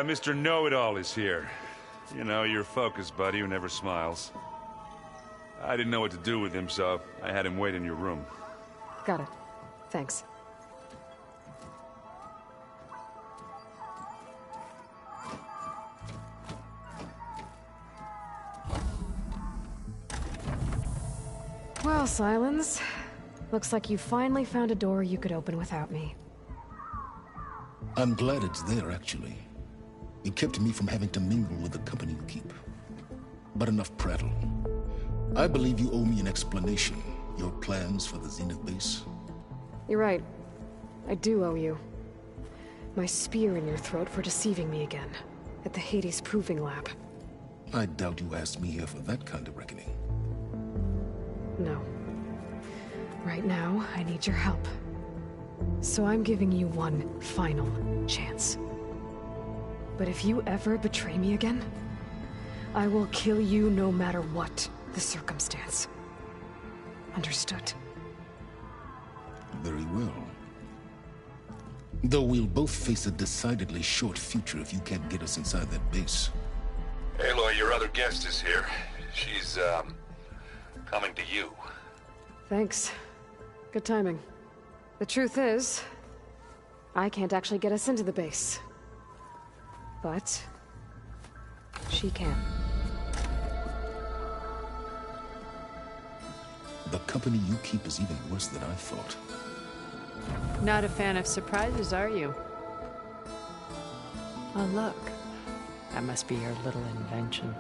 Mr. Know-It-All is here. You know, your focus buddy who never smiles. I didn't know what to do with him, so I had him wait in your room. Got it. Thanks. Well, Sylens. Looks like you finally found a door you could open without me. I'm glad it's there, actually. It kept me from having to mingle with the company you keep. But enough prattle. I believe you owe me an explanation. Your plans for the Zenith base? You're right. I do owe you. My spear in your throat for deceiving me again. At the Hades Proving Lab. I doubt you asked me here for that kind of reckoning. No. Right now, I need your help. So I'm giving you one final chance. But if you ever betray me again, I will kill you no matter what the circumstance. Understood? Very well. Though we'll both face a decidedly short future if you can't get us inside that base. Aloy, your other guest is here. She's, coming to you. Thanks. Good timing. The truth is, I can't actually get us into the base. But she can. The company you keep is even worse than I thought. Not a fan of surprises, are you? Oh, look. That must be your little invention.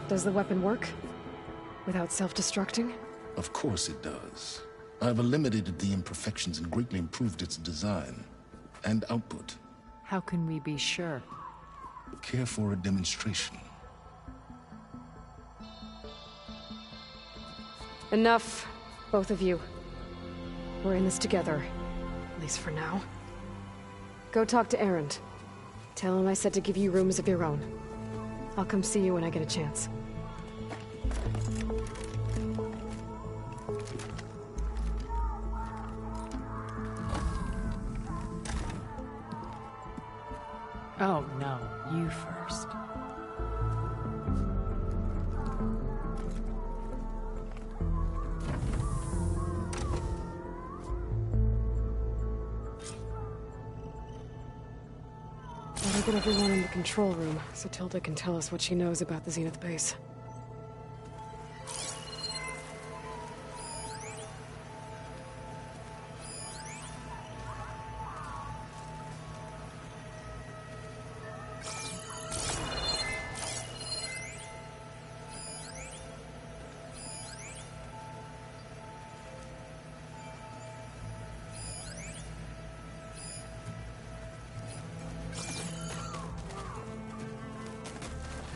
Does the weapon work? Without self-destructing? Of course it does. I've eliminated the imperfections and greatly improved its design and output. How can we be sure? Care for a demonstration? Enough, both of you. We're in this together, at least for now. Go talk to Erend. Tell him I said to give you rooms of your own. I'll come see you when I get a chance. Oh, no. You first. Better get everyone in the control room, so Tilda can tell us what she knows about the Zenith base.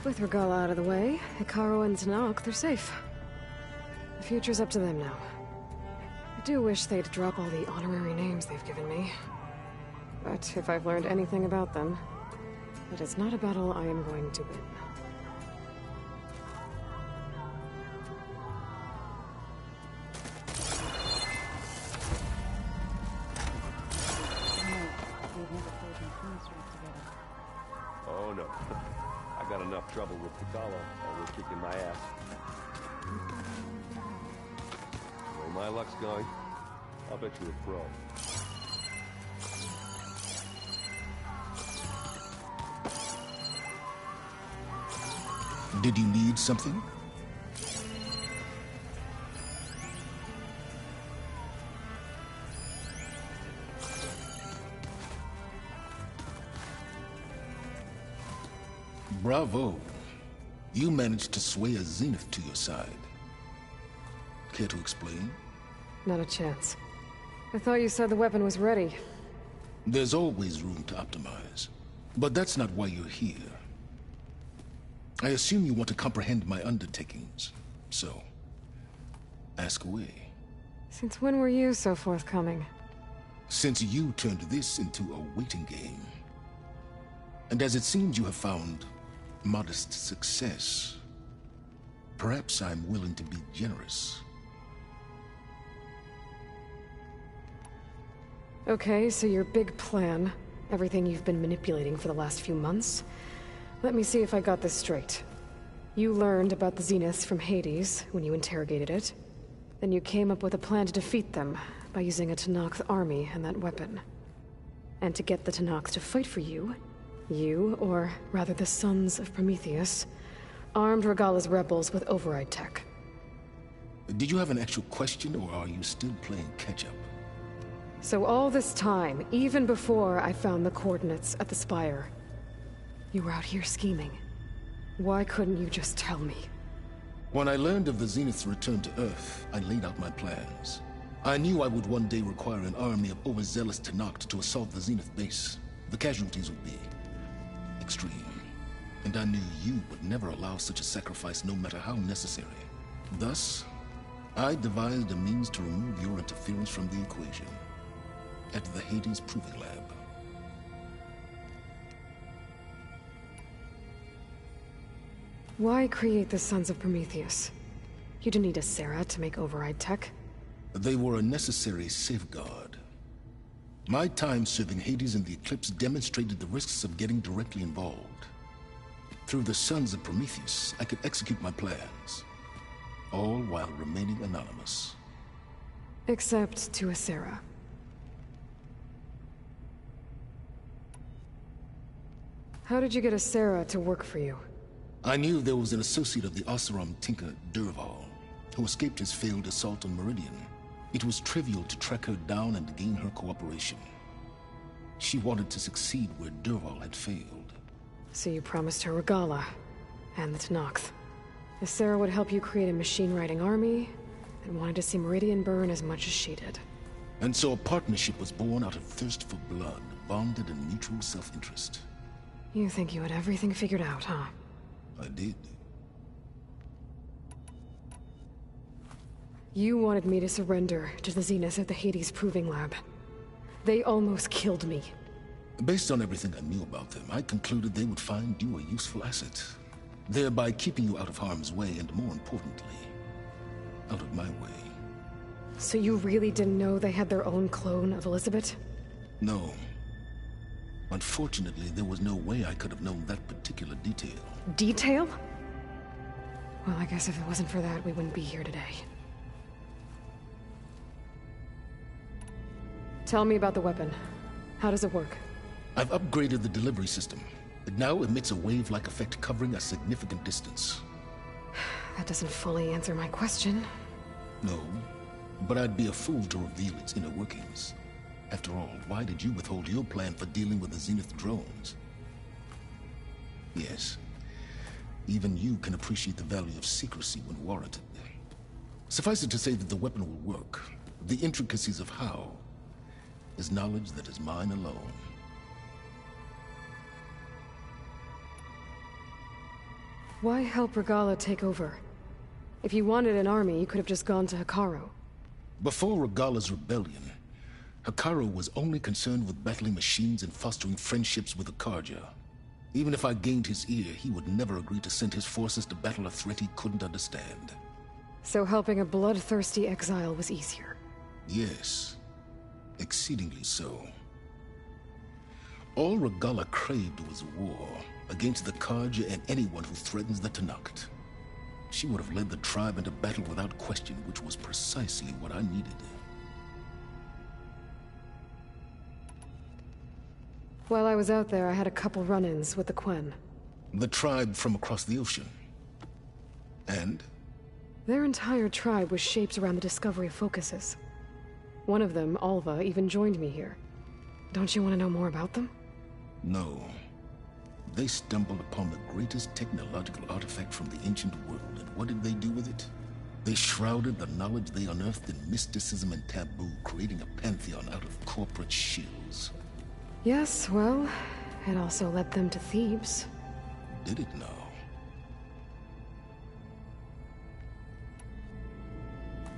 With Regal out of the way, Hekarro and Tenakth, they're safe. The future's up to them now. I do wish they'd drop all the honorary names they've given me. But if I've learned anything about them, it is not a battle I am going to win. Oh no. I got enough trouble with Kotallo, always kicking my ass. The way my luck's going, I'll bet you're a pro. Did you need something? Bravo. You managed to sway a Zenith to your side. Care to explain? Not a chance. I thought you said the weapon was ready. There's always room to optimize. But that's not why you're here. I assume you want to comprehend my undertakings. So, ask away. Since when were you so forthcoming? Since you turned this into a waiting game. And as it seems you have found modest success, perhaps I'm willing to be generous. Okay, so your big plan, everything you've been manipulating for the last few months. Let me see if I got this straight. You learned about the Zeniths from Hades when you interrogated it. Then you came up with a plan to defeat them by using a Tenakth army and that weapon. And to get the Tenakth to fight for you, or rather the Sons of Prometheus, armed Regalla's rebels with override tech. Did you have an actual question, or are you still playing catch-up? So all this time, even before I found the coordinates at the Spire, you were out here scheming. Why couldn't you just tell me? When I learned of the Zenith's return to Earth, I laid out my plans. I knew I would one day require an army of overzealous Tenakth to assault the Zenith base. The casualties would be extreme. And I knew you would never allow such a sacrifice, no matter how necessary. Thus, I devised a means to remove your interference from the equation at the Hades Proving Lab. Why create the Sons of Prometheus? You didn't need a Sarah to make override tech. They were a necessary safeguard. My time serving Hades in the Eclipse demonstrated the risks of getting directly involved. Through the Sons of Prometheus, I could execute my plans, all while remaining anonymous. Except to a Sarah. How did you get a Sarah to work for you? I knew there was an associate of the Oseram tinker, Dervahl, who escaped his failed assault on Meridian. It was trivial to track her down and gain her cooperation. She wanted to succeed where Dervahl had failed. So you promised her Regalla, and the Tenakth. If Sarah would help you create a machine-riding army, and wanted to see Meridian burn as much as she did. And so a partnership was born out of thirst for blood, bonded in mutual self-interest. You think you had everything figured out, huh? I did. You wanted me to surrender to the Zeniths at the Hades Proving Lab. They almost killed me. Based on everything I knew about them, I concluded they would find you a useful asset, thereby keeping you out of harm's way and, more importantly, out of my way. So you really didn't know they had their own clone of Elizabeth? No. Unfortunately, there was no way I could have known that particular detail. Detail? Well, I guess if it wasn't for that, we wouldn't be here today. Tell me about the weapon. How does it work? I've upgraded the delivery system. It now emits a wave-like effect covering a significant distance. That doesn't fully answer my question. No, but I'd be a fool to reveal its inner workings. After all, why did you withhold your plan for dealing with the Zenith drones? Yes, even you can appreciate the value of secrecy when warranted. Suffice it to say that the weapon will work. The intricacies of how is knowledge that is mine alone. Why help Regalla take over? If you wanted an army, you could have just gone to Hekarro. Before Regalla's rebellion, Hekarro was only concerned with battling machines and fostering friendships with the Carja. Even if I gained his ear, he would never agree to send his forces to battle a threat he couldn't understand. So helping a bloodthirsty exile was easier? Yes, exceedingly so. All Regalla craved was war against the Carja and anyone who threatens the Tenakth. She would have led the tribe into battle without question, which was precisely what I needed. While I was out there, I had a couple run-ins with the Quen. The tribe from across the ocean. And? Their entire tribe was shaped around the discovery of focuses. One of them, Alva, even joined me here. Don't you want to know more about them? No. They stumbled upon the greatest technological artifact from the ancient world, and what did they do with it? They shrouded the knowledge they unearthed in mysticism and taboo, creating a pantheon out of corporate shills. Yes, well, it also led them to Thebes. Did it now?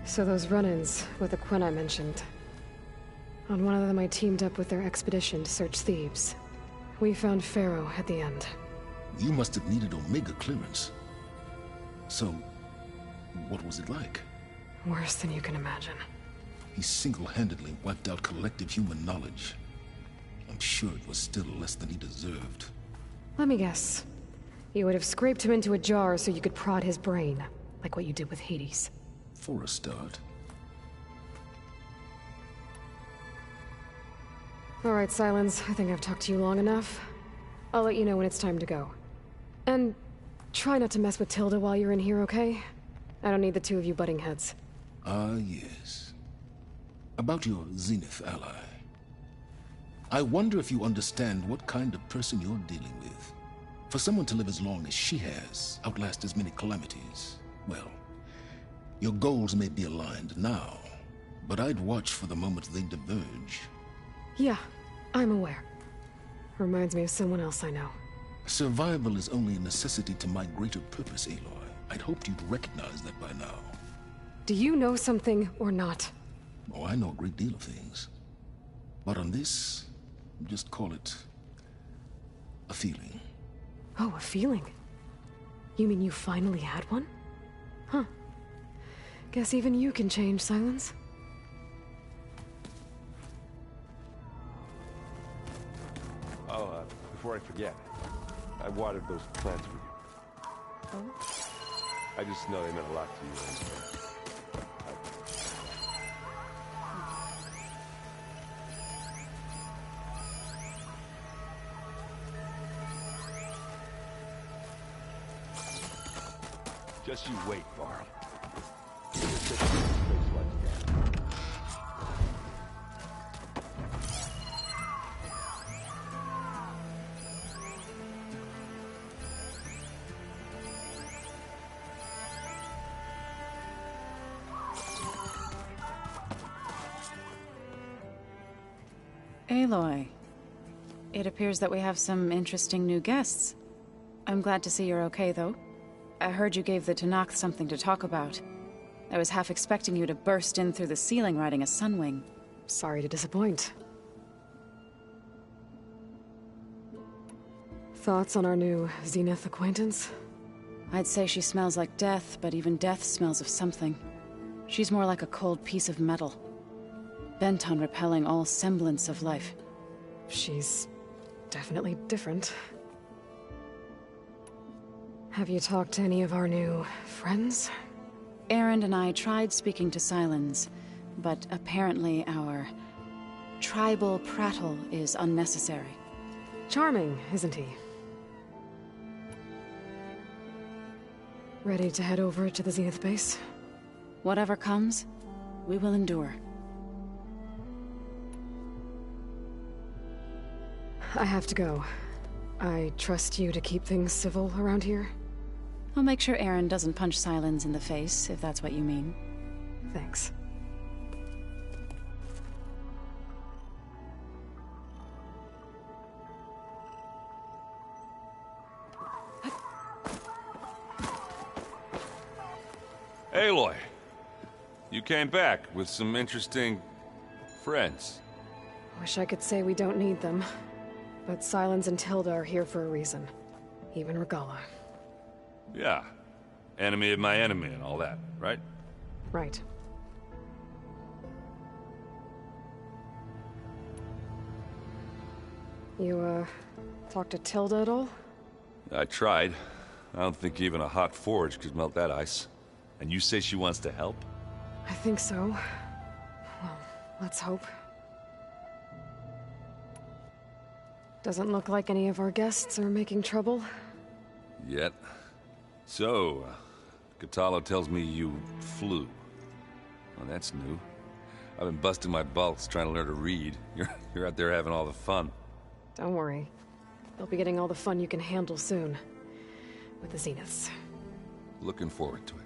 So those run-ins with the Quen I mentioned. On one of them I teamed up with their expedition to search Thebes. We found Pharaoh at the end. You must have needed Omega clearance. So, what was it like? Worse than you can imagine. He single-handedly wiped out collective human knowledge. I'm sure it was still less than he deserved. Let me guess. You would have scraped him into a jar so you could prod his brain, like what you did with Hades. For a start. Alright, Silence. I think I've talked to you long enough. I'll let you know when it's time to go. And try not to mess with Tilda while you're in here, okay? I don't need the two of you butting heads. Ah, yes. About your Zenith ally. I wonder if you understand what kind of person you're dealing with. For someone to live as long as she has, outlast as many calamities, well, your goals may be aligned now, but I'd watch for the moment they diverge. Yeah, I'm aware. Reminds me of someone else I know. Survival is only a necessity to my greater purpose, Aloy. I'd hoped you'd recognize that by now. Do you know something or not? Oh, I know a great deal of things. But on this, just call it a feeling. Oh, a feeling? You mean you finally had one? Huh. Guess even you can change, Silence. Oh, before I forget, I watered those plants for you. Oh? I just know they meant a lot to you. Just you wait, Varl. Aloy, it appears that we have some interesting new guests. I'm glad to see you're okay, though. I heard you gave the Tenakth something to talk about. I was half expecting you to burst in through the ceiling riding a Sunwing. Sorry to disappoint. Thoughts on our new Zenith acquaintance? I'd say she smells like death, but even death smells of something. She's more like a cold piece of metal, bent on repelling all semblance of life. She's definitely different. Have you talked to any of our new friends? Erend and I tried speaking to Sylens, but apparently our tribal prattle is unnecessary. Charming, isn't he? Ready to head over to the Zenith base? Whatever comes, we will endure. I have to go. I trust you to keep things civil around here? I'll make sure Erend doesn't punch Sylens in the face, if that's what you mean. Thanks. Aloy, you came back with some interesting friends. Wish I could say we don't need them, but Sylens and Tilda are here for a reason. Even Regalla. Yeah. Enemy of my enemy and all that, right? Right. You, talked to Tilda at all? I tried. I don't think even a hot forge could melt that ice. And you say she wants to help? I think so. Well, let's hope. Doesn't look like any of our guests are making trouble. Yet. So, Kotallo tells me you flew. Well, that's new. I've been busting my balls trying to learn to read. You're out there having all the fun. Don't worry. You'll be getting all the fun you can handle soon. With the Zeniths. Looking forward to it.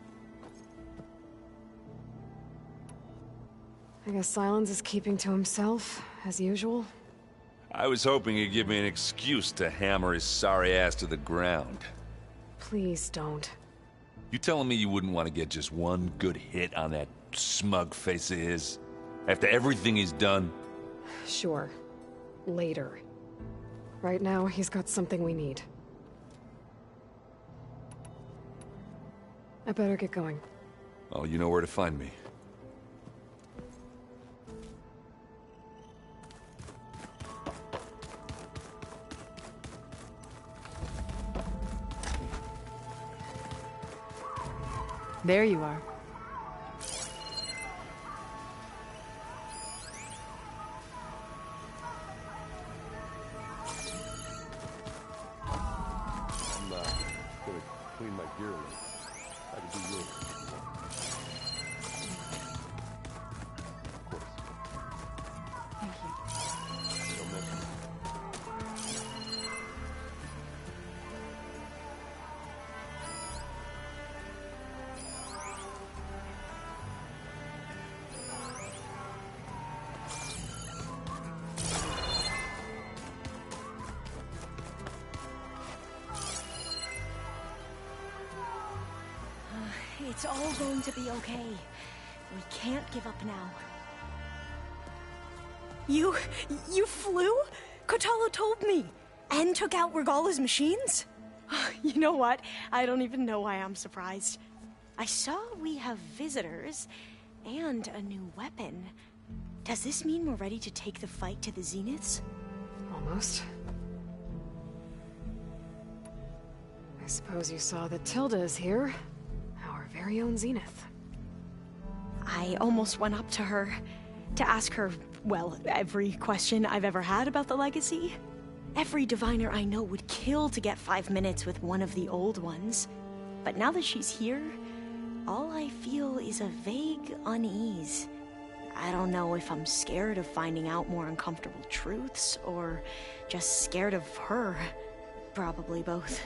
I guess Sylens is keeping to himself, as usual. I was hoping he'd give me an excuse to hammer his sorry ass to the ground. Please don't. You telling me you wouldn't want to get just one good hit on that smug face of his? After everything he's done? Sure. Later. Right now, he's got something we need. I better get going. Oh, you know where to find me. There you are. I'm gonna clean my gear a little. I can do yours. Of course. Thank you. Don't mention it. It's all going to be okay. We can't give up now. You flew? Kotallo told me! And took out Regalla's machines? You know what? I don't even know why I'm surprised. I saw we have visitors and a new weapon. Does this mean we're ready to take the fight to the Zeniths? Almost. I suppose you saw that Tilda is here. Our very own Zenith. I almost went up to her to ask her, well, every question I've ever had about the Legacy. Every diviner I know would kill to get 5 minutes with one of the old ones. But now that she's here, all I feel is a vague unease. I don't know if I'm scared of finding out more uncomfortable truths, or just scared of her. Probably both.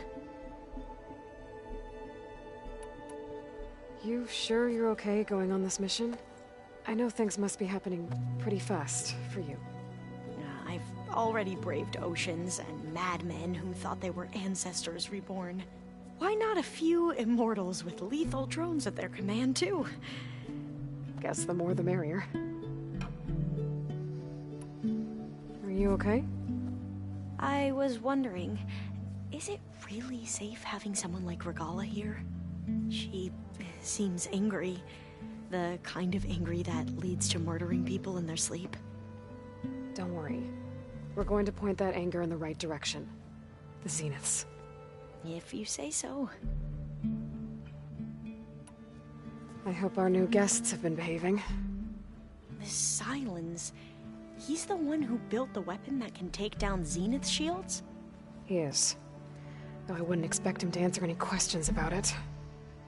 You sure you're okay going on this mission? I know things must be happening pretty fast for you. I've already braved oceans and madmen who thought they were ancestors reborn. Why not a few immortals with lethal drones at their command, too? Guess the more the merrier. Are you okay? I was wondering, is it really safe having someone like Regalla here? She seems angry. The kind of angry that leads to murdering people in their sleep. Don't worry. We're going to point that anger in the right direction. The Zeniths. If you say so. I hope our new guests have been behaving. This Sylens, he's the one who built the weapon that can take down Zenith shields? He is. Though I wouldn't expect him to answer any questions about it.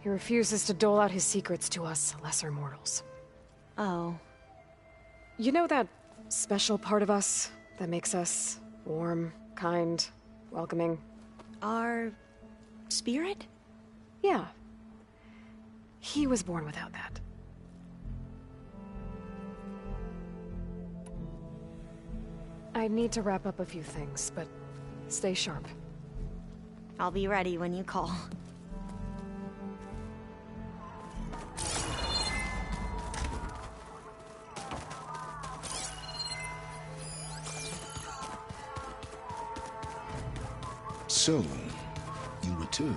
He refuses to dole out his secrets to us lesser mortals. Oh. You know that special part of us that makes us warm, kind, welcoming? Our spirit? Yeah. He was born without that. I need to wrap up a few things, but stay sharp. I'll be ready when you call. So, you return.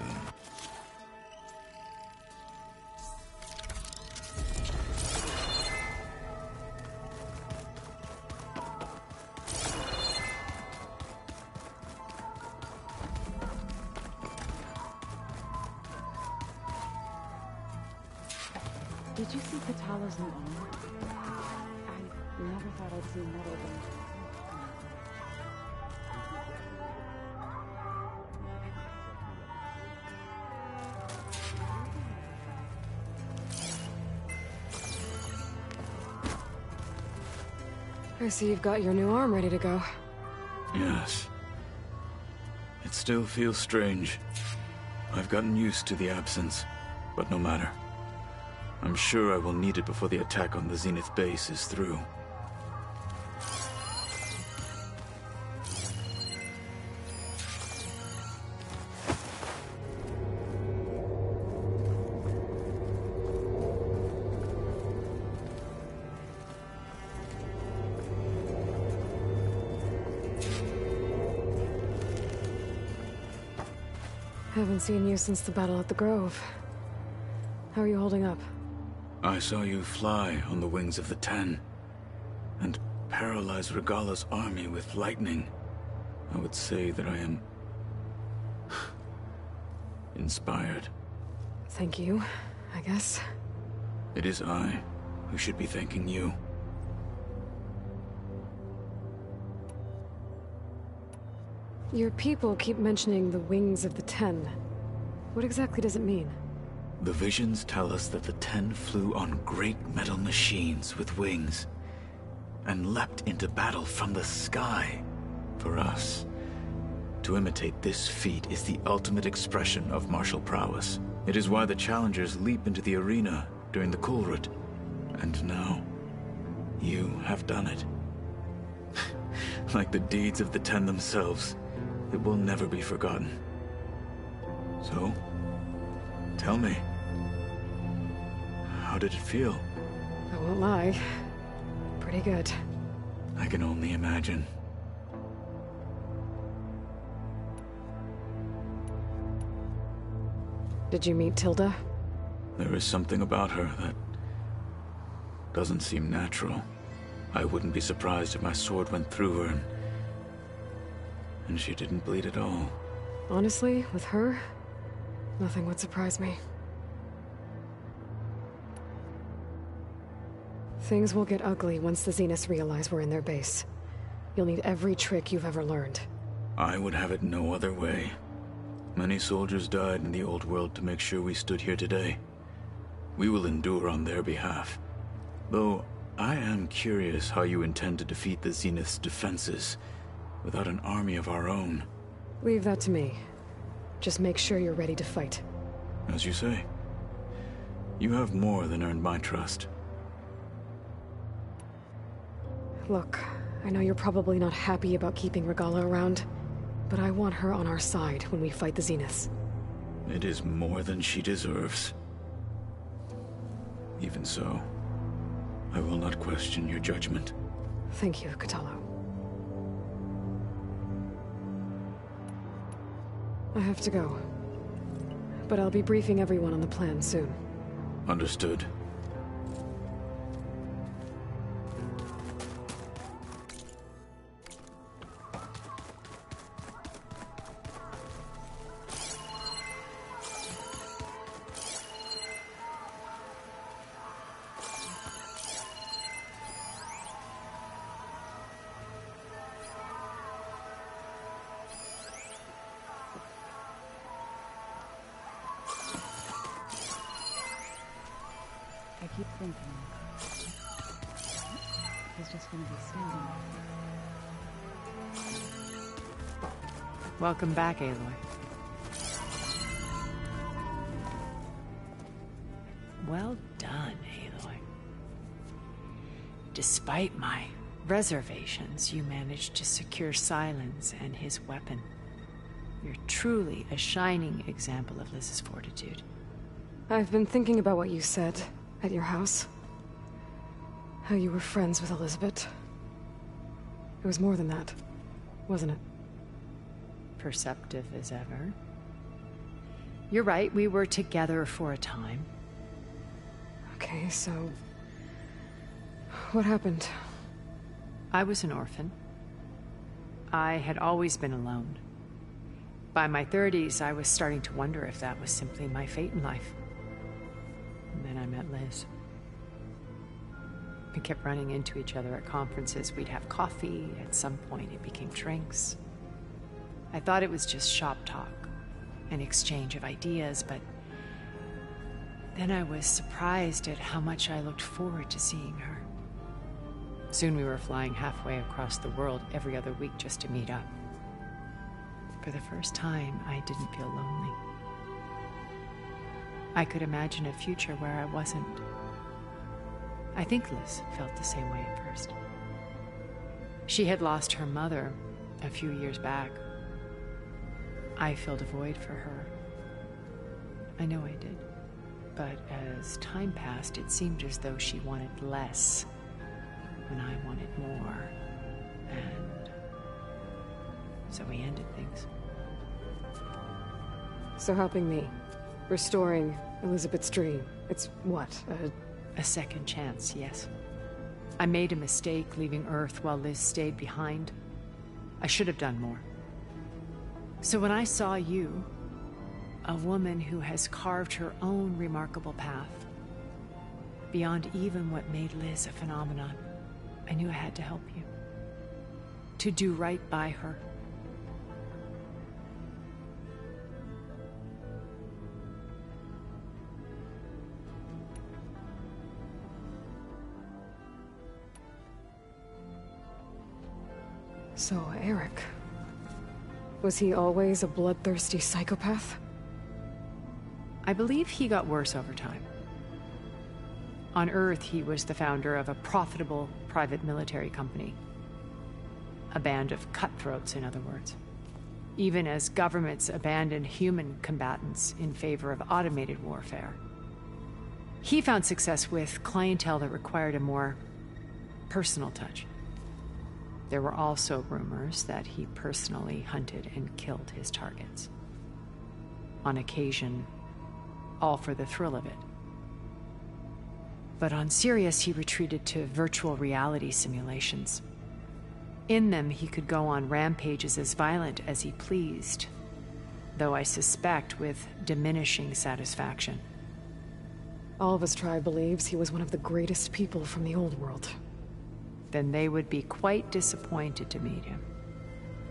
Did you see Kotallo's new armor? I never thought I'd see metal than... I see you've got your new arm ready to go. Yes. It still feels strange. I've gotten used to the absence, but no matter. I'm sure I will need it before the attack on the Zenith base is through. Haven't seen you since the battle at the Grove. How are you holding up? I saw you fly on the wings of the Ten, and paralyze Regalla's army with lightning. I would say that I am... inspired. Thank you. I guess. It is I who should be thanking you. Your people keep mentioning the wings of the Ten. What exactly does it mean? The visions tell us that the Ten flew on great metal machines with wings, and leapt into battle from the sky. For us, to imitate this feat is the ultimate expression of martial prowess. It is why the challengers leap into the arena during the Kulrut. And now, you have done it. Like the deeds of the Ten themselves, it will never be forgotten. So, tell me, how did it feel? I won't lie. Pretty good. I can only imagine. Did you meet Tilda? There is something about her that doesn't seem natural. I wouldn't be surprised if my sword went through her and she didn't bleed at all. Honestly, with her, nothing would surprise me. Things will get ugly once the Zeniths realize we're in their base. You'll need every trick you've ever learned. I would have it no other way. Many soldiers died in the old world to make sure we stood here today. We will endure on their behalf. Though, I am curious how you intend to defeat the Zenith's defenses without an army of our own. Leave that to me. Just make sure you're ready to fight. As you say. You have more than earned my trust. Look, I know you're probably not happy about keeping Regalla around, but I want her on our side when we fight the Zeniths. It is more than she deserves. Even so, I will not question your judgment. Thank you, Kotallo. I have to go. But I'll be briefing everyone on the plan soon. Understood. I keep thinking he's just gonna be standing there. Welcome back, Aloy. Well done, Aloy. Despite my reservations, you managed to secure Silence and his weapon. You're truly a shining example of Liz's fortitude. I've been thinking about what you said at your house. How you were friends with Elizabeth. It was more than that, wasn't it? Perceptive as ever. You're right, we were together for a time. Okay, so... what happened? I was an orphan. I had always been alone. By my 30s, I was starting to wonder if that was simply my fate in life. And then I met Liz. We kept running into each other at conferences. We'd have coffee. At some point, it became drinks. I thought it was just shop talk, an exchange of ideas, but then I was surprised at how much I looked forward to seeing her. Soon we were flying halfway across the world every other week just to meet up. For the first time, I didn't feel lonely. I could imagine a future where I wasn't. I think Liz felt the same way at first. She had lost her mother a few years back. I filled a void for her. I know I did. But as time passed, it seemed as though she wanted less when I wanted more. And so we ended things. So helping me. Restoring Elizabeth's dream. It's what? A second chance, yes. I made a mistake leaving Earth while Liz stayed behind. I should have done more. So when I saw you, A woman who has carved her own remarkable path. Beyond even what made Liz a phenomenon. I knew I had to help you. To do right by her. So, Eric... was he always a bloodthirsty psychopath? I believe he got worse over time. On Earth, he was the founder of a profitable private military company. A band of cutthroats, in other words. Even as governments abandoned human combatants in favor of automated warfare. He found success with clientele that required a more personal touch. There were also rumors that he personally hunted and killed his targets. On occasion, all for the thrill of it. But on Sirius, he retreated to virtual reality simulations. In them, he could go on rampages as violent as he pleased, though I suspect with diminishing satisfaction. All of his tribe believes he was one of the greatest people from the old world. Then they would be quite disappointed to meet him,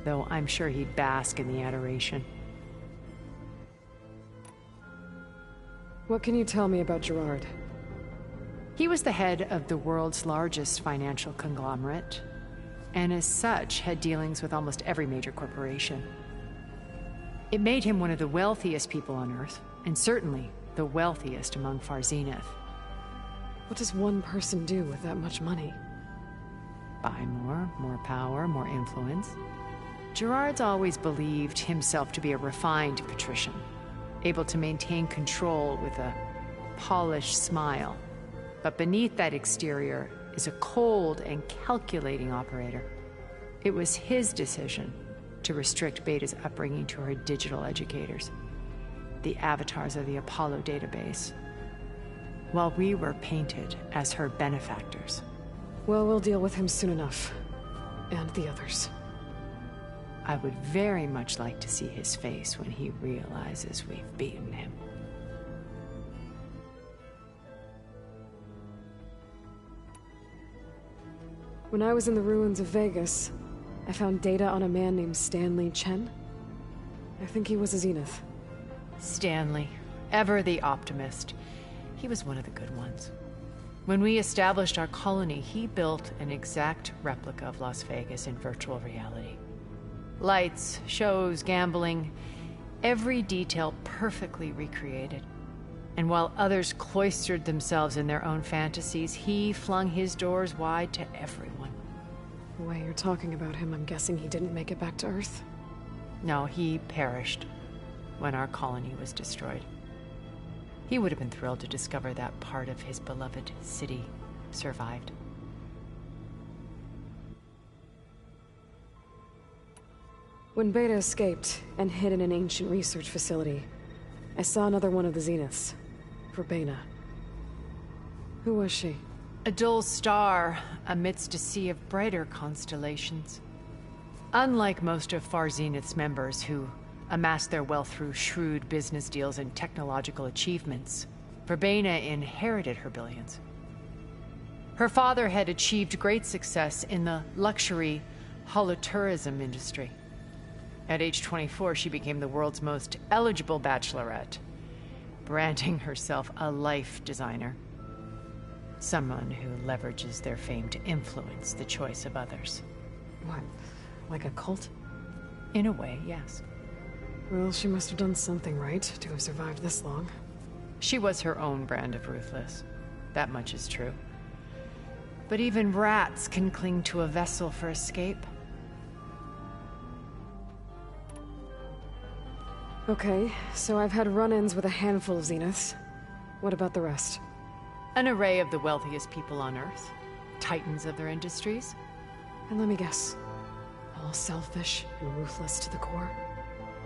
though I'm sure he'd bask in the adoration. What can you tell me about Gerard? He was the head of the world's largest financial conglomerate, and as such had dealings with almost every major corporation. It made him one of the wealthiest people on Earth, and certainly the wealthiest among Far Zenith. What does one person do with that much money? Buy more power, more influence. Gerard's always believed himself to be a refined patrician, able to maintain control with a polished smile. But beneath that exterior is a cold and calculating operator. It was his decision to restrict Beta's upbringing to her digital educators, the avatars of the Apollo database, while we were painted as her benefactors. Well, we'll deal with him soon enough. And the others. I would very much like to see his face when he realizes we've beaten him. When I was in the ruins of Vegas, I found data on a man named Stanley Chen. I think he was a Zenith. Stanley, ever the optimist. He was one of the good ones. When we established our colony, he built an exact replica of Las Vegas in virtual reality. Lights, shows, gambling, every detail perfectly recreated. And while others cloistered themselves in their own fantasies, he flung his doors wide to everyone. The way you're talking about him, I'm guessing he didn't make it back to Earth? No, he perished when our colony was destroyed. He would have been thrilled to discover that part of his beloved city survived. When Beta escaped and hid in an ancient research facility, I saw another one of the Zeniths, Verbena. Who was she? A dull star amidst a sea of brighter constellations. Unlike most of Far Zenith's members who amassed their wealth through shrewd business deals and technological achievements, Verbena inherited her billions. Her father had achieved great success in the luxury holotourism industry. At age 24, she became the world's most eligible bachelorette, branding herself a life designer. Someone who leverages their fame to influence the choice of others. What, like a cult? In a way, yes. Well, she must have done something right to have survived this long. She was her own brand of ruthless. That much is true. But even rats can cling to a vessel for escape. Okay, so I've had run-ins with a handful of Zeniths. What about the rest? An array of the wealthiest people on Earth. Titans of their industries. And let me guess. All selfish and ruthless to the core?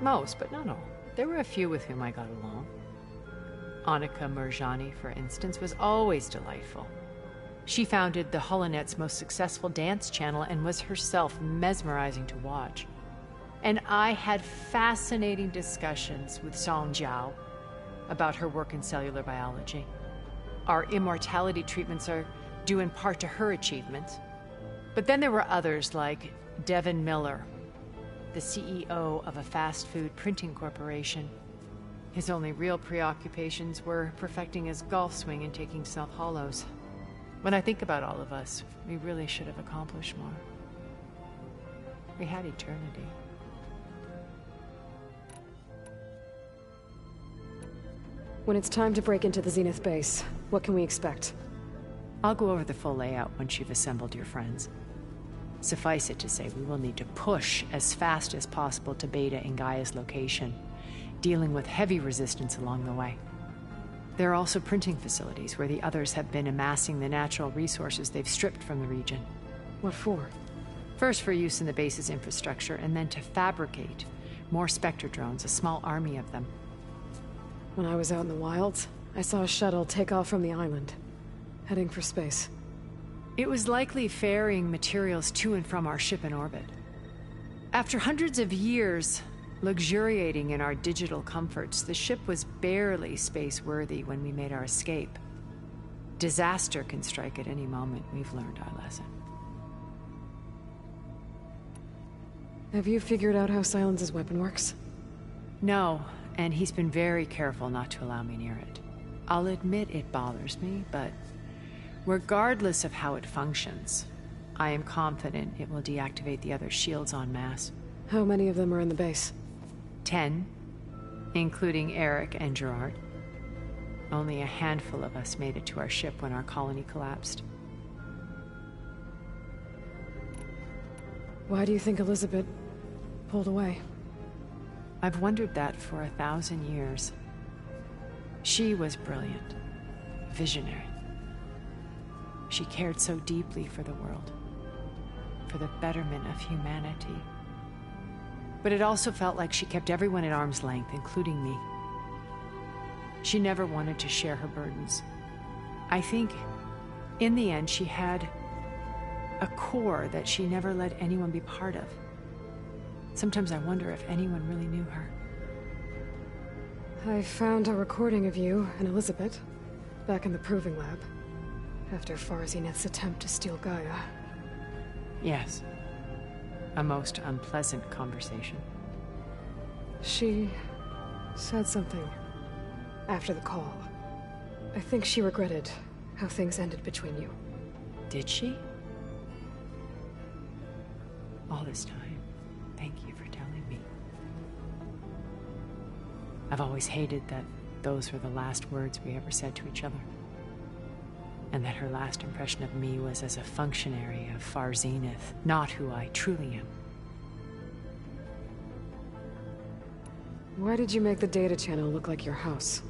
Most, but not all. There were a few with whom I got along. Annika Murjani, for instance, was always delightful. She founded the HoloNet's most successful dance channel and was herself mesmerizing to watch. And I had fascinating discussions with Song Jiao about her work in cellular biology. Our immortality treatments are due in part to her achievements. But then there were others like Devin Miller, the CEO of a fast food printing corporation. His only real preoccupations were perfecting his golf swing and taking self-hollows. When I think about all of us, we really should have accomplished more. We had eternity. When it's time to break into the Zenith base, what can we expect? I'll go over the full layout once you've assembled your friends. Suffice it to say, we will need to push as fast as possible to Beta and Gaia's location, dealing with heavy resistance along the way. There are also printing facilities where the others have been amassing the natural resources they've stripped from the region. What for? First for use in the base's infrastructure, and then to fabricate more Spectre drones, a small army of them. When I was out in the wilds, I saw a shuttle take off from the island, heading for space. It was likely ferrying materials to and from our ship in orbit. After hundreds of years luxuriating in our digital comforts, the ship was barely space-worthy when we made our escape. Disaster can strike at any moment. We've learned our lesson. Have you figured out how Silence's weapon works? No, and he's been very careful not to allow me near it. I'll admit it bothers me, but regardless of how it functions, I am confident it will deactivate the other shields en masse. How many of them are in the base? 10, including Eric and Gerard. Only a handful of us made it to our ship when our colony collapsed. Why do you think Elizabeth pulled away? I've wondered that for 1,000 years. She was brilliant, visionary. She cared so deeply for the world, for the betterment of humanity. But it also felt like she kept everyone at arm's length, including me. She never wanted to share her burdens. I think, in the end, she had a core that she never let anyone be part of. Sometimes I wonder if anyone really knew her. I found a recording of you and Elizabeth back in the Proving Lab, after Far Zenith's attempt to steal Gaia. Yes. A most unpleasant conversation. She said something after the call. I think she regretted how things ended between you. Did she? All this time, thank you for telling me. I've always hated that those were the last words we ever said to each other. And that her last impression of me was as a functionary of Far Zenith, not who I truly am. Why did you make the data channel look like your house?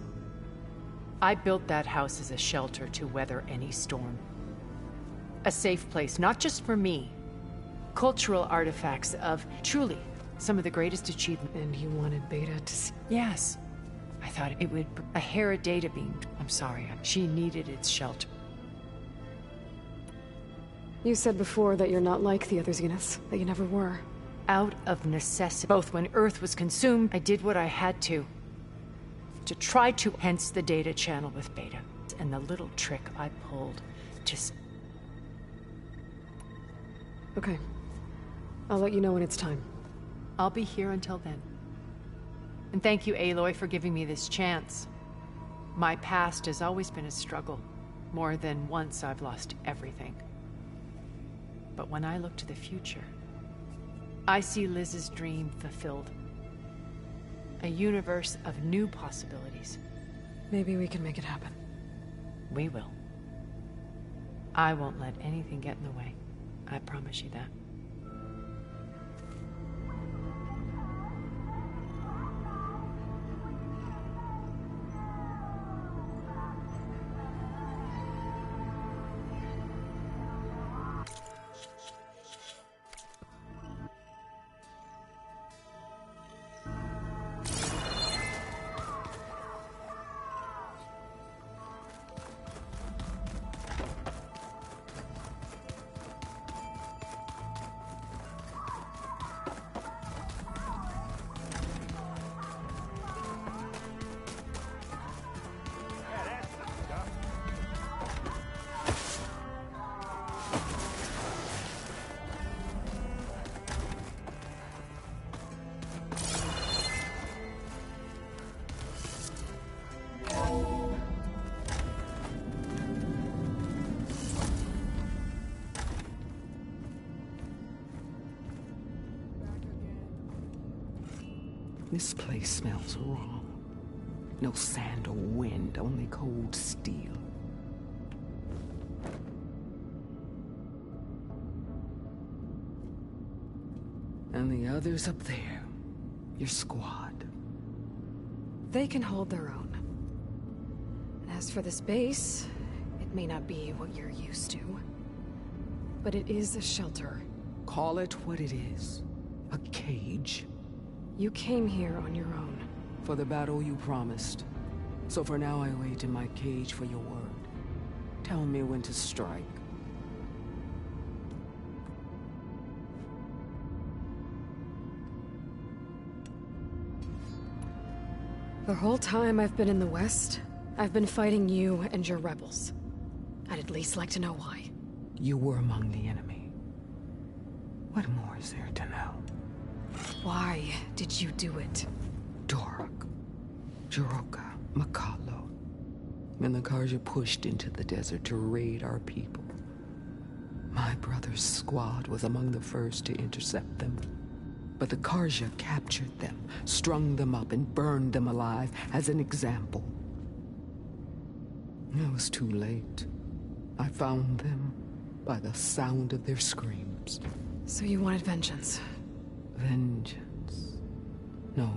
I built that house as a shelter to weather any storm. A safe place, not just for me. Cultural artifacts of, truly, some of the greatest achievements. And you wanted Beta to see? Yes. I thought it would... A Hera data beam. I'm sorry. She needed its shelter. You said before that you're not like the other Zeniths, that you never were. Out of necessity. Both when Earth was consumed, I did what I had to try to, hence the data channel with Beta. And the little trick I pulled to... Okay. I'll let you know when it's time. I'll be here until then. And thank you, Aloy, for giving me this chance. My past has always been a struggle. More than once I've lost everything. But when I look to the future, I see Liz's dream fulfilled. A universe of new possibilities. Maybe we can make it happen. We will. I won't let anything get in the way. I promise you that. This place smells wrong. No sand or wind, only cold steel. And the others up there, your squad. They can hold their own. As for this base, it may not be what you're used to, but it is a shelter. Call it what it is. A cage. You came here on your own. For the battle you promised. So for now I wait in my cage for your word. Tell me when to strike. The whole time I've been in the West, I've been fighting you and your rebels. I'd at least like to know why. You were among the enemy. What more is there to know? Why did you do it? Dorok, Jiroka, Makalo. When the Carja pushed into the desert to raid our people, my brother's squad was among the first to intercept them. But the Carja captured them, strung them up, and burned them alive as an example. It was too late. I found them by the sound of their screams. So you wanted vengeance? Vengeance? No.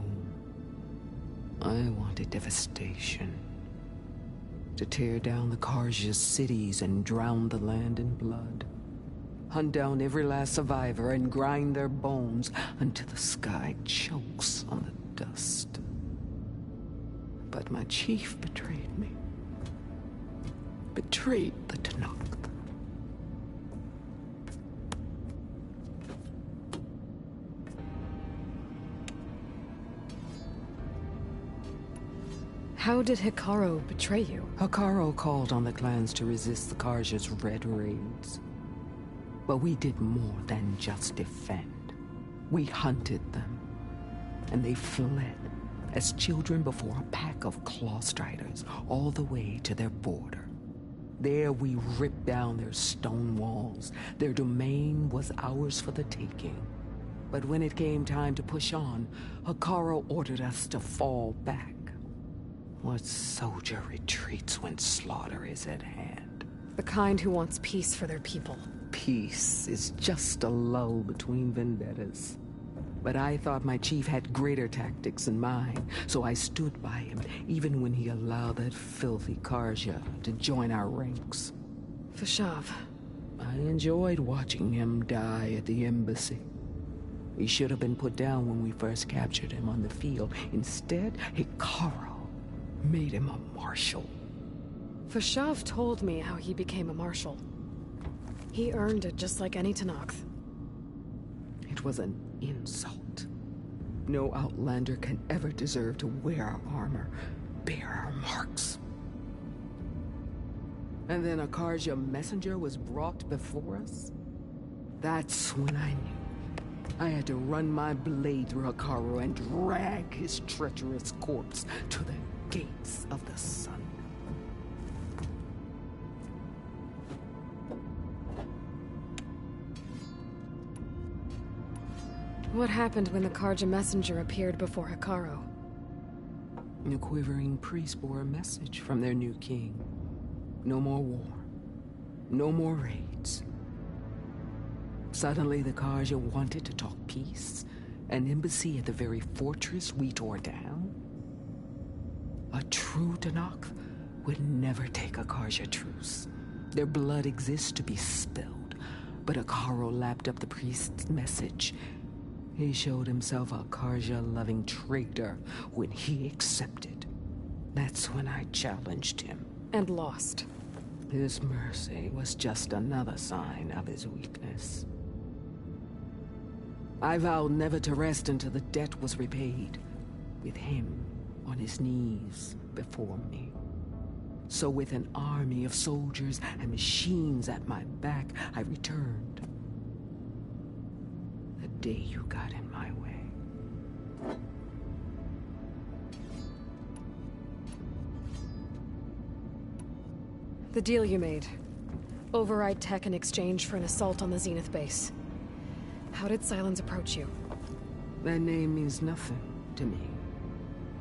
I wanted devastation. To tear down the Carja's cities and drown the land in blood. Hunt down every last survivor and grind their bones until the sky chokes on the dust. But my chief betrayed me. Betrayed the Tenakth. How did Hekarro betray you? Hekarro called on the clans to resist the Carja's red raids. But we did more than just defend. We hunted them, and they fled as children before a pack of claw striders all the way to their border. There we ripped down their stone walls. Their domain was ours for the taking. But when it came time to push on, Hekarro ordered us to fall back. What soldier retreats when slaughter is at hand? The kind who wants peace for their people. Peace is just a lull between vendettas. But I thought my chief had greater tactics in mind, so I stood by him, even when he allowed that filthy Carja to join our ranks. Vashav. I enjoyed watching him die at the embassy. He should have been put down when we first captured him on the field. Instead, Hekarro made him a marshal. Vashav told me how he became a marshal. He earned it just like any Tenakth. It was an insult. No Outlander can ever deserve to wear our armor, bear our marks. And then a Carja messenger was brought before us? That's when I knew. I had to run my blade through Hekarro and drag his treacherous corpse to the gates of the sun. What happened when the Carja messenger appeared before Hekarro? The quivering priests bore a message from their new king. No more war. No more raids. Suddenly the Carja wanted to talk peace. An embassy at the very fortress we tore down? A true Tenakth would never take a Carja truce. Their blood exists to be spilled. But Hekarro lapped up the priest's message. He showed himself a Carja-loving traitor when he accepted. That's when I challenged him. And lost. His mercy was just another sign of his weakness. I vowed never to rest until the debt was repaid, with him on his knees before me. So with an army of soldiers and machines at my back, I returned. The day you got in my way. The deal you made. Override tech in exchange for an assault on the Zenith base. How did Sylens approach you? That name means nothing. to me.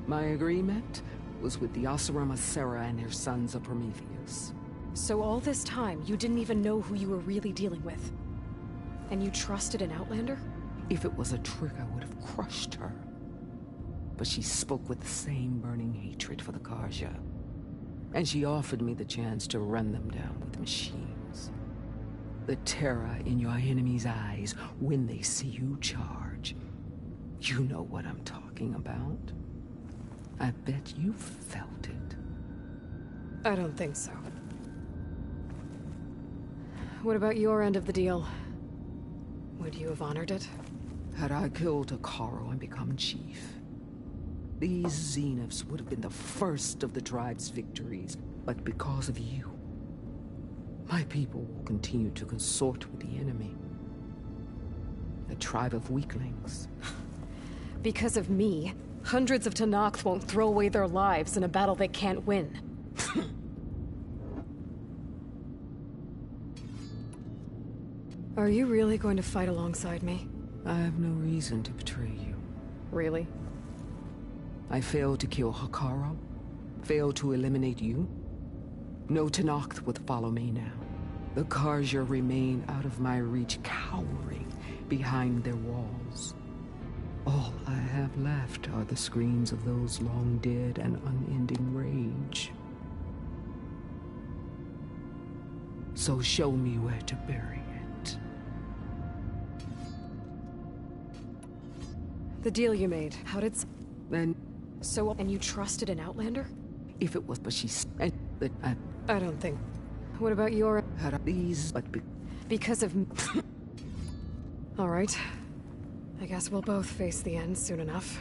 My agreement was with the Oseram Sera and their sons of Prometheus. So all this time, you didn't even know who you were really dealing with? And you trusted an Outlander? If it was a trick, I would have crushed her. But she spoke with the same burning hatred for the Karja. And she offered me the chance to run them down with machines. The terror in your enemy's eyes when they see you charge. You know what I'm talking about. I bet you felt it. I don't think so. What about your end of the deal? Would you have honored it? Had I killed Hekarro and become chief, these Zeniths would have been the first of the tribe's victories. But because of you, my people will continue to consort with the enemy. A tribe of weaklings. Because of me, hundreds of Tenakth won't throw away their lives in a battle they can't win. Are you really going to fight alongside me? I have no reason to betray you. Really? I failed to kill Hekarro, failed to eliminate you. No Tenakth would follow me now. The Karja remain out of my reach, cowering behind their walls. All I have left are the screams of those long dead and unending rage. So show me where to bury it. The deal you made, how did... And and you trusted an Outlander? if it was, but she said that I don't think... What about your... had these, but Because of... Alright. I guess we'll both face the end soon enough.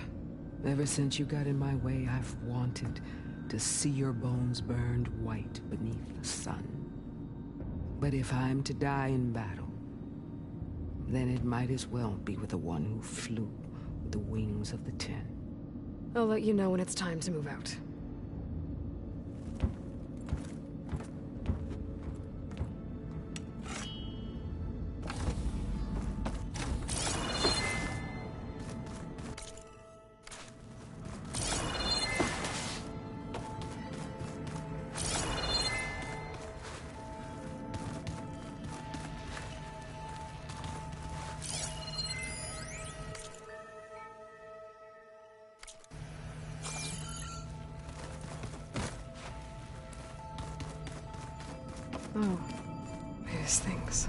Ever since you got in my way, I've wanted to see your bones burned white beneath the sun. But if I'm to die in battle, then it might as well be with the one who flew with the wings of the Ten. I'll let you know when it's time to move out. Oh, these things.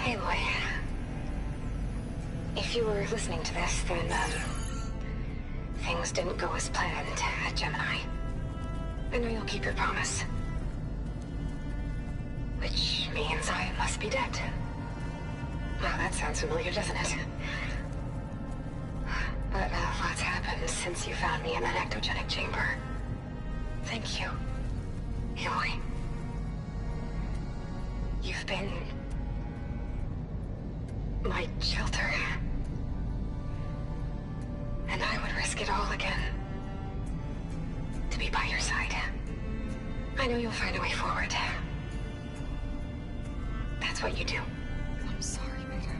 Aloy, if you were listening to this, then, things didn't go as planned at Gemini. I know you'll keep your promise. Which means I must be dead. Well, that sounds familiar, doesn't it? But lots happened since you found me in that ectogenic chamber. Thank you, Aloy. You've been... my shelter. And I would risk it all again to be by your side. I know you'll find a way forward. That's what you do. I'm sorry, Mater.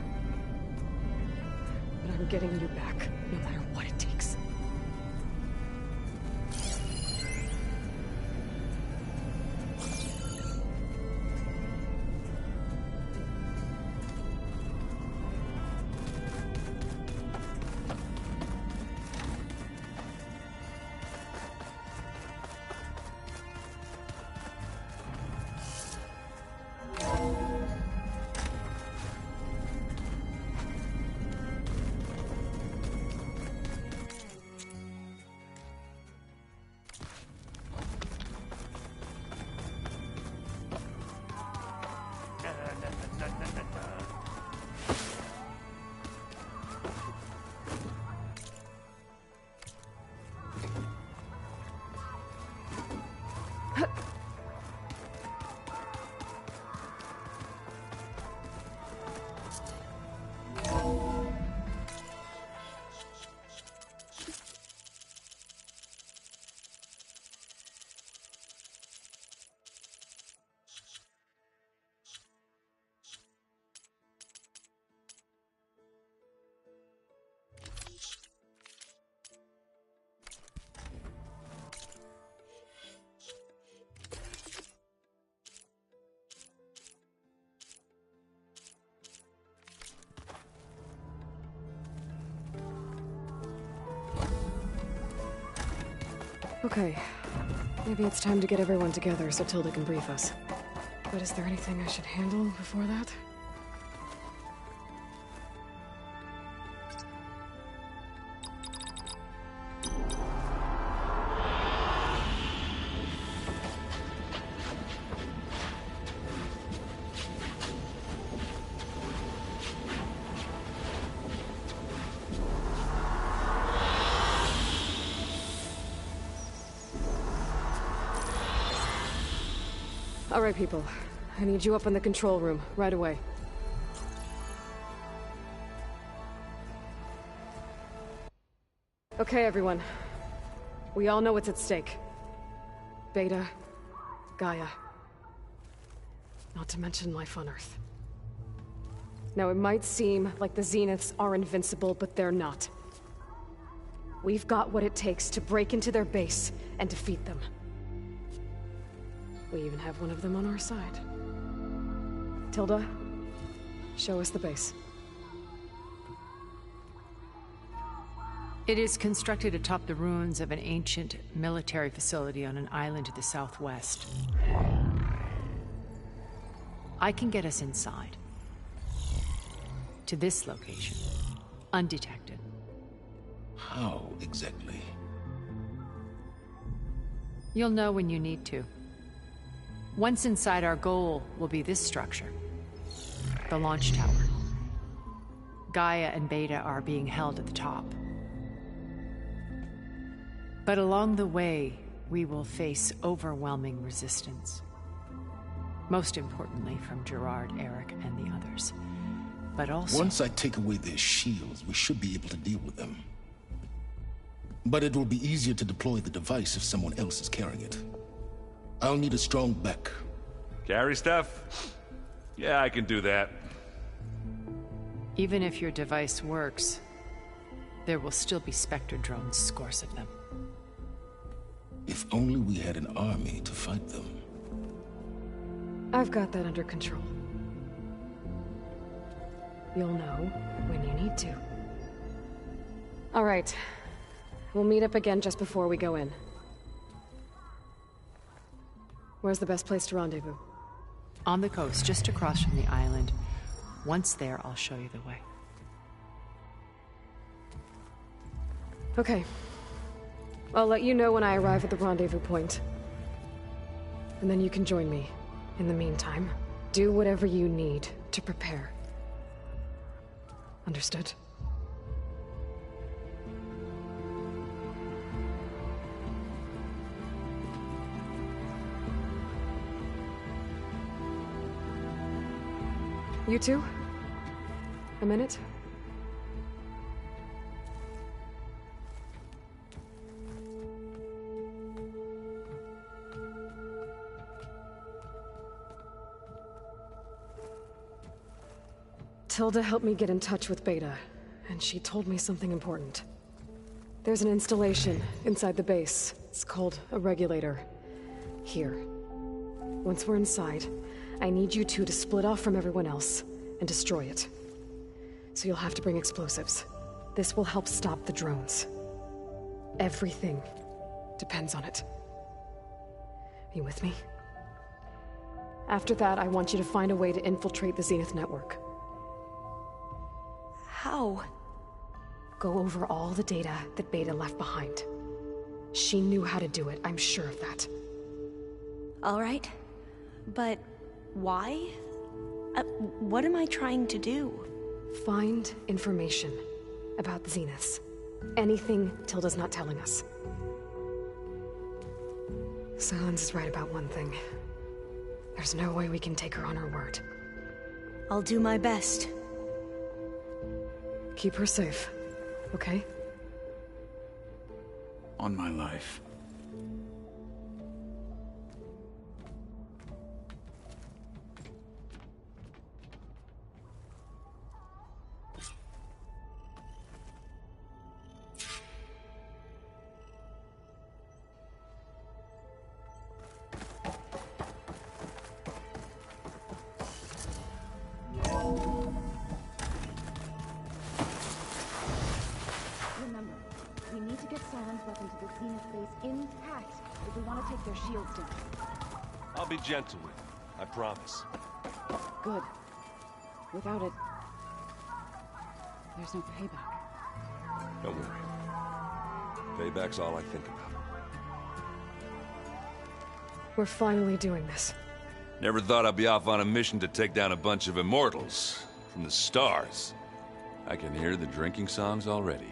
But I'm getting you back, no matter what it takes. Okay. Maybe it's time to get everyone together so Tilda can brief us. But is there anything I should handle before that? All right, people. I need you up in the control room, right away. Okay, everyone. We all know what's at stake. Beta, Gaia. Not to mention life on Earth. Now, it might seem like the Zeniths are invincible, but they're not. We've got what it takes to break into their base and defeat them. We even have one of them on our side. Tilda, show us the base. It is constructed atop the ruins of an ancient military facility on an island to the southwest. I can get us inside. To this location. Undetected. How exactly? You'll know when you need to. Once inside, our goal will be this structure. The launch tower. Gaia and Beta are being held at the top. But along the way, we will face overwhelming resistance. Most importantly from Gerard, Eric, and the others. But also... Once I take away their shields, we should be able to deal with them. But it will be easier to deploy the device if someone else is carrying it. I'll need a strong back. Carry stuff? Yeah, I can do that. Even if your device works, there will still be Spectre drones, scores of them. If only we had an army to fight them. I've got that under control. You'll know when you need to. All right. We'll meet up again just before we go in. Where's the best place to rendezvous? On the coast, just across from the island. Once there, I'll show you the way. Okay. I'll let you know when I arrive at the rendezvous point. And then you can join me. In the meantime, do whatever you need to prepare. Understood? You two? A minute? Tilda helped me get in touch with Beta, and she told me something important. There's an installation inside the base. It's called a regulator. Here. Once we're inside, I need you two to split off from everyone else and destroy it. So you'll have to bring explosives. This will help stop the drones. Everything depends on it. Are you with me? After that, I want you to find a way to infiltrate the Zenith network. How? Go over all the data that Beta left behind. She knew how to do it, I'm sure of that. All right. But why? What am I trying to do? Find information about the Zeniths. Anything Tilda's not telling us. Sylens is right about one thing. There's no way we can take her on her word. I'll do my best. Keep her safe, okay? On my life. shield's down. I'll be gentle with you, I promise. Good. Without it, there's no payback. Don't worry. Payback's all I think about. We're finally doing this. Never thought I'd be off on a mission to take down a bunch of immortals from the stars. I can hear the drinking songs already.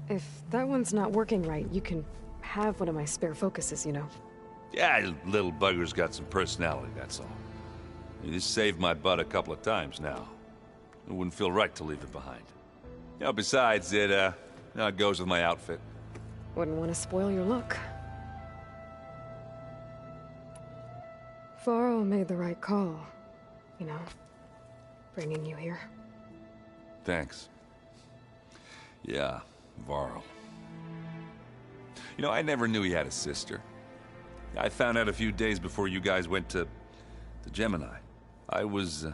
If that one's not working right, you can have one of my spare focuses, you know. Yeah, little bugger's got some personality, that's all. You just saved my butt a couple of times now. It wouldn't feel right to leave it behind. You know, besides, it goes with my outfit. Wouldn't want to spoil your look. Varl made the right call, you know, bringing you here. Thanks. Yeah, Varl. You know, I never knew he had a sister. I found out a few days before you guys went to Gemini. I was,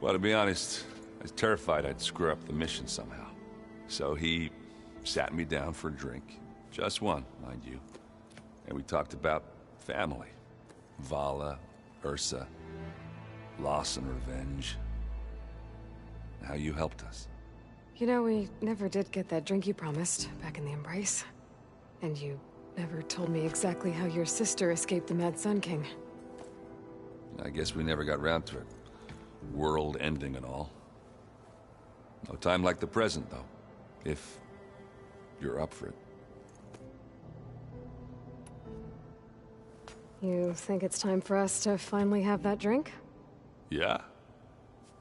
well, to be honest, I was terrified I'd screw up the mission somehow. So he sat me down for a drink. Just one, mind you. And we talked about family. Vala, Ursa, loss and revenge. How you helped us. You know, we never did get that drink you promised back in the Embrace. And you never told me exactly how your sister escaped the Mad Sun King. I guess we never got round to it. World ending and all. No time like the present, though. If you're up for it. You think it's time for us to finally have that drink? Yeah.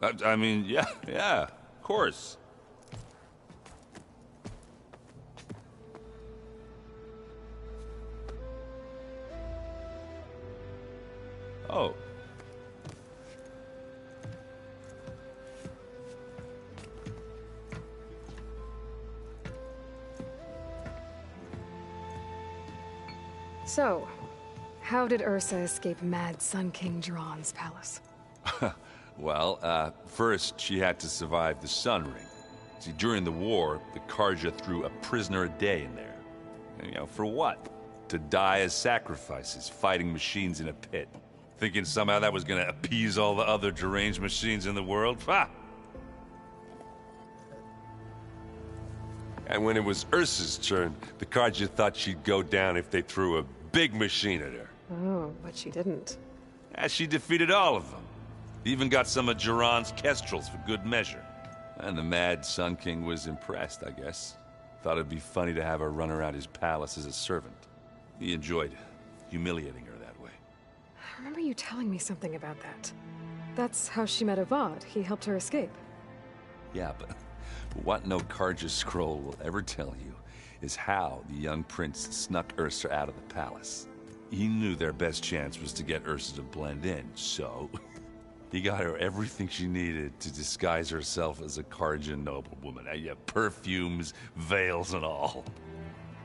I mean, yeah, of course. Oh. So, how did Ursa escape Mad Sun King Jiran's palace? Well, first she had to survive the Sun Ring. See, during the war, the Carja threw a prisoner a day in there. And, you know, for what? To die as sacrifices, fighting machines in a pit. Thinking somehow that was gonna appease all the other deranged machines in the world? Ha! And when it was Ursa's turn, the Carja thought she'd go down if they threw a big machine at her. Oh, but she didn't. Yeah, she defeated all of them. Even got some of Jiran's kestrels for good measure. And the Mad Sun King was impressed, I guess. Thought it'd be funny to have her run around his palace as a servant. He enjoyed humiliating her that way. I remember you telling me something about that. That's how she met Avad. He helped her escape. Yeah, but what no Carja scroll will ever tell you is how the young prince snuck Ursa out of the palace. He knew their best chance was to get Ursa to blend in, so he got her everything she needed to disguise herself as a Carja noblewoman. Yeah, perfumes, veils, and all.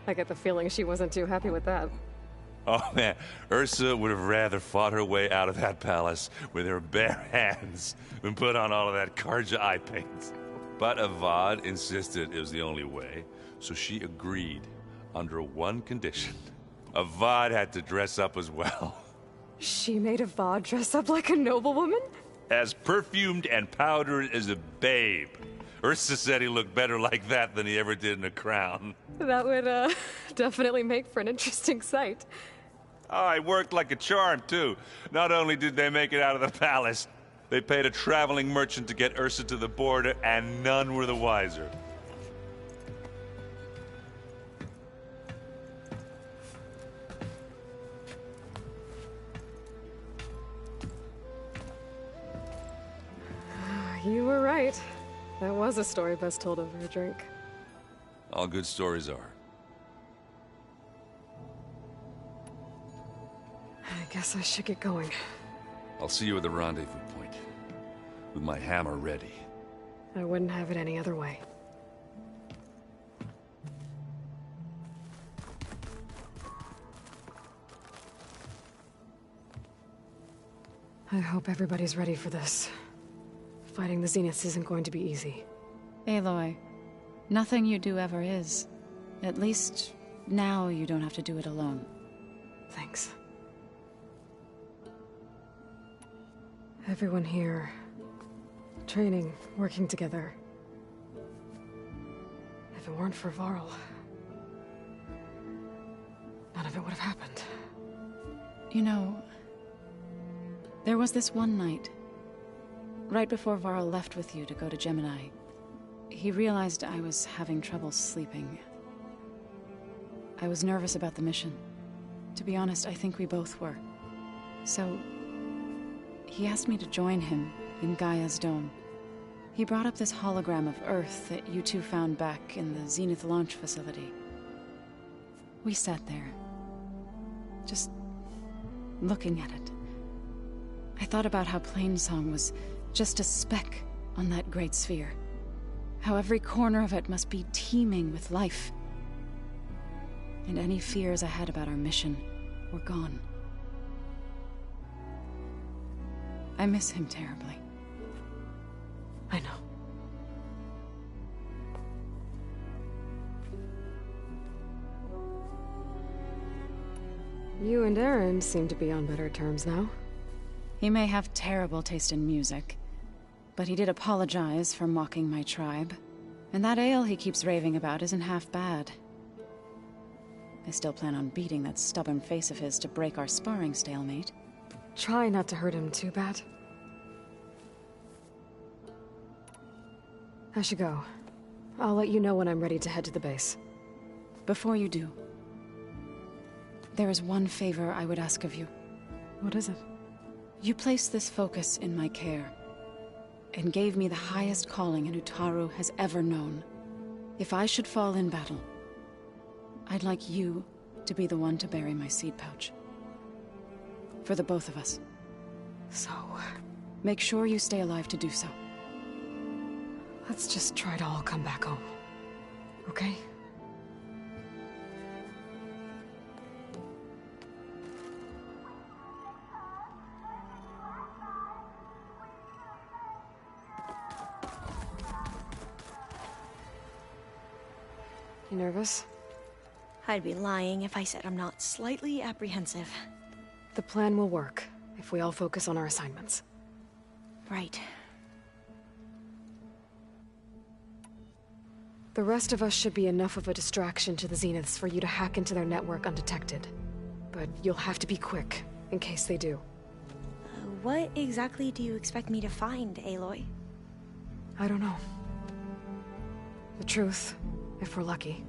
I get the feeling she wasn't too happy with that. Oh man, Ursa would have rather fought her way out of that palace with her bare hands than put on all of that Carja eye paint. But Avad insisted it was the only way, so she agreed under one condition. Avad had to dress up as well. She made Avad dress up like a noblewoman? As perfumed and powdered as a babe. Ursa said he looked better like that than he ever did in a crown. That would, definitely make for an interesting sight. Oh, it worked like a charm, too. Not only did they make it out of the palace, they paid a traveling merchant to get Ursa to the border, and none were the wiser. You were right. That was a story best told over a drink. All good stories are. I guess I should get going. I'll see you at the rendezvous point, with my hammer ready. I wouldn't have it any other way. I hope everybody's ready for this. Fighting the Zeniths isn't going to be easy. Aloy, Nothing you do ever is. At least, now you don't have to do it alone. Thanks. Everyone here, training, working together. If it weren't for Varl, none of it would have happened. You know, there was this one night, right before Varl left with you to go to Gemini. He realized I was having trouble sleeping. I was nervous about the mission. To be honest, I think we both were. So, he asked me to join him in Gaia's dome. He brought up this hologram of Earth that you two found back in the Zenith launch facility. We sat there, just looking at it. I thought about how Plainsong was just a speck on that great sphere. How every corner of it must be teeming with life. And any fears I had about our mission were gone. I miss him terribly. I know. You and Aaron seem to be on better terms now. He may have terrible taste in music, but he did apologize for mocking my tribe. And that ale he keeps raving about isn't half bad. I still plan on beating that stubborn face of his to break our sparring stalemate. Try not to hurt him too bad. I should go. I'll let you know when I'm ready to head to the base. Before you do, there is one favor I would ask of you. What is it? You placed this focus in my care, and gave me the highest calling an Utaru has ever known. If I should fall in battle, I'd like you to be the one to bury my seed pouch. For the both of us. So, make sure you stay alive to do so. let's just try to all come back home. Okay? You nervous? I'd be lying if I said I'm not slightly apprehensive. The plan will work, if we all focus on our assignments. Right. The rest of us should be enough of a distraction to the Zeniths for you to hack into their network undetected. But you'll have to be quick, in case they do. What exactly do you expect me to find, Aloy? I don't know. The truth, if we're lucky.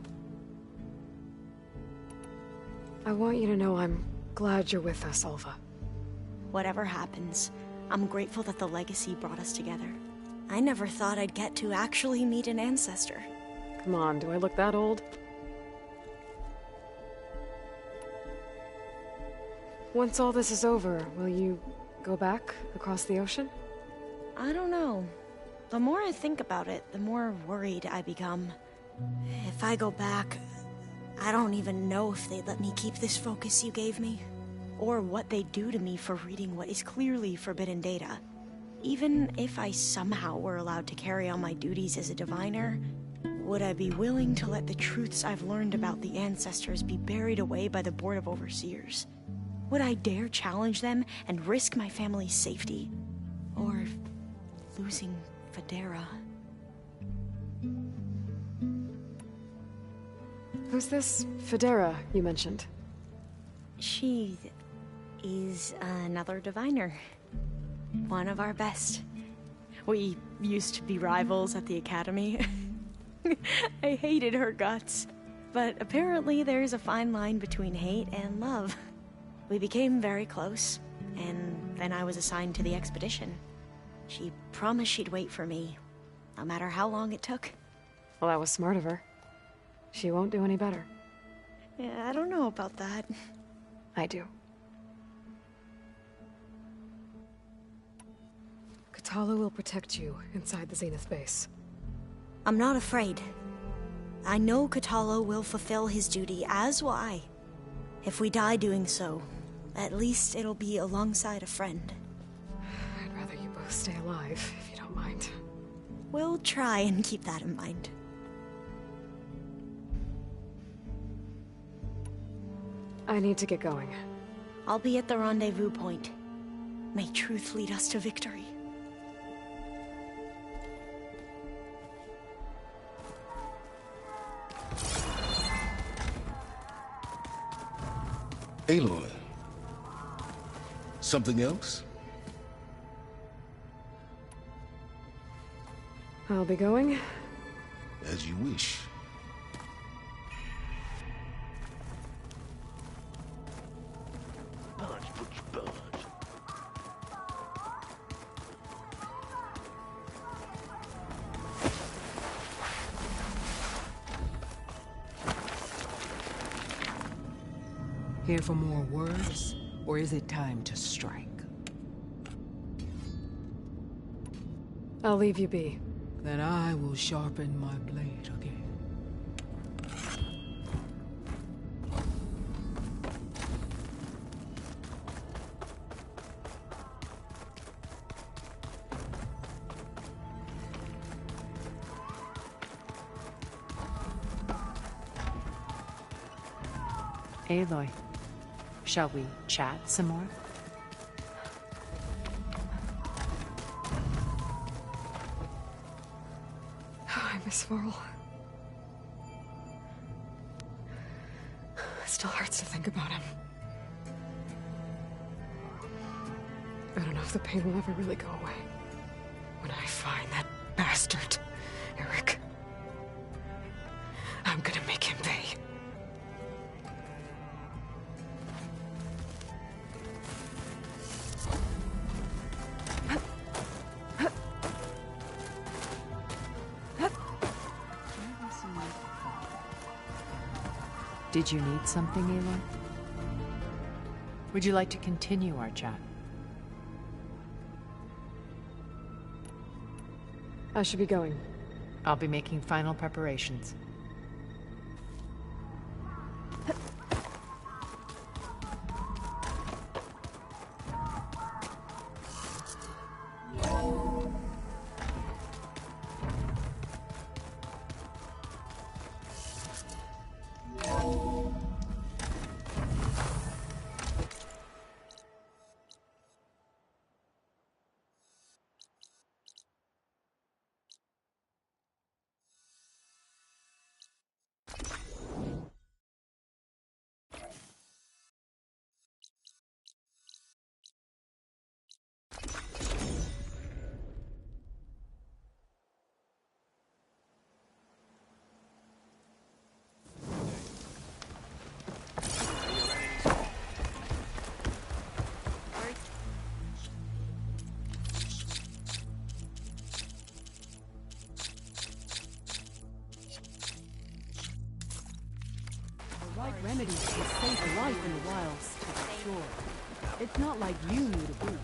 I want you to know I'm glad you're with us, Alva. Whatever happens, I'm grateful that the Legacy brought us together. I never thought I'd get to actually meet an ancestor. Come on, do I look that old? Once all this is over, will you go back across the ocean? I don't know. The more I think about it, the more worried I become. If I go back, I don't even know if they'd let me keep this focus you gave me, or what they'd do to me for reading what is clearly forbidden data. Even if I somehow were allowed to carry on my duties as a diviner, would I be willing to let the truths I've learned about the ancestors be buried away by the Board of Overseers? Would I dare challenge them and risk my family's safety? Or losing Federa? Who's this Federa you mentioned? She is another diviner. One of our best. We used to be rivals at the academy. I hated her guts. But apparently there's a fine line between hate and love. We became very close, and then I was assigned to the expedition. She promised she'd wait for me, no matter how long it took. Well, that was smart of her. She won't do any better. Yeah, I don't know about that. I do. Kotallo will protect you inside the Zenith base. I'm not afraid. I know Kotallo will fulfill his duty, as will I. If we die doing so, at least it'll be alongside a friend. I'd rather you both stay alive, if you don't mind. We'll try and keep that in mind. I need to get going. I'll be at the rendezvous point. May truth lead us to victory. Aloy. Something else? I'll be going. As you wish. Here for more words, or is it time to strike? I'll leave you be. Then I will sharpen my blade again. Aloy, shall we chat some more? I miss Varl. It still hurts to think about him. I don't know if the pain will ever really go away. When I find that bastard, Eric, I'm gonna make him pay. Did you need something, Aloy? Would you like to continue our chat? I should be going. I'll be making final preparations. Right remedies can save life in the wilds, to be sure. It's not like you need a boot.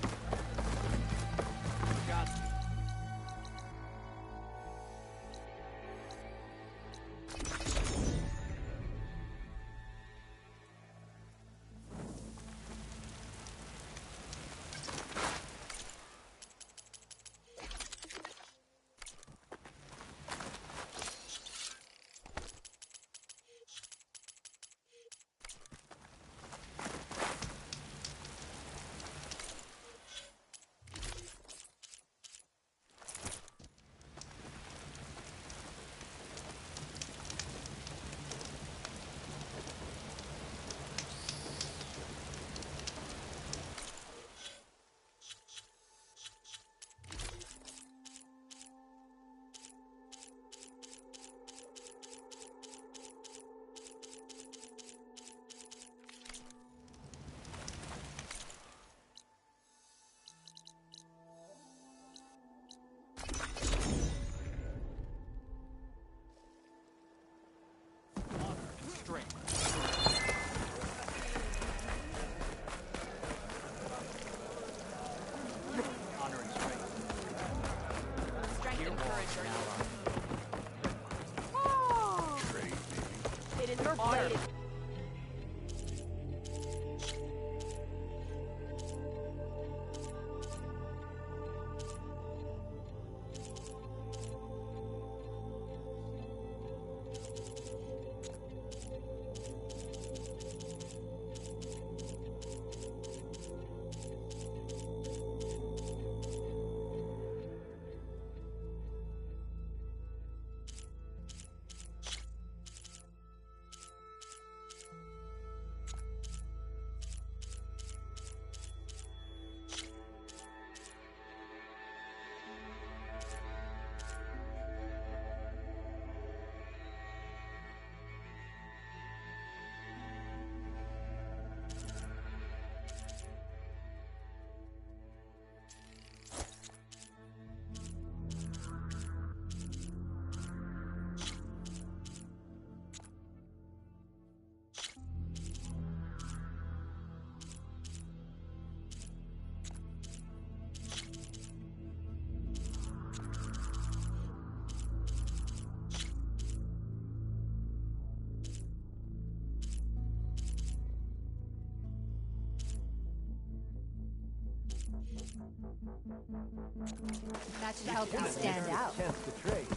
That should help you stand out. Chance to trade.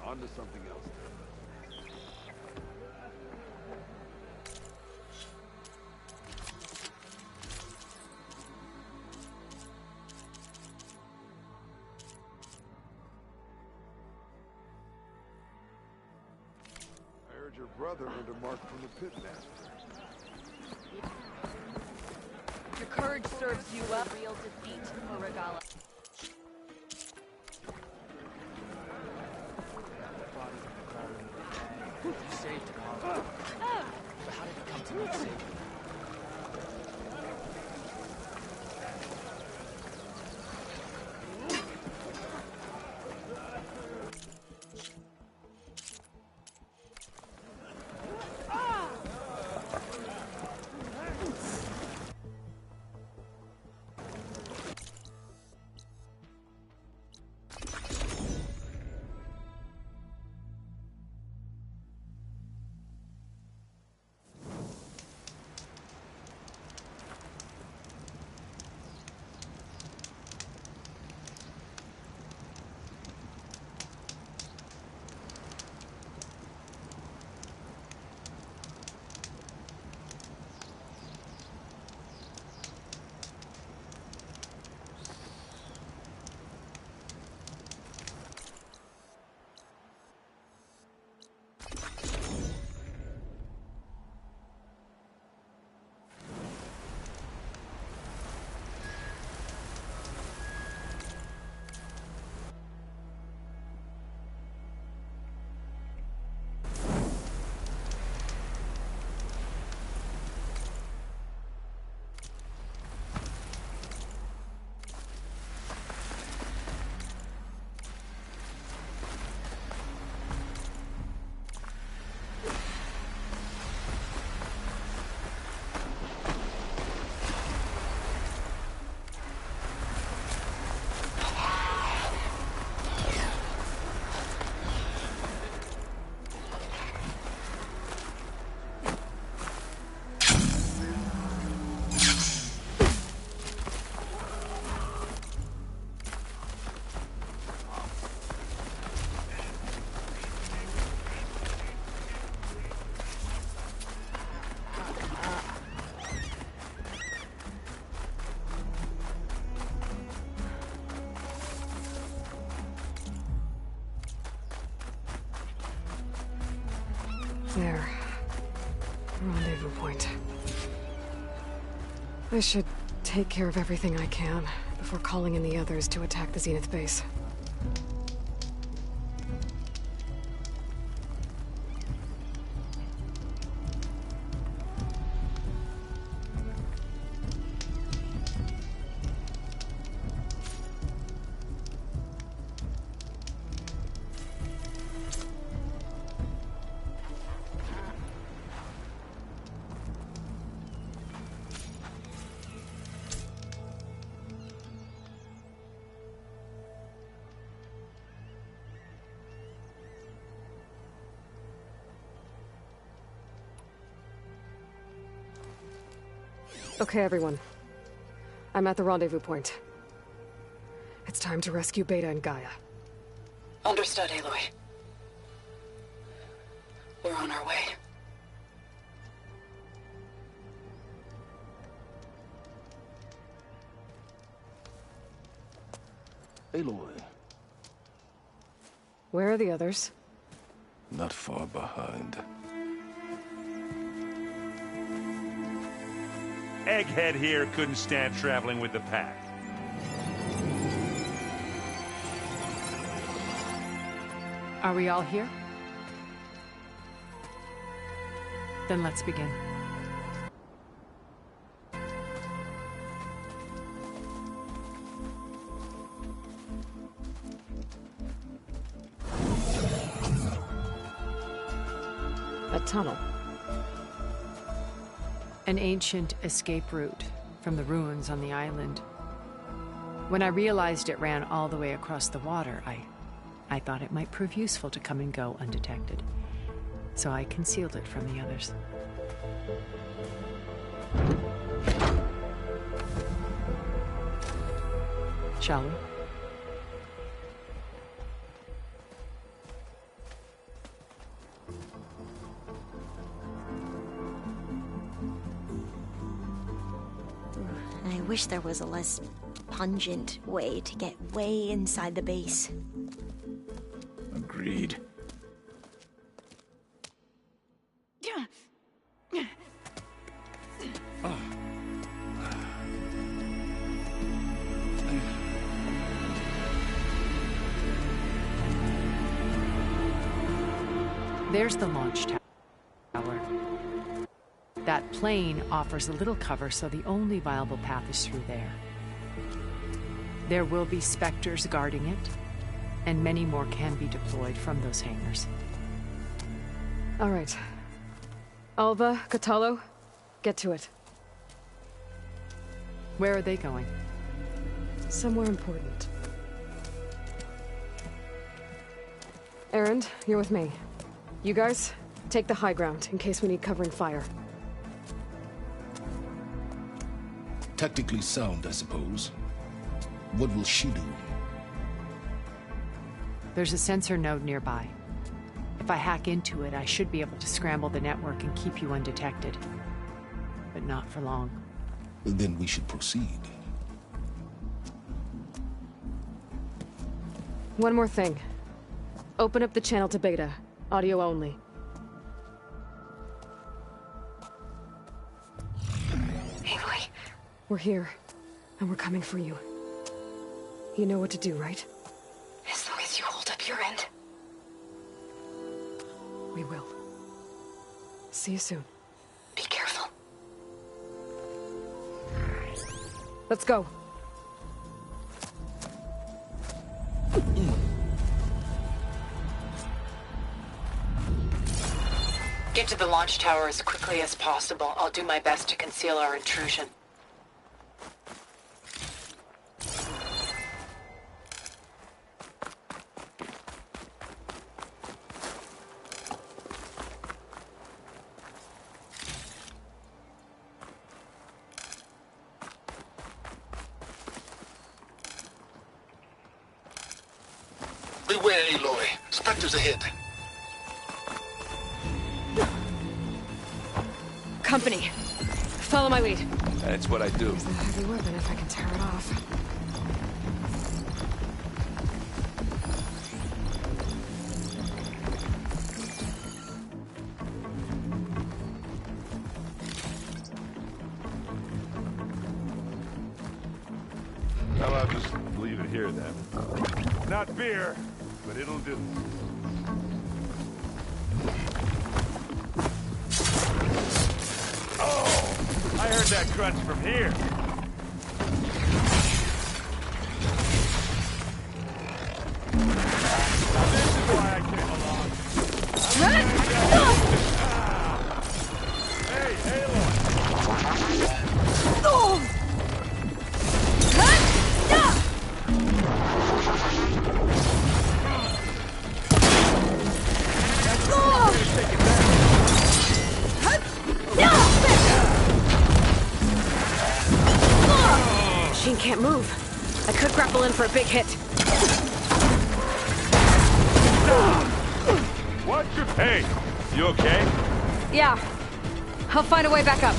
On to something else. I heard your brother earned a mark from the pitmaster. Your courage serves you well. Real defeat for Regala. You saved Carl. But how did it come to me saving? There. Rendezvous point. I should take care of everything I can before calling in the others to attack the Zenith base. Okay, everyone. I'm at the rendezvous point. It's time to rescue Beta and Gaia. Understood, Aloy. We're on our way. Aloy. Where are the others? Not far behind. Egghead here couldn't stand traveling with the pack. Are we all here? Then let's begin. A tunnel. An ancient escape route from the ruins on the island. When I realized it ran all the way across the water, I thought it might prove useful to come and go undetected. So I concealed it from the others. Shall we? I wish there was a less pungent way to get way inside the base. Agreed. There's the launch tower. That plane offers a little cover, so the only viable path is through there. There will be Spectres guarding it, and many more can be deployed from those hangars. All right. Alva, Kotallo, get to it. Where are they going? Somewhere important. Erend, you're with me. You guys, take the high ground in case we need covering fire. Tactically sound, I suppose. What will she do? There's a sensor node nearby. If I hack into it, I should be able to scramble the network and keep you undetected. But not for long. Then we should proceed. One more thing. Open up the channel to Beta. Audio only. Aloy. We're here, and we're coming for you. You know what to do, right? As long as you hold up your end. We will. See you soon. Be careful. Let's go. Get to the launch tower as quickly as possible. I'll do my best to conceal our intrusion. Beware, Aloy. Spectres ahead. Company. Follow my lead. That's what I do. Use that heavy weapon if I can tear it off. Well, I'll just leave it here then. Not beer, but it'll do. I heard that crunch from here. This is why I came along. Hey, Aloy! Machine can't move. I could grapple in for a big hit. What's your pace? You okay? Yeah. I'll find a way back up.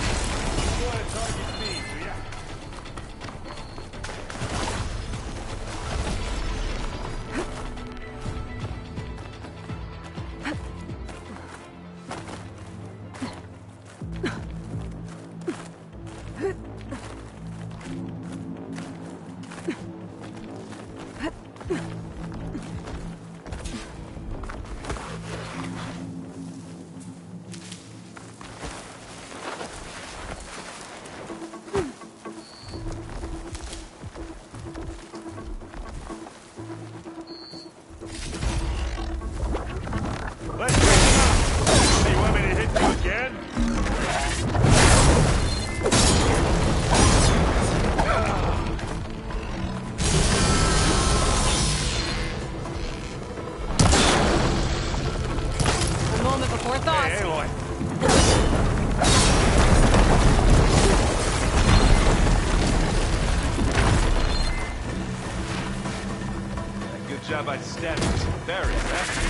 A moment before thought. Hey, Aloy. down by statues. Berries, huh?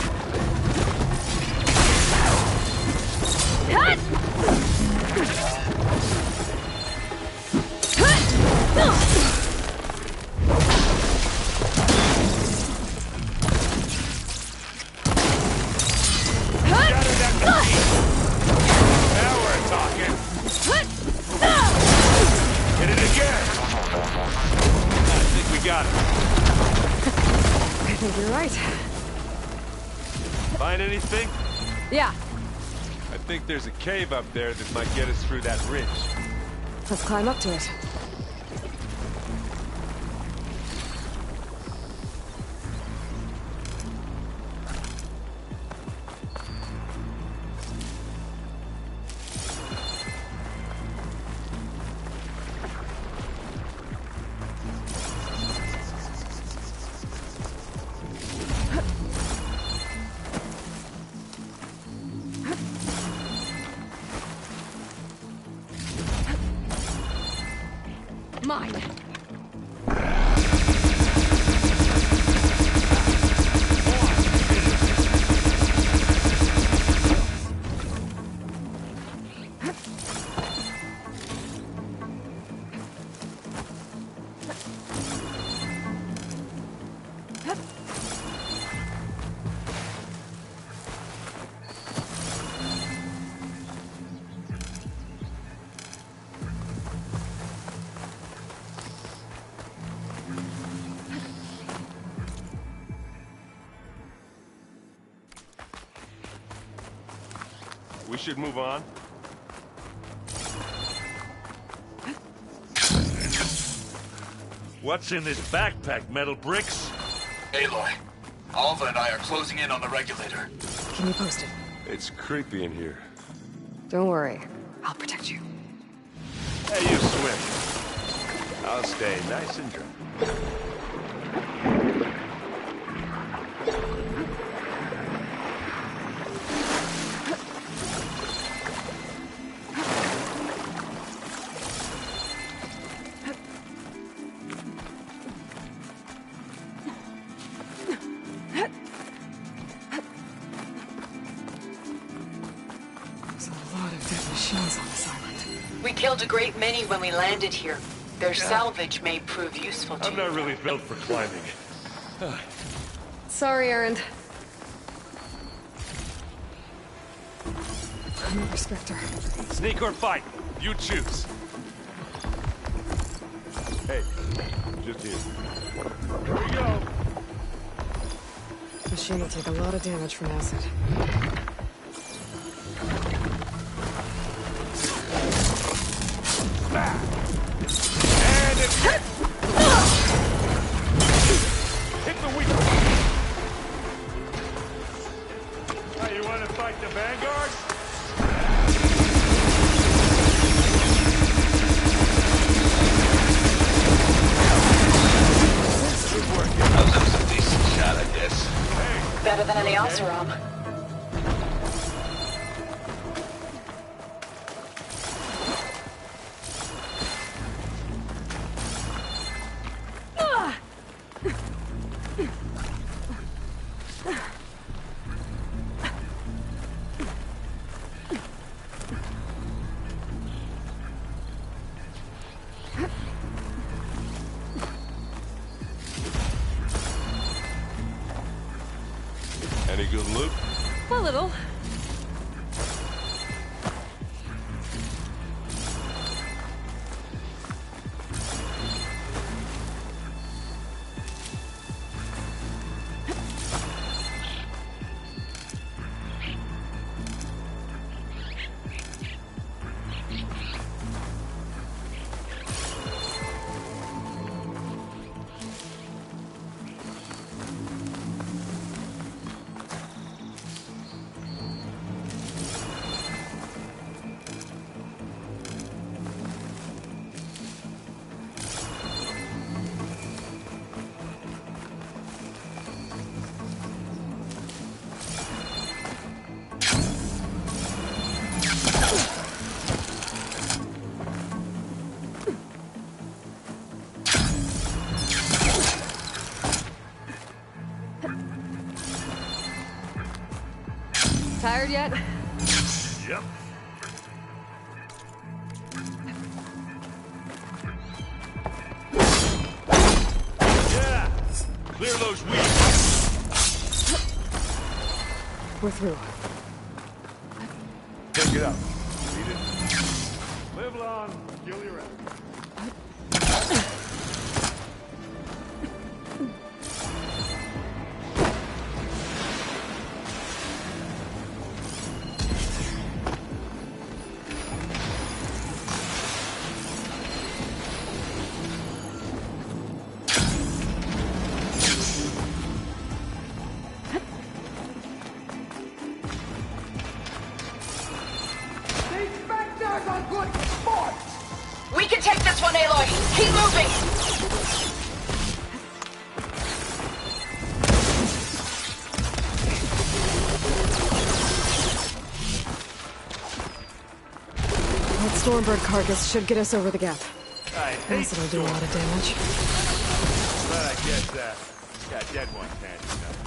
Now we're talking. Hit it again. I think we got it. I think you're right. Find anything? Yeah. I think there's a cave up there that might get us through that ridge. Let's climb up to it. Mine. We should move on. What's in this backpack, metal bricks? Aloy, Alva and I are closing in on the regulator. Can you post it? It's creepy in here. Don't worry. I'll protect you. Hey, you swim. I'll stay nice and dry. We killed a great many when we landed here. Their salvage may prove useful to you. I'm not really built for climbing. Sorry, Erend. I'm a respecter. Sneak or fight, you choose. Hey, just here. Here we go. Machine will take a lot of damage from acid. And it's hit! Hit the weak. Hey, you want to fight the vanguards? Good work. That was a decent shot, I guess. Hey. Better than any else, Rob. Any good loot? A little. Tired yet? Yep. Yeah! Clear those weeds! We're through. Take it up. Read it. Live long, kill your enemy. We can take this one, Aloy! Keep moving! That Stormbird carcass should get us over the gap. I hate Guess it'll do a lot of damage. But I guess, yeah, dead ones handy enough.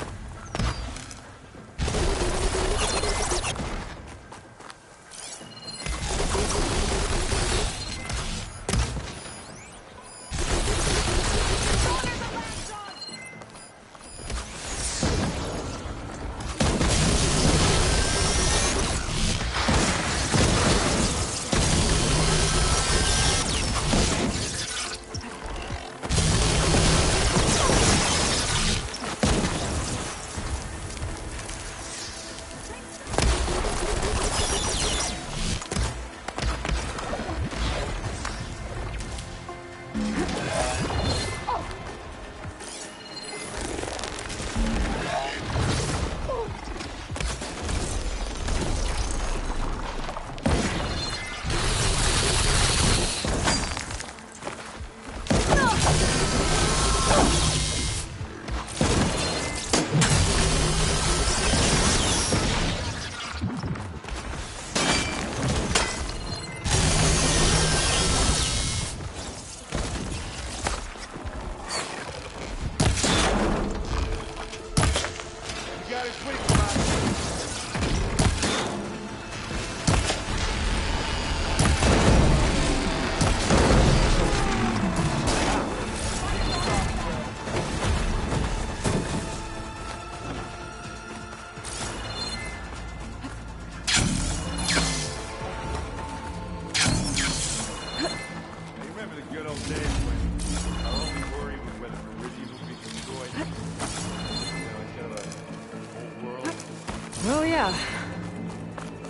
Oh yeah.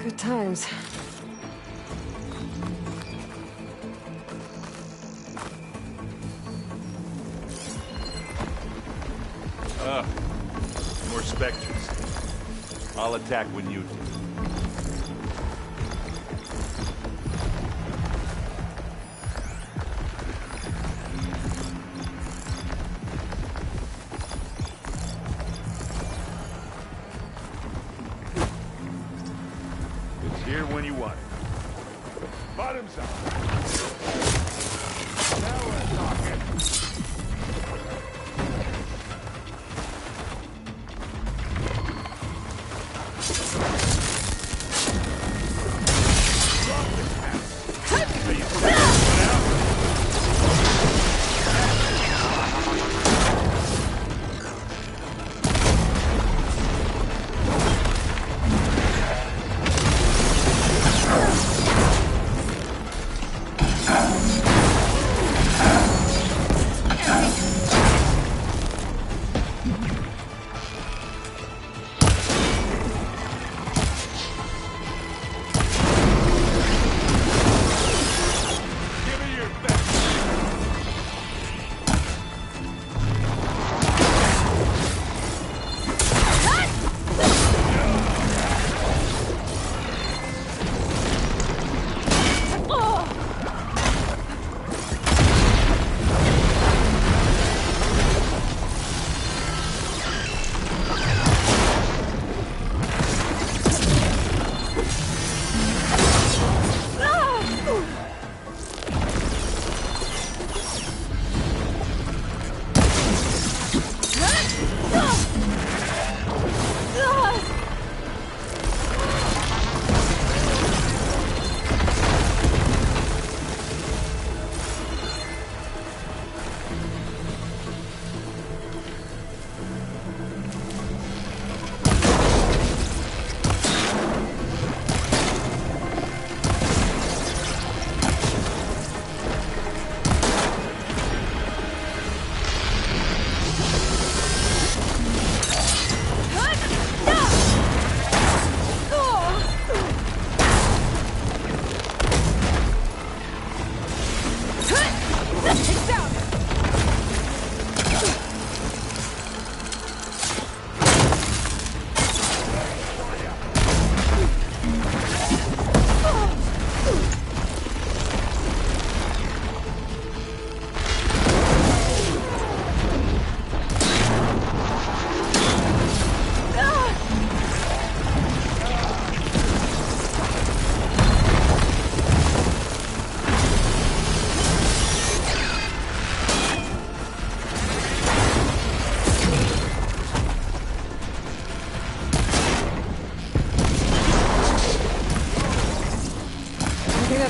Good times. More specters. I'll attack when you do. It's here when you want it. Bottoms up. Now we're talking.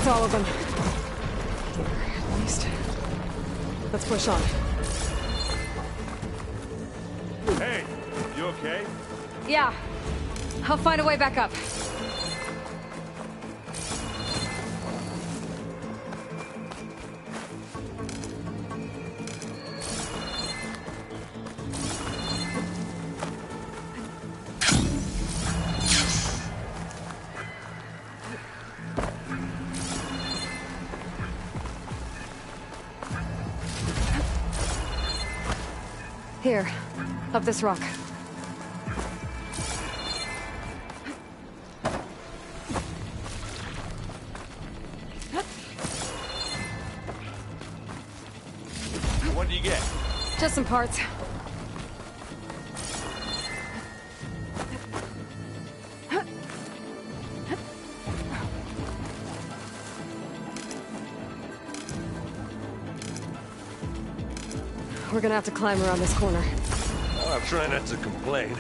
That's all of them. Here, at least. Let's push on. Hey, you okay? Yeah. I'll find a way back up. Here, up this rock. What do you get? Just some parts. We're gonna have to climb around this corner. Well, I'm trying not to complain.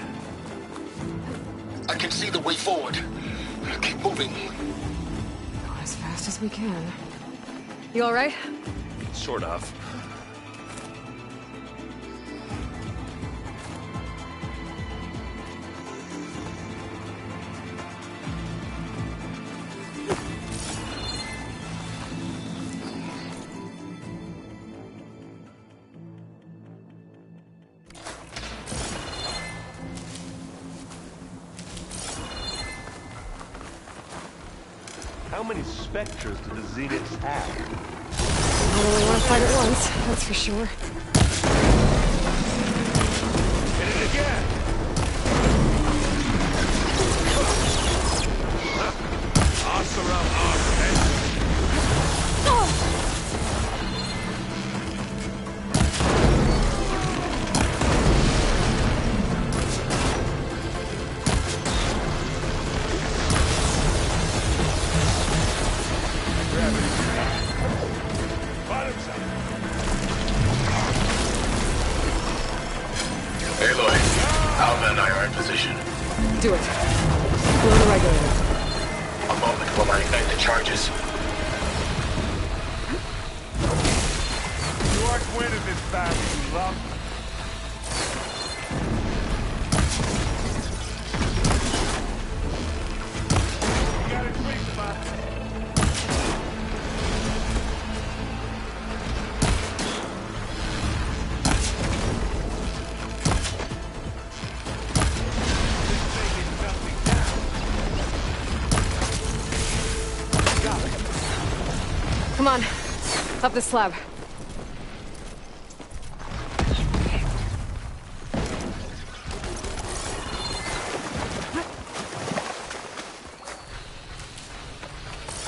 I can see the way forward. Keep moving. Going as fast as we can. You all right? Sort of. How many Spectres do the Zeniths have? I only want to fight at once, that's for sure. Hit it again! Awesome arm, eh? Aloy, Alva and I are in position. Do it. Blow the regulator. A moment while I ignite the charges. You aren't winning this battle, you love. You got it quick, Spot. Come on. Up the slab.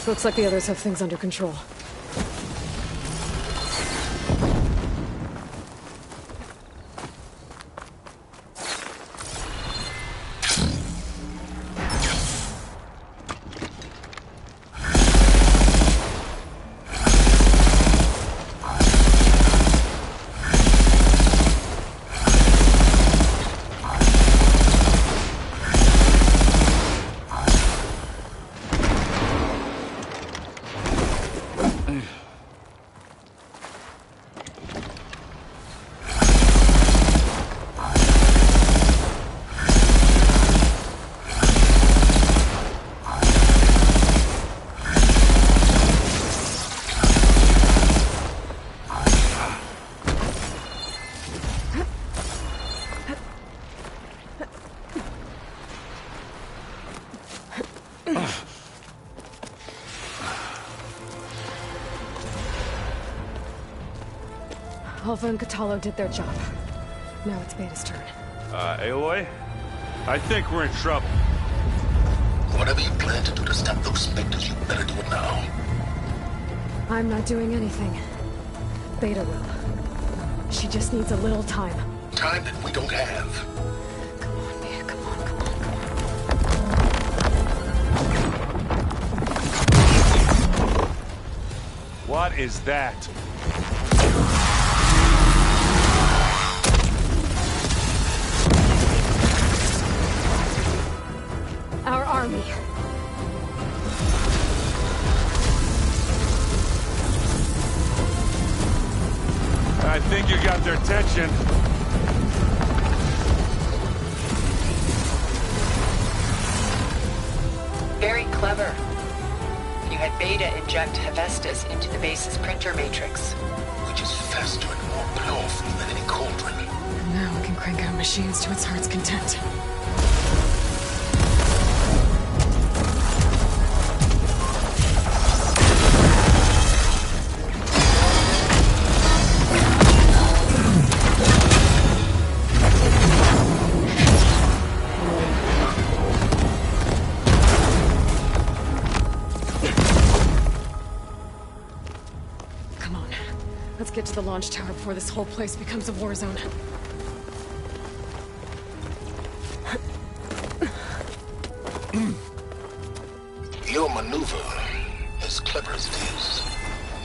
Looks like the others have things under control. Alva and Kotallo did their job. Now it's Beta's turn. Aloy? I think we're in trouble. Whatever you plan to do to stop those Spectres, you better do it now. I'm not doing anything. Beta will. She just needs a little time. Time that we don't have. Come on, Beta, come on, come on, come on. What is that? Our army. I think you got their attention. Very clever. You had Beta inject Hephaestus into the base's printer matrix. Which is faster and more powerful than any cauldron. Now we can crank out machines to its heart's content. Get to the launch tower before this whole place becomes a war zone. Your maneuver, as clever as it is,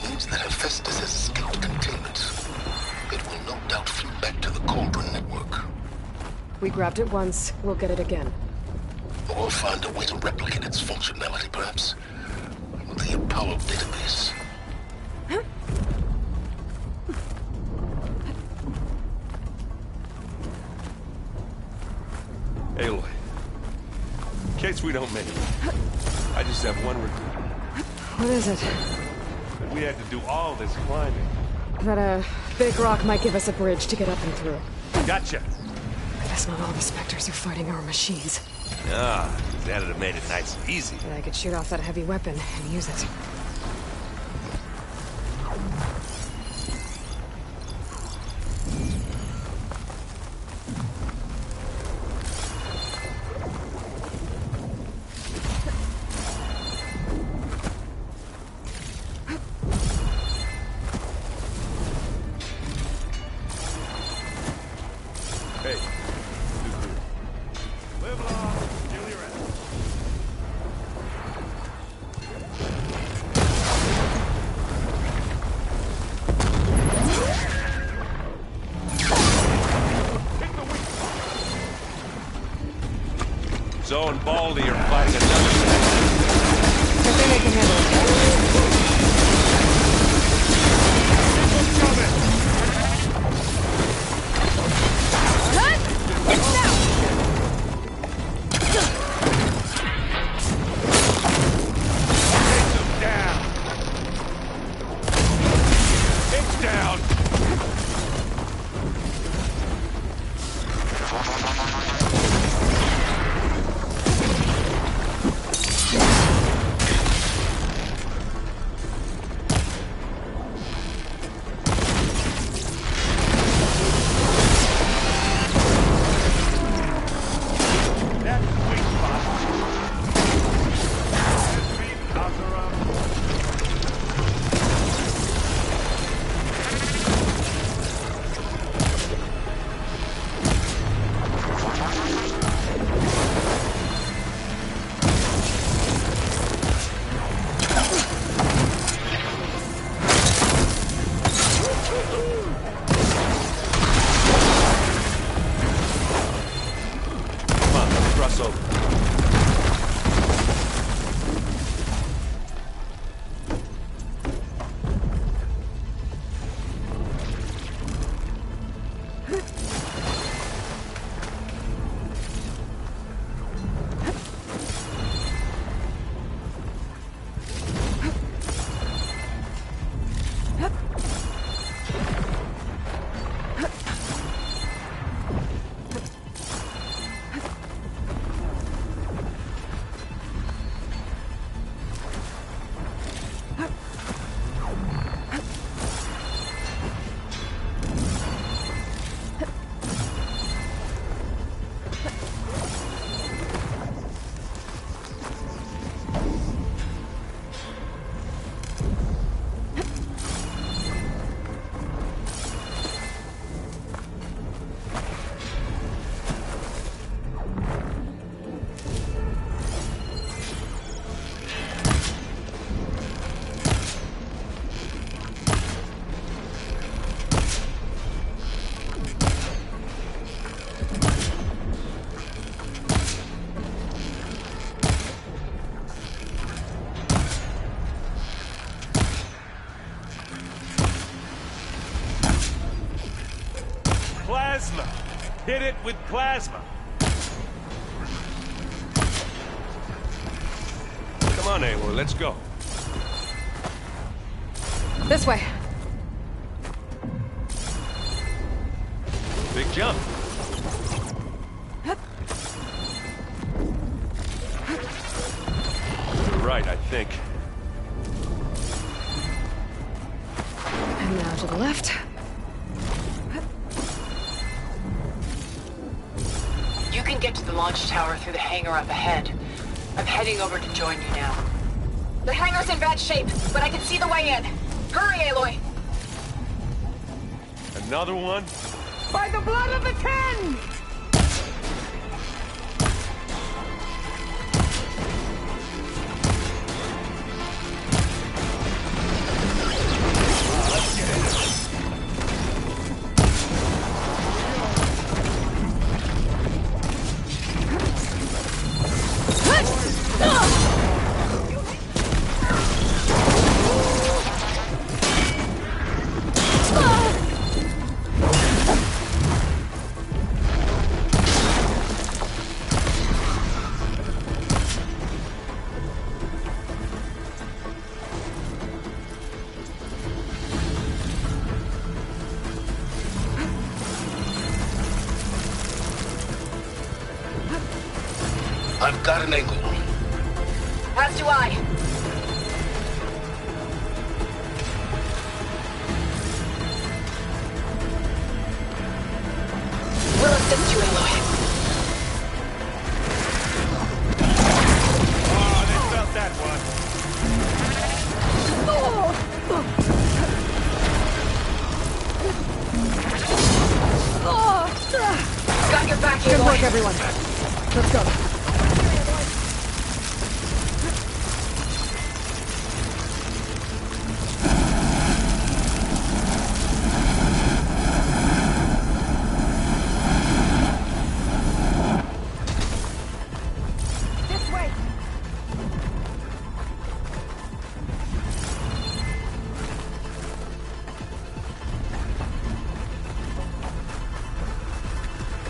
means that Hephaestus has escaped containment. It will no doubt flew back to the Cauldron network. We grabbed it once, we'll get it again. Or find a way to replicate its functionality, perhaps. With the Apollo database. Aloy, in case we don't make it, I just have one request. What is it? We had to do all this climbing. That a big rock might give us a bridge to get up and through. Gotcha. I guess not all the Spectres are fighting our machines. Ah, that'd have made it nice and easy. But I could shoot off that heavy weapon and use it. Zoe and Baldy are fighting another thing. I think I can handle it. hit it with plasma. Come on, Aloy, let's go. This way. Big jump. You're right, I think. And now to the left. You can get to the launch tower through the hangar up ahead. I'm heading over to join you now. The hangar's in bad shape, but I can see the way in. Hurry, Aloy! Another one? By the blood of the Ten! I've got an angle. As do I. We'll assist you, Aloy. Oh, they felt that one. Got your back, Aloy. Good work, everyone. Let's go.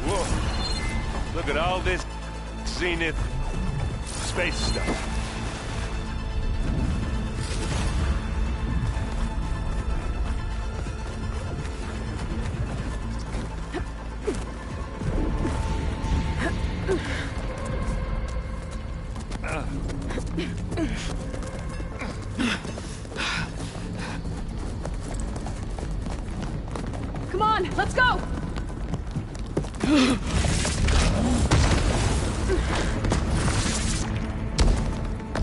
Whoa. Look at all this Zenith space stuff. Come on, let's go!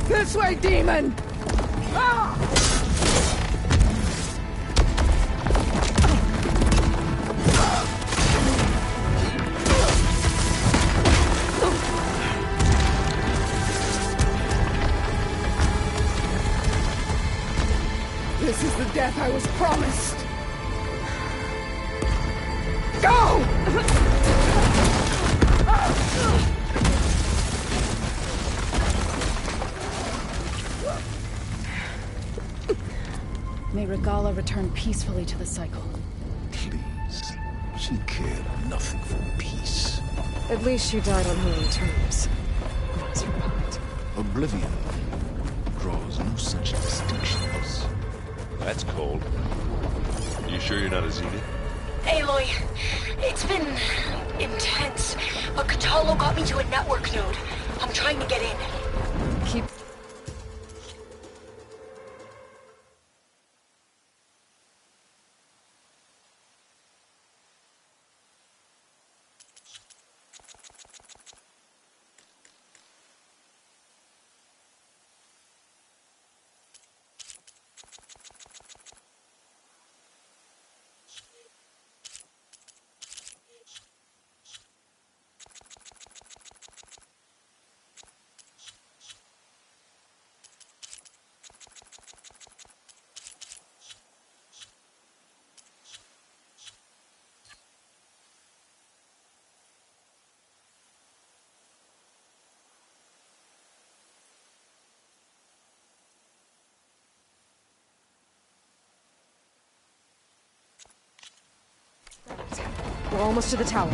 This way, demon! Ah! This is the death I was promised. Go! May Regala return peacefully to the cycle. Please. She cared nothing for peace. At least she died on her own terms. Bless her heart. Oblivion draws no such distinctions. That's cold. You sure you're not a Zenith? Aloy, it's been intense, but Kotallo got me to a network node. I'm trying to get in. Keep... We're almost to the tower.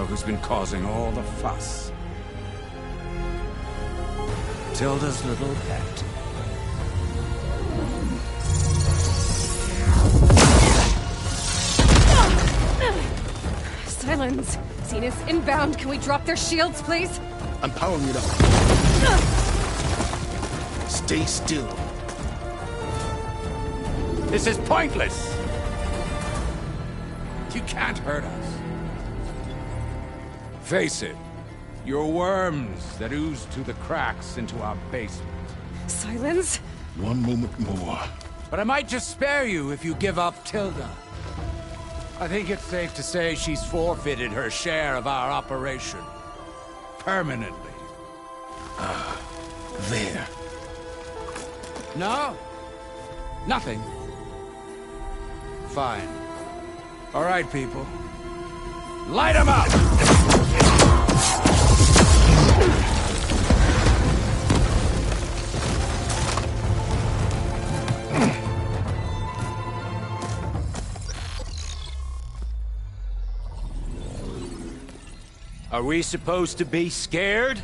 who's been causing all the fuss. Tilda's little pet. Silence! Zenith inbound. Can we drop their shields, please? I'm powering it up. Stay still. This is pointless! You can't hurt us. Face it, you're worms that ooze through the cracks into our basement. Silence? One moment more. But I might just spare you if you give up Tilda. I think it's safe to say she's forfeited her share of our operation. Permanently. There. No? Nothing? Fine. All right, people. Light 'em up! Are we supposed to be scared?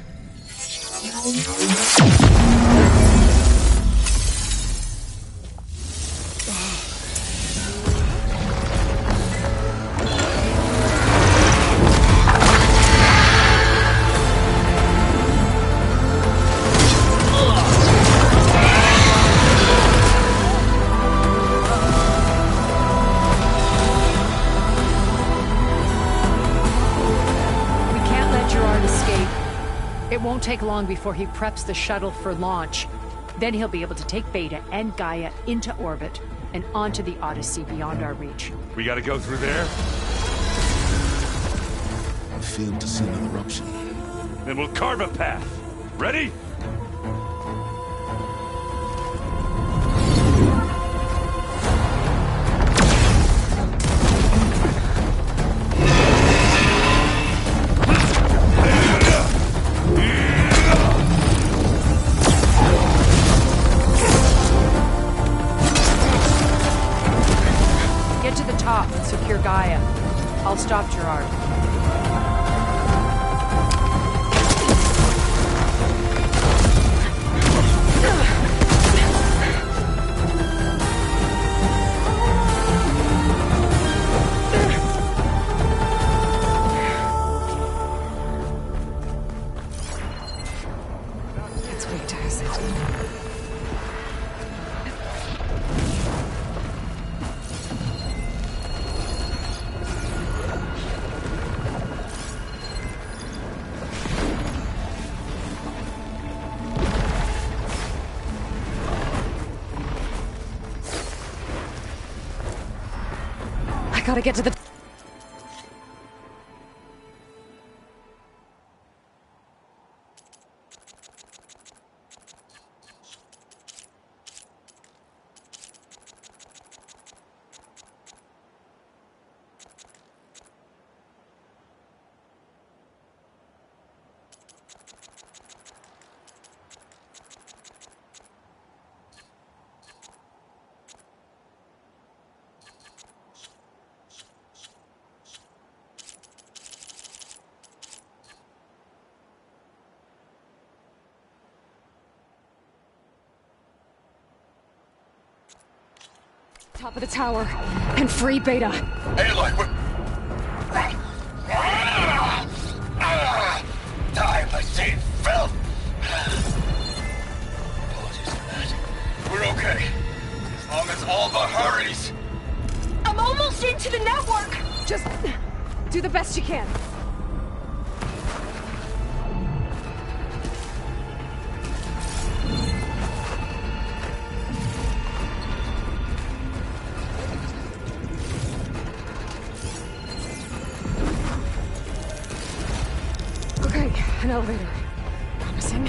It won't take long before he preps the shuttle for launch. Then he'll be able to take Beta and Gaia into orbit and onto the Odyssey beyond our reach. We gotta go through there? I failed to see another option. Then we'll carve a path. Ready? Secure Gaia. I'll stop Gerard. Let's wait to exit. Gotta get to the... top of the tower and free Beta. Aloy, time, I see filth. Apologies for that. We're okay. As long as Alva hurries. I'm almost into the network! Just do the best you can. An elevator. Promising.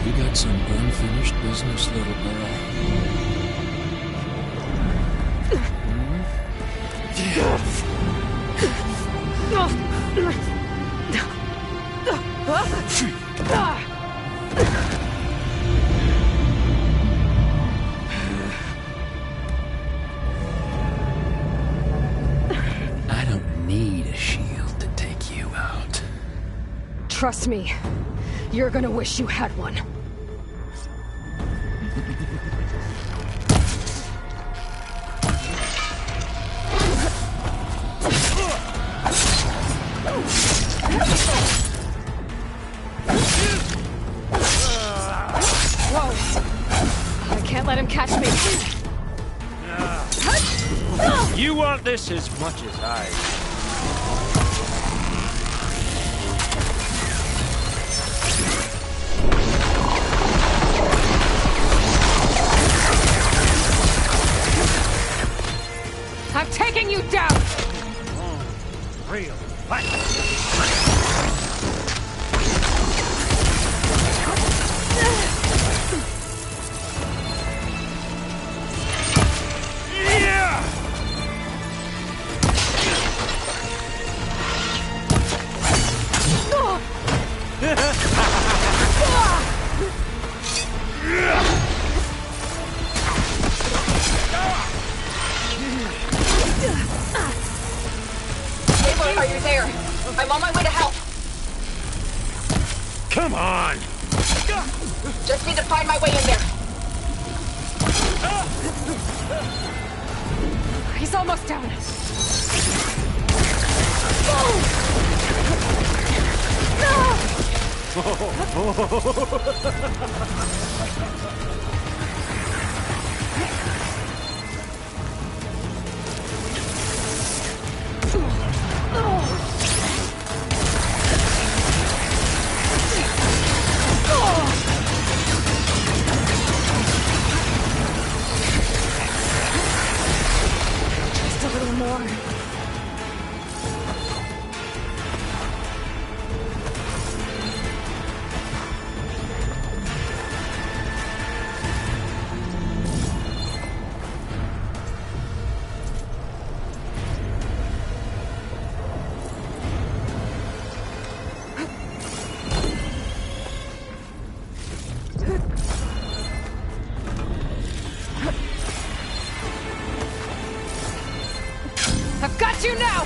You got some unfinished business, little girl. I don't need a shield to take you out. Trust me, you're gonna wish you had one. Whoa! I can't let him catch me. You want this as much as I. I'm taking you down! Real fight. Aloy, are you there? I'm on my way to help. Come on! Just need to find my way in there. He's almost down. Just a little more. I've got you now!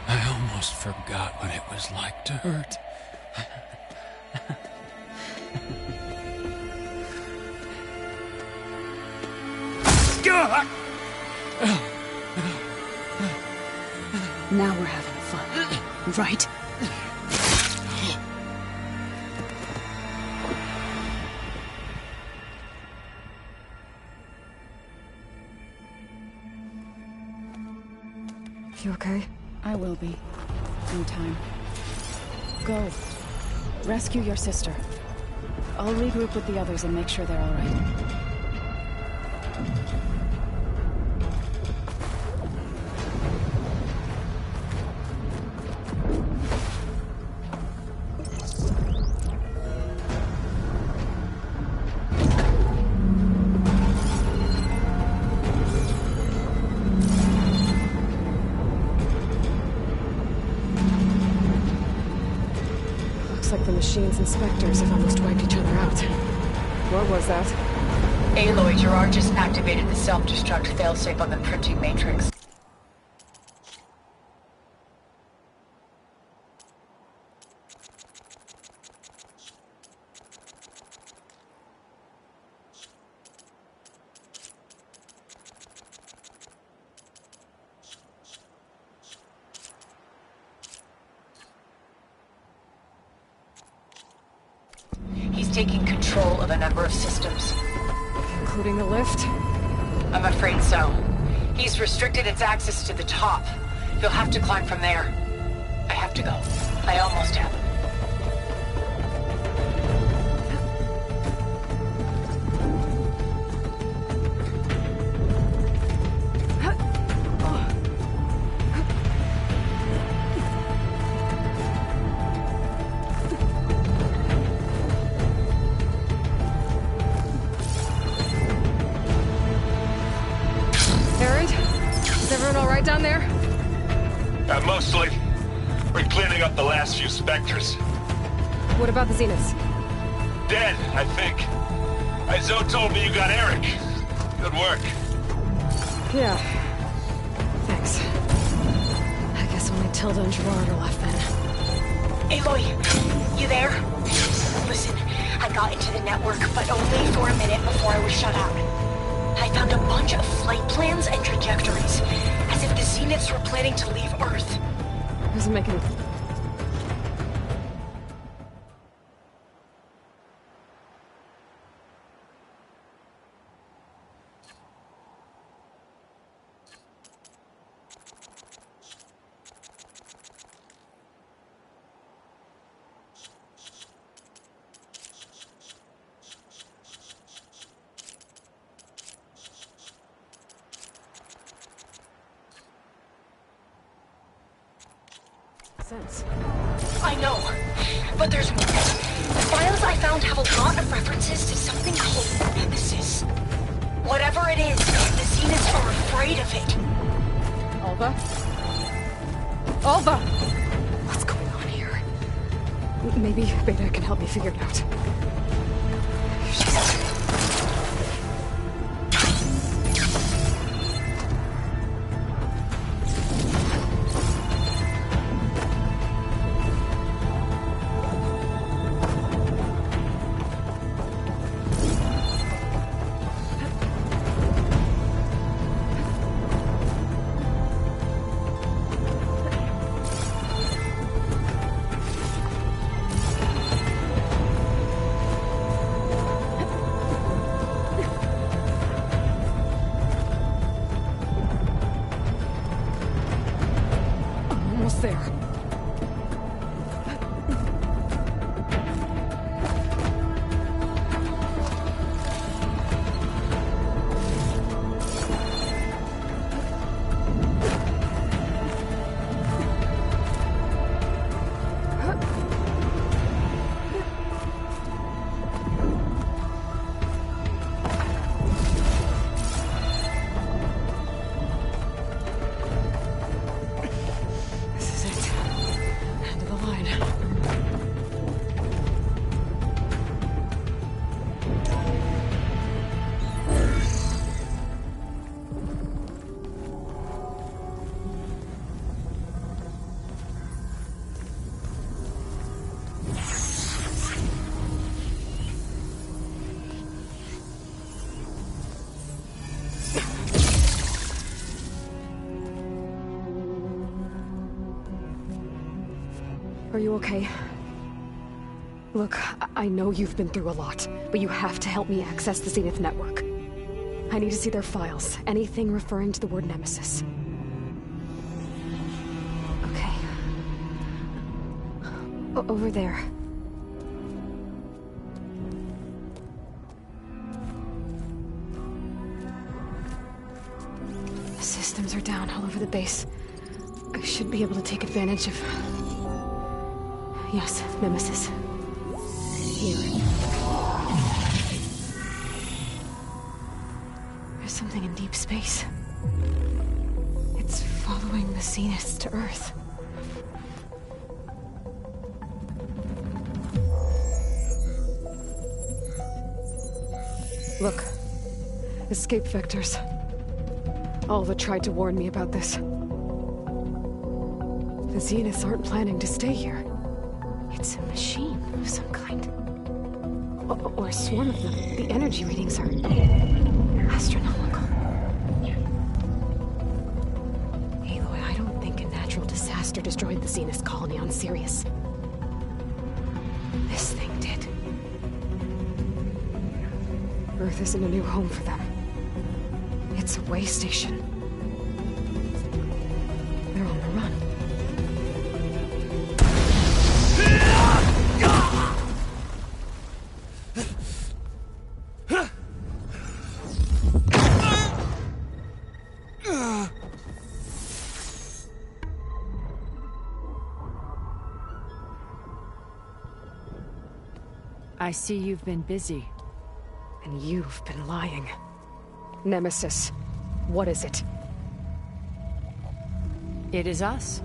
I almost forgot what it was like to hurt. Now we're having fun, right? You okay? I will be. In time. Go. Rescue your sister. I'll regroup with the others and make sure they're all right. Looks like the machine's inspectors have almost wiped each other out. What was that? Aloy, Gerard just activated the self-destruct failsafe on the printing matrix. He's taking control of a number of systems. Including the lift? I'm afraid so. He's restricted its access to the top. You'll have to climb from there. I have to go. I almost have. all right down there? Mostly. We're cleaning up the last few Spectres. What about the Zeniths? Dead, I think. Zoe told me you got Eric. Good work. Yeah. Thanks. I guess only Tilda and Gerard are left then. Aloy, you there? Listen, I got into the network, but only for a minute before I was shut out. I found a bunch of flight plans and trajectories, as if the Zeniths were planning to leave Earth. Doesn't make any... sense. I know, but there's more. The files I found have a lot of references to something called Nemesis. Whatever it is, the Zeniths are afraid of it. Alva? Alva! What's going on here? Maybe Beta can help me figure it out. There. Are you okay? Look, I know you've been through a lot, but you have to help me access the Zenith network. I need to see their files, anything referring to the word Nemesis. Okay. Over there. The systems are down all over the base. I should be able to take advantage of... Yes, Nemesis. Here. There's something in deep space. It's following the Zeniths to Earth. Look. Escape vectors. Alva tried to warn me about this. The Zeniths aren't planning to stay here. It's a machine of some kind. Or a swarm of them. The energy readings are astronomical. Aloy, I don't think a natural disaster destroyed the Zenith colony on Sirius. This thing did. Earth isn't a new home for them. It's a way station. They're on the run. I see you've been busy. And you've been lying. Nemesis, what is it? It is us.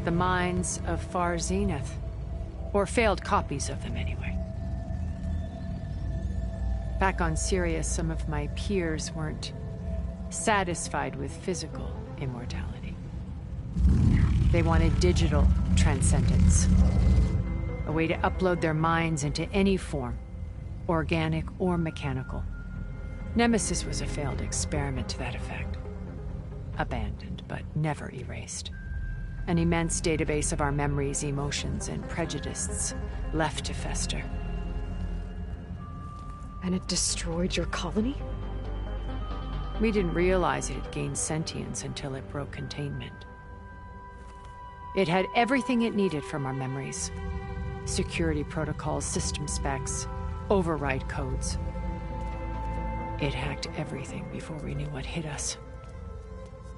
The minds of Far Zenith. Or failed copies of them, anyway. Back on Sirius, some of my peers weren't satisfied with physical immortality. They wanted digital transcendence. A way to upload their minds into any form, organic or mechanical. Nemesis was a failed experiment to that effect. Abandoned, but never erased. An immense database of our memories, emotions, and prejudices left to fester. And it destroyed your colony? We didn't realize it had gained sentience until it broke containment. It had everything it needed from our memories. Security protocols, system specs, override codes. It hacked everything before we knew what hit us.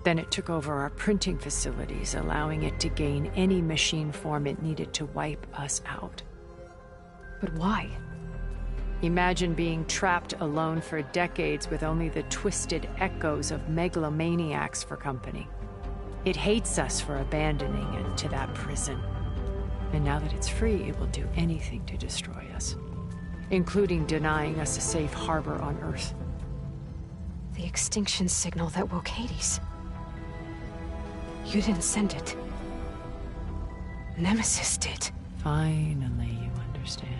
Then it took over our printing facilities, allowing it to gain any machine form it needed to wipe us out. But why? Imagine being trapped alone for decades with only the twisted echoes of megalomaniacs for company. It hates us for abandoning it to that prison. And now that it's free, it will do anything to destroy us, including denying us a safe harbor on Earth. The extinction signal that woke Hades. You didn't send it. Nemesis did. Finally, you understand.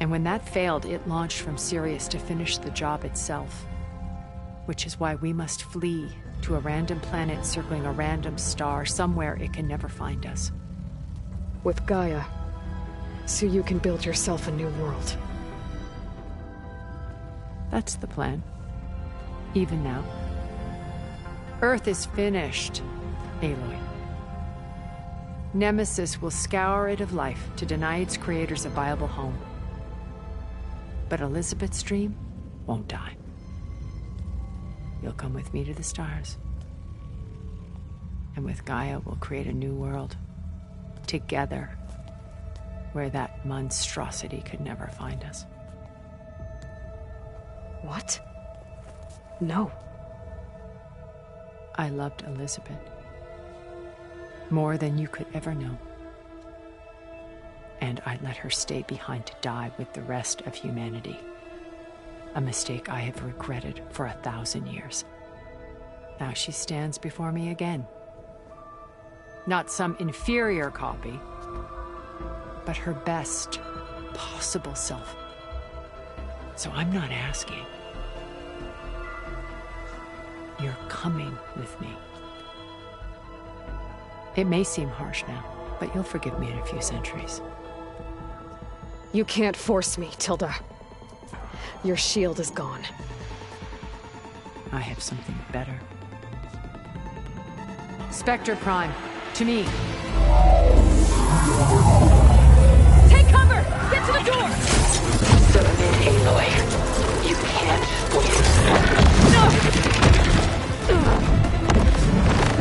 And when that failed, it launched from Sirius to finish the job itself. Which is why we must flee to a random planet circling a random star, somewhere it can never find us. With Gaia. So you can build yourself a new world. That's the plan. Even now. Earth is finished, Aloy. Nemesis will scour it of life to deny its creators a viable home. But Elizabeth's dream won't die. You'll come with me to the stars. And with Gaia, we'll create a new world. Together. Where that monstrosity could never find us. What? No. I loved Elizabeth. More than you could ever know. And I let her stay behind to die with the rest of humanity. A mistake I have regretted for 1,000 years. Now she stands before me again. Not some inferior copy, but her best possible self. So I'm not asking. You're coming with me. It may seem harsh now, but you'll forgive me in a few centuries. You can't force me, Tilda. Your shield is gone. I have something better. Spectre Prime, to me. Take cover! Get to the door! Submit, Aloy. You can't win. No!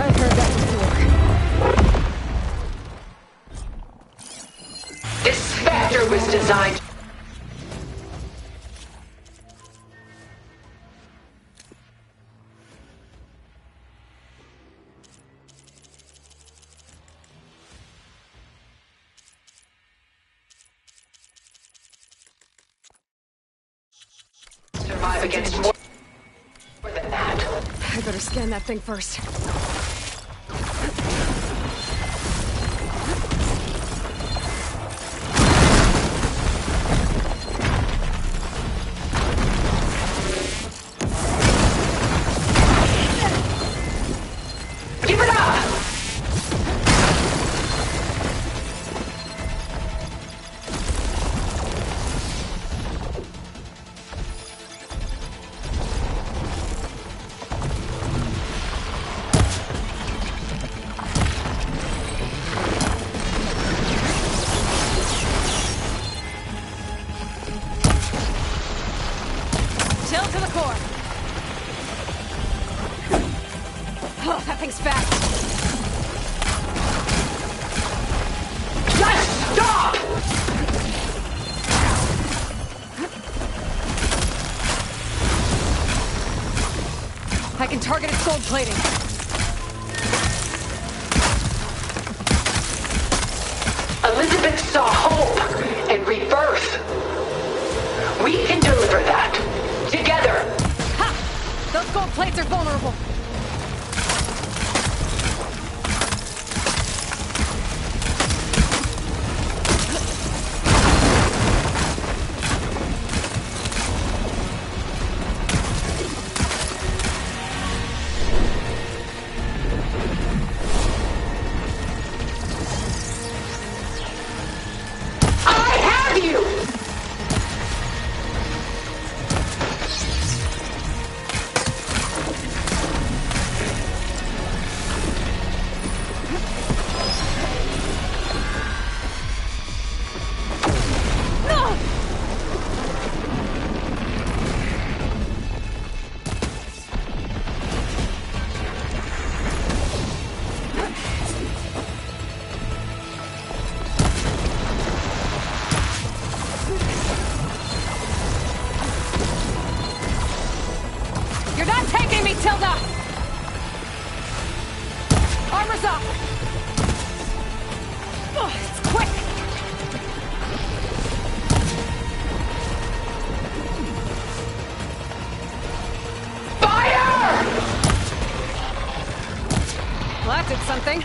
I've heard that before. This Spectre was designed... survive against more than that. I better scan that thing first. Keep it up! Chill to the core. Oh, that thing's fast. Just stop! I can target its gold plating. Elizabeth saw hope and rebirth. We can deliver that. Together. Ha! Those gold plates are vulnerable. Tilda! Armor's up! Oh, it's quick! Fire! Well, that did something.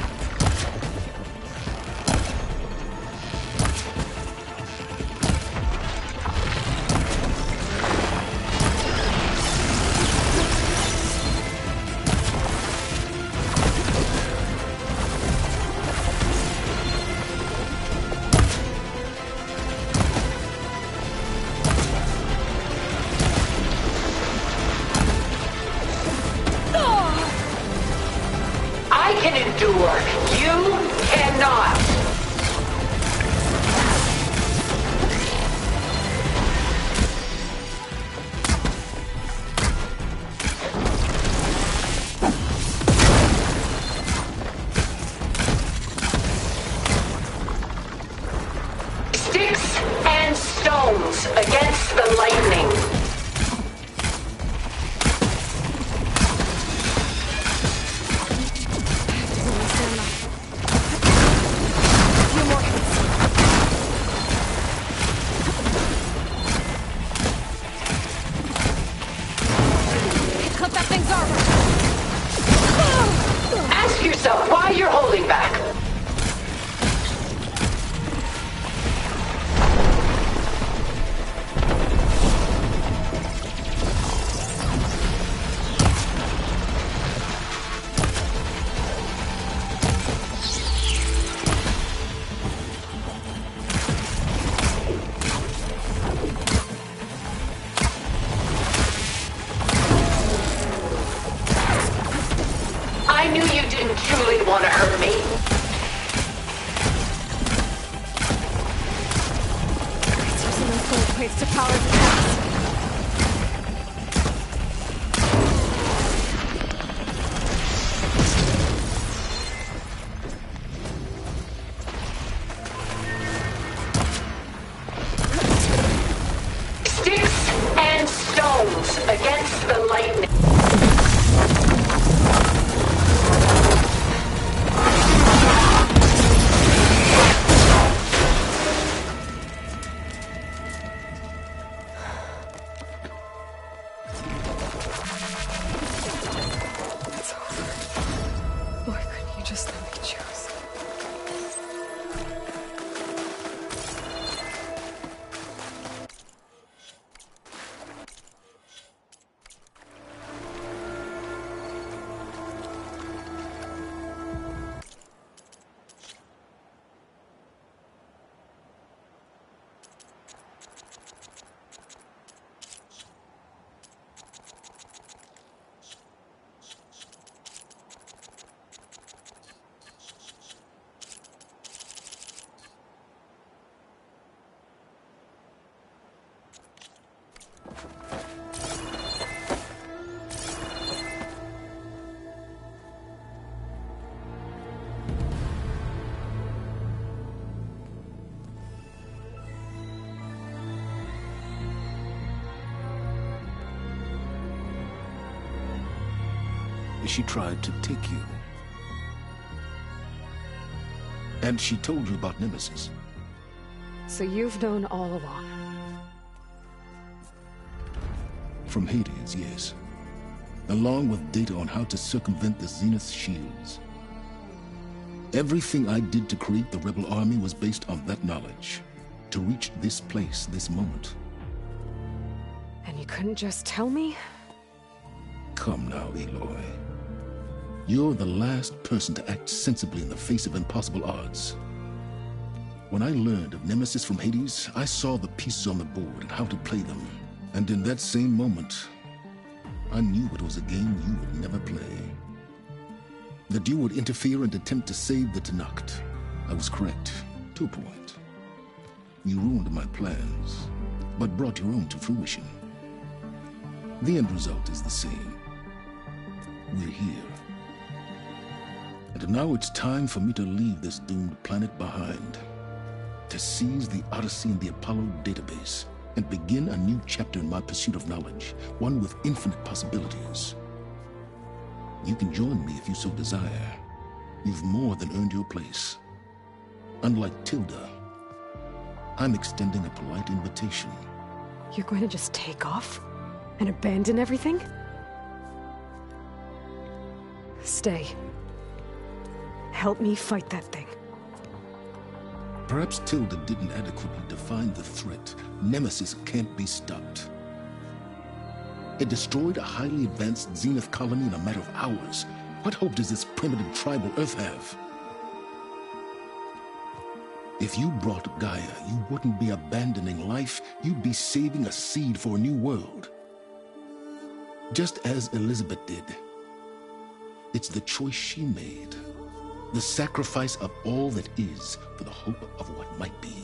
Against the lightning. Cut that thing's armor. Ask yourself why you're holding back. I knew you didn't truly want to hurt me. It's using those gold plates to power the gas. Sticks and stones against the lightning. Why couldn't you just let me choose? She tried to take you. And she told you about Nemesis. So you've known all along. From Hades, yes. Along with data on how to circumvent the Zenith shields. Everything I did to create the Rebel Army was based on that knowledge. To reach this place, this moment. And you couldn't just tell me? Come now, Aloy. You're the last person to act sensibly in the face of impossible odds. When I learned of Nemesis from Hades, I saw the pieces on the board and how to play them. And in that same moment, I knew it was a game you would never play. That you would interfere and attempt to save the Tenakth. I was correct, to a point. You ruined my plans, but brought your own to fruition. The end result is the same. We're here. And now it's time for me to leave this doomed planet behind. To seize the Odyssey and the Apollo database, and begin a new chapter in my pursuit of knowledge, one with infinite possibilities. You can join me if you so desire. You've more than earned your place. Unlike Tilda, I'm extending a polite invitation. You're going to just take off? And abandon everything? Stay. Help me fight that thing. Perhaps Tilda didn't adequately define the threat. Nemesis can't be stopped. It destroyed a highly advanced Zenith colony in a matter of hours. What hope does this primitive tribal Earth have? If you brought Gaia, you wouldn't be abandoning life, you'd be saving a seed for a new world. Just as Elizabeth did. It's the choice she made. The sacrifice of all that is for the hope of what might be.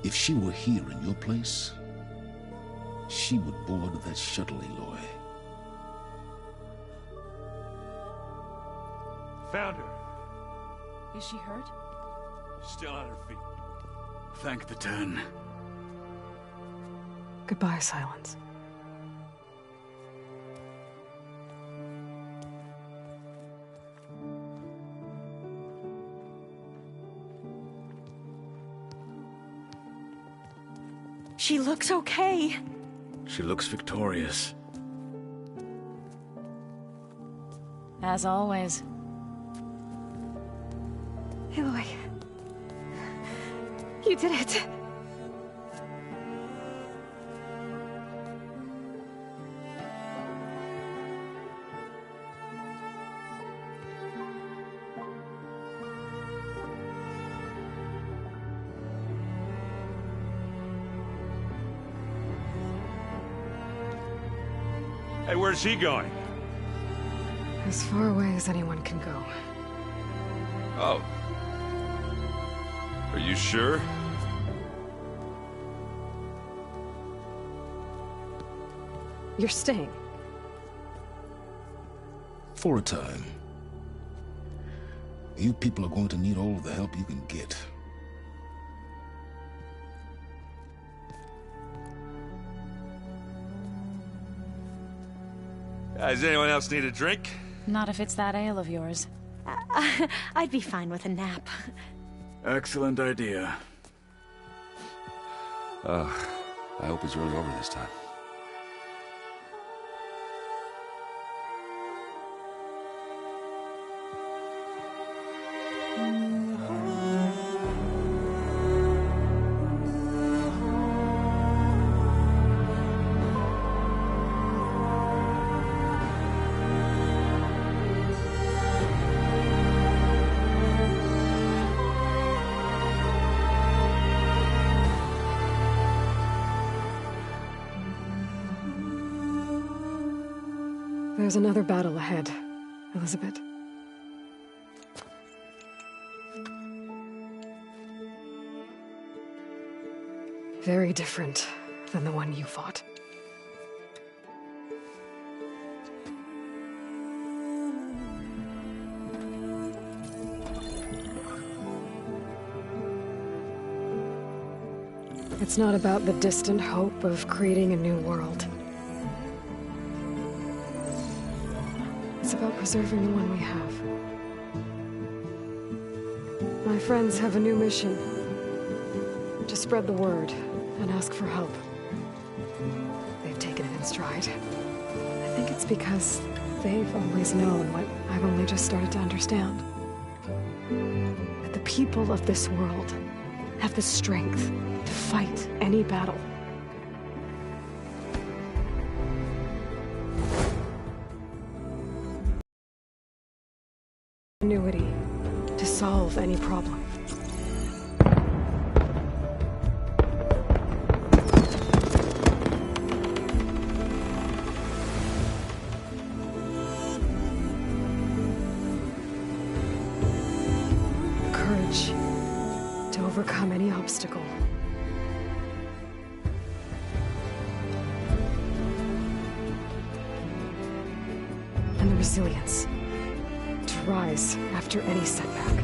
If she were here in your place, she would board that shuttle, Aloy. Found her. Is she hurt? Still on her feet. Thank the Ten. Goodbye, Silence. She looks okay. She looks victorious. As always. Aloy. You did it. Hey, where's he going? As far away as anyone can go. Oh. Are you sure? You're staying. For a time. You people are going to need all of the help you can get. Does anyone else need a drink? Not if it's that ale of yours. I'd be fine with a nap. Excellent idea. I hope it's really over this time. There's another battle ahead, Elizabeth. Very different than the one you fought. It's not about the distant hope of creating a new world. It's about preserving the one we have. My friends have a new mission. to spread the word and ask for help. They've taken it in stride. I think it's because they've always known what I've only just started to understand. That the people of this world have the strength to fight any battle. Ingenuity to solve any problem. Courage to overcome any obstacle. And the resilience to rise after any setback.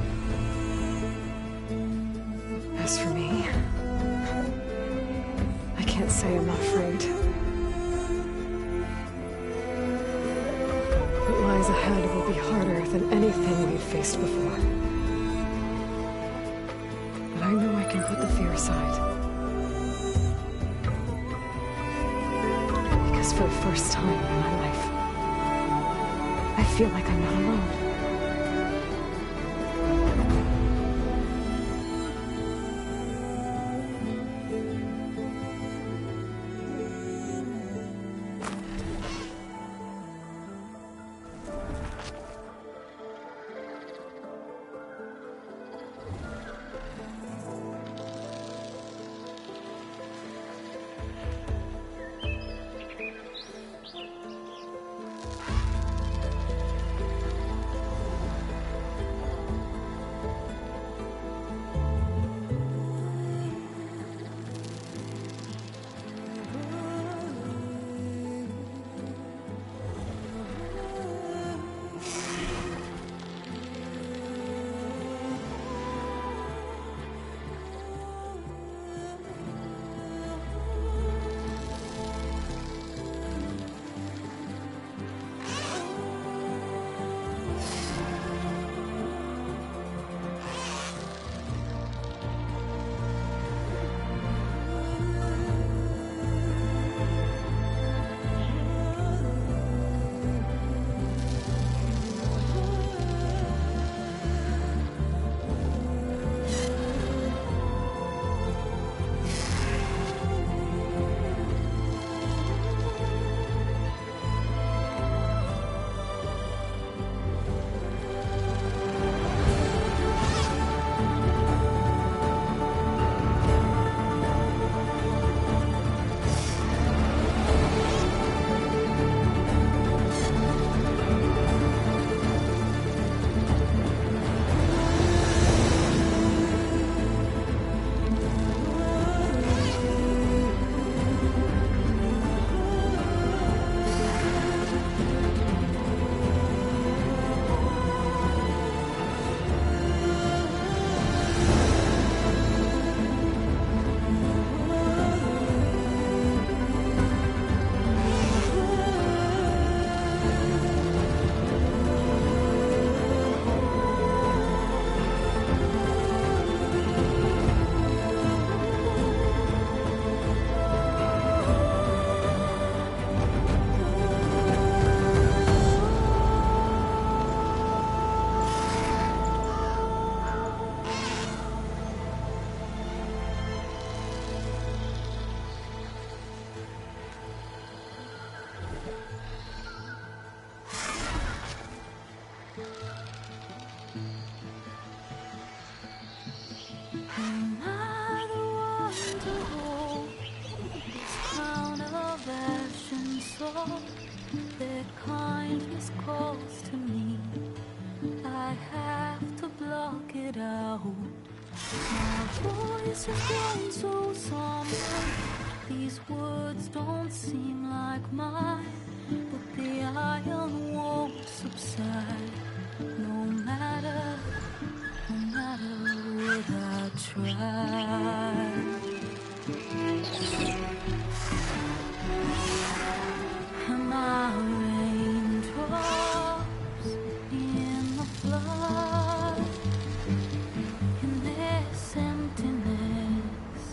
As for me, I can't say I'm not afraid. What lies ahead will be harder than anything we've faced before. But I know I can put the fear aside. Because for the first time in my life, I feel like I'm not alone. Their kindness calls to me. I have to block it out. My voice has grown so somber. These words don't seem like mine, but the iron won't subside. No matter what I try. My raindrops in the flood, in this emptiness,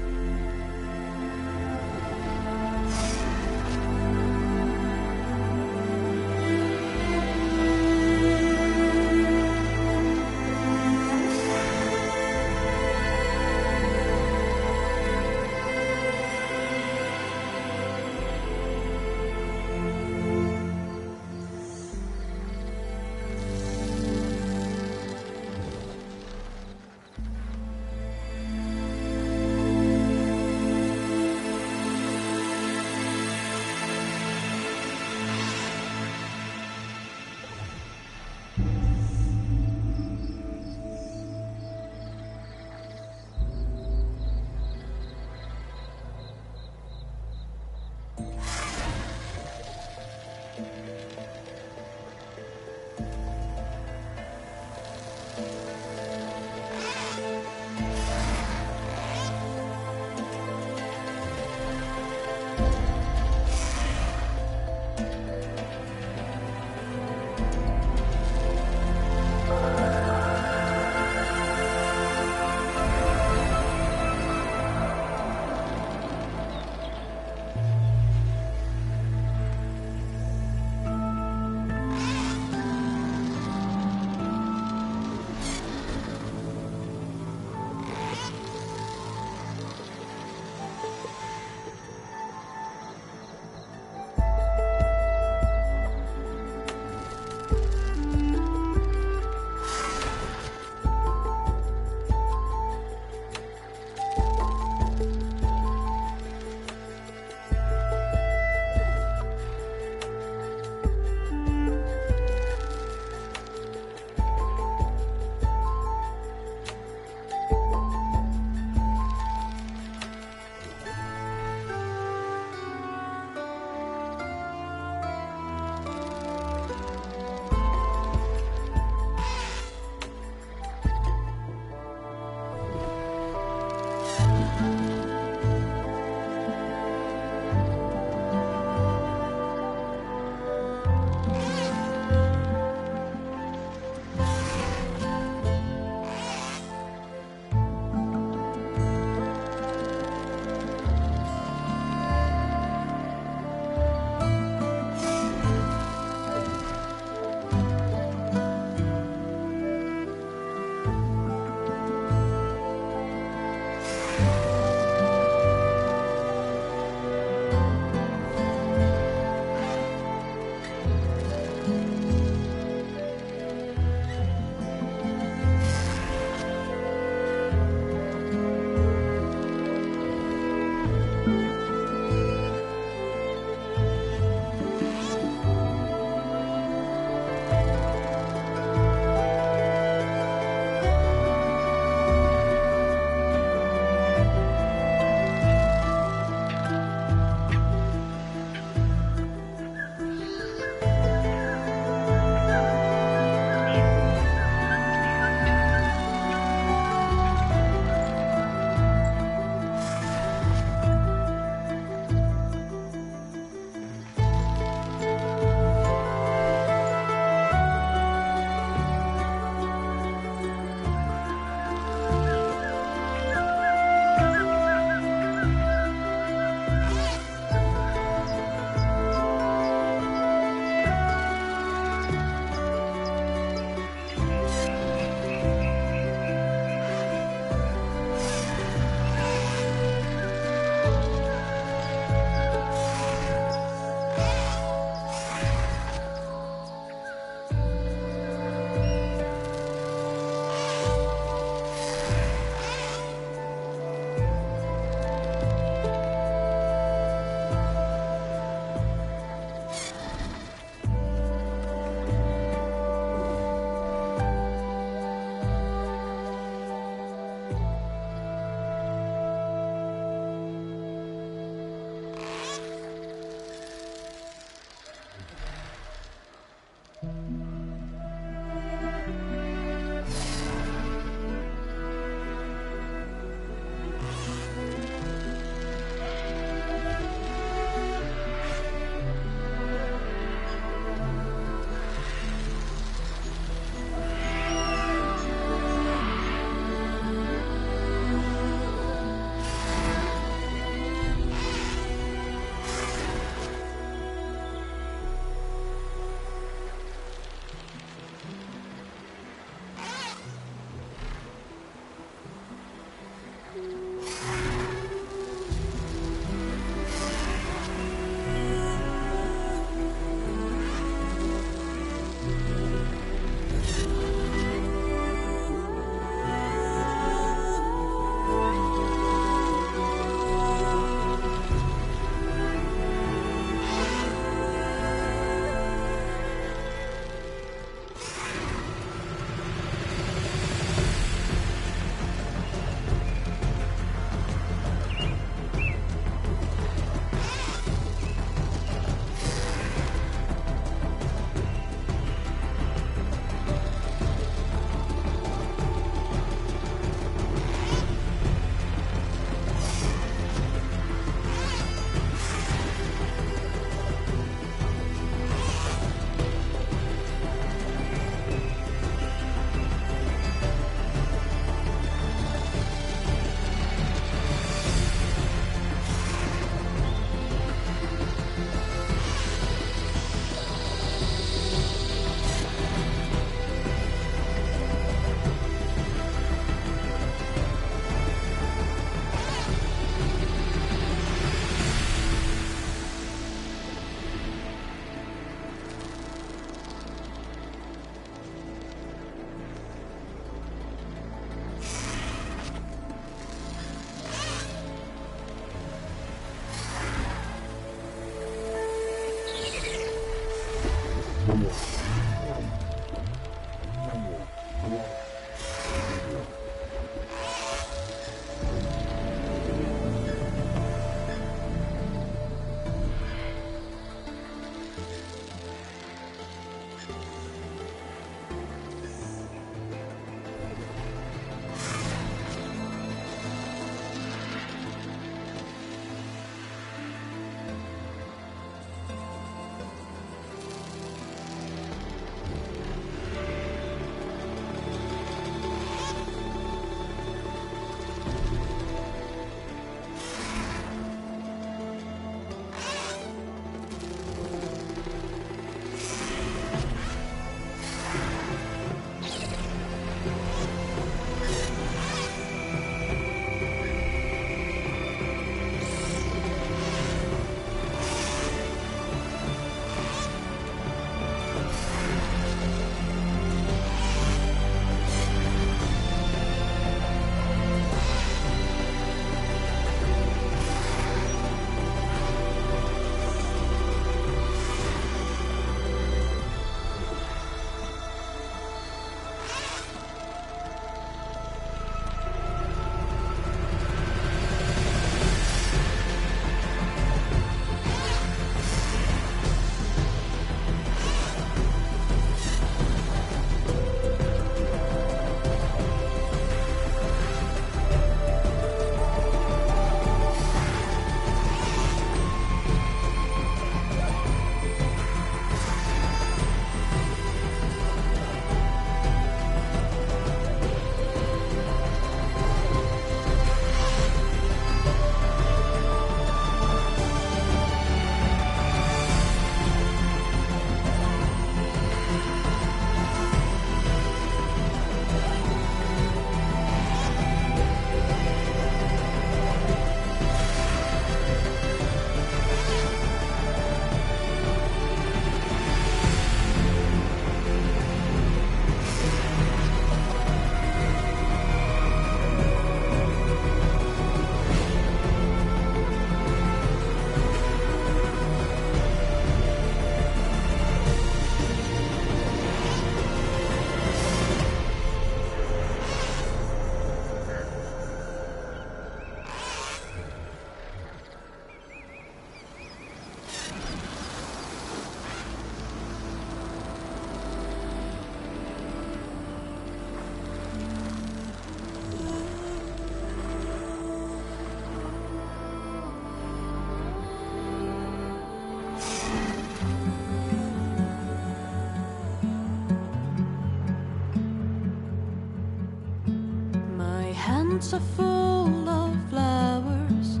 hands are full of flowers,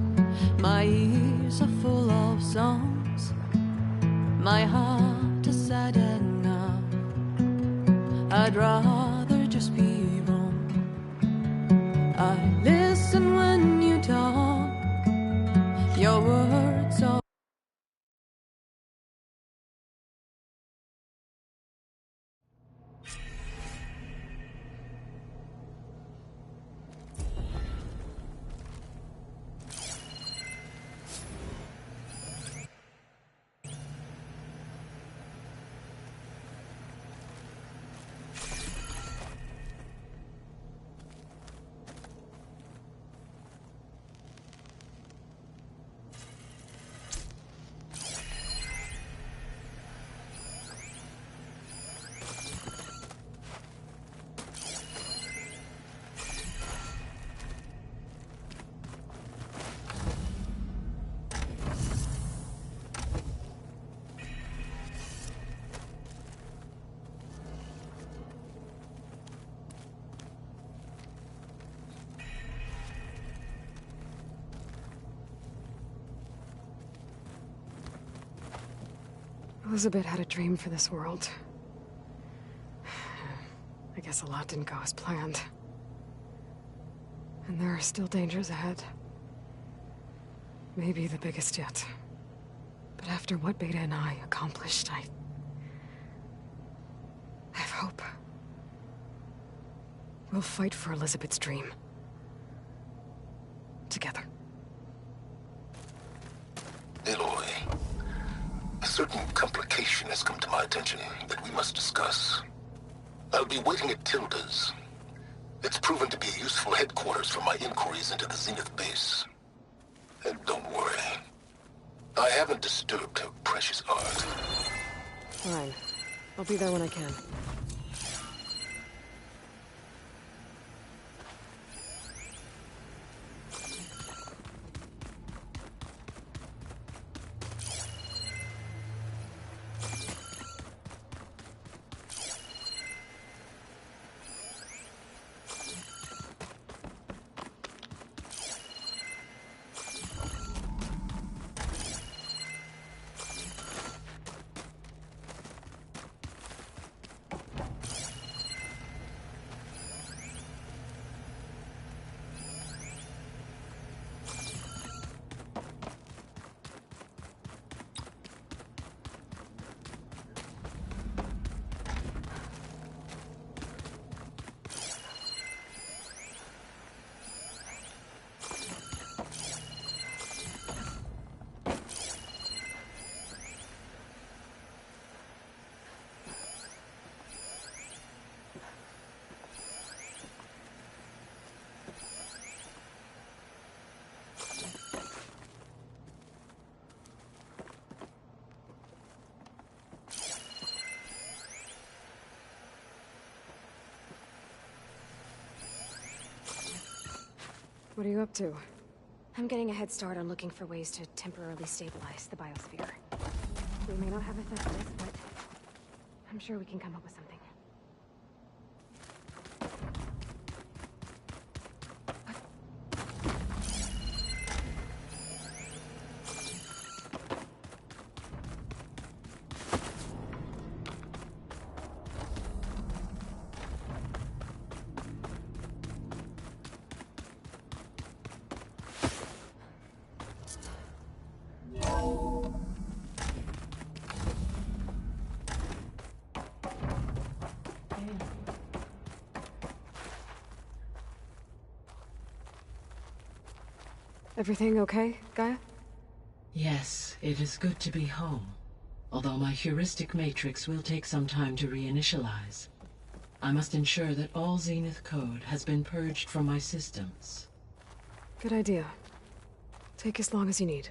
my ears are full of songs, my heart is sad and numb. I'd rather just be wrong. I listen when you talk, your words are Elizabeth had a dream for this world. I guess a lot didn't go as planned. And there are still dangers ahead. Maybe the biggest yet. But after what Beta and I accomplished, I have hope. We'll fight for Elizabeth's dream. Together. Aloy, a certain complication has come to my attention that we must discuss. I'll be waiting at Tilda's. It's proven to be a useful headquarters for my inquiries into the Zenith base. And don't worry, I haven't disturbed her precious art. Fine. I'll be there when I can. What are you up to? I'm getting a head start on looking for ways to temporarily stabilize the biosphere. We may not have Hephaestus, but I'm sure we can come up with something. Everything okay, Gaia? Yes, it is good to be home. Although my heuristic matrix will take some time to reinitialize. I must ensure that all Zenith code has been purged from my systems. Good idea. Take as long as you need.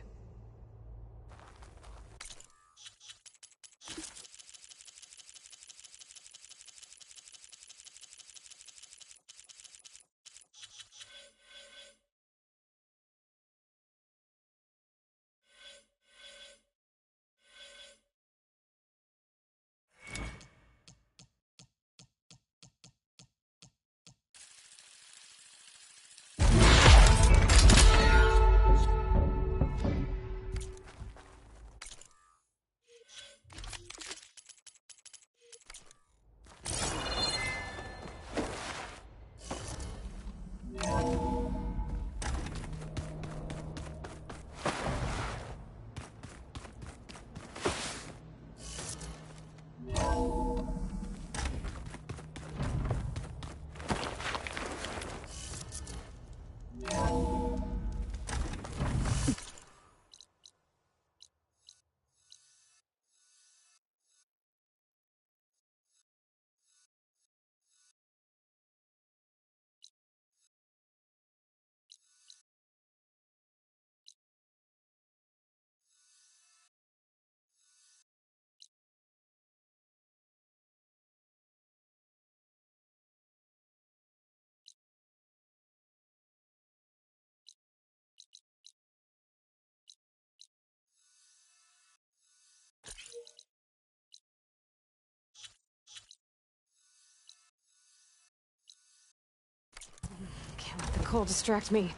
Cole distract me.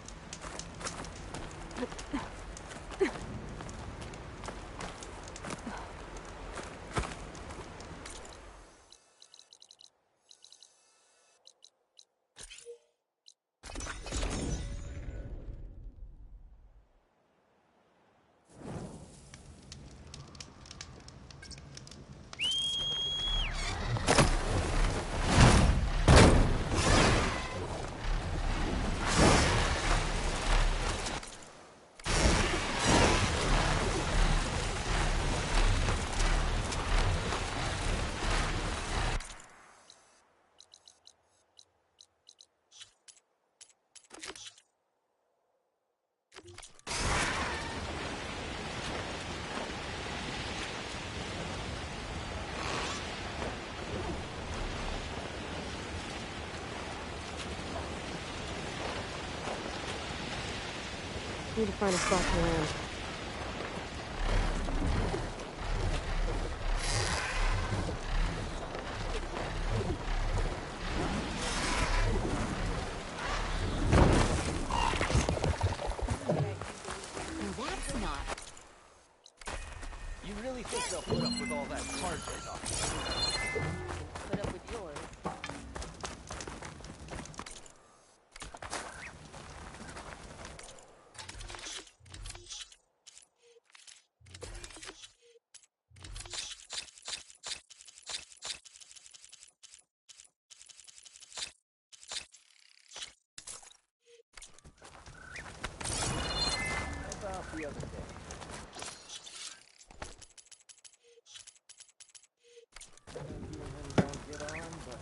Need to find a spot to land. That's not. You really think they'll put up with all that cards they're talking? Put up with yours. About the other day. You and him don't get on, but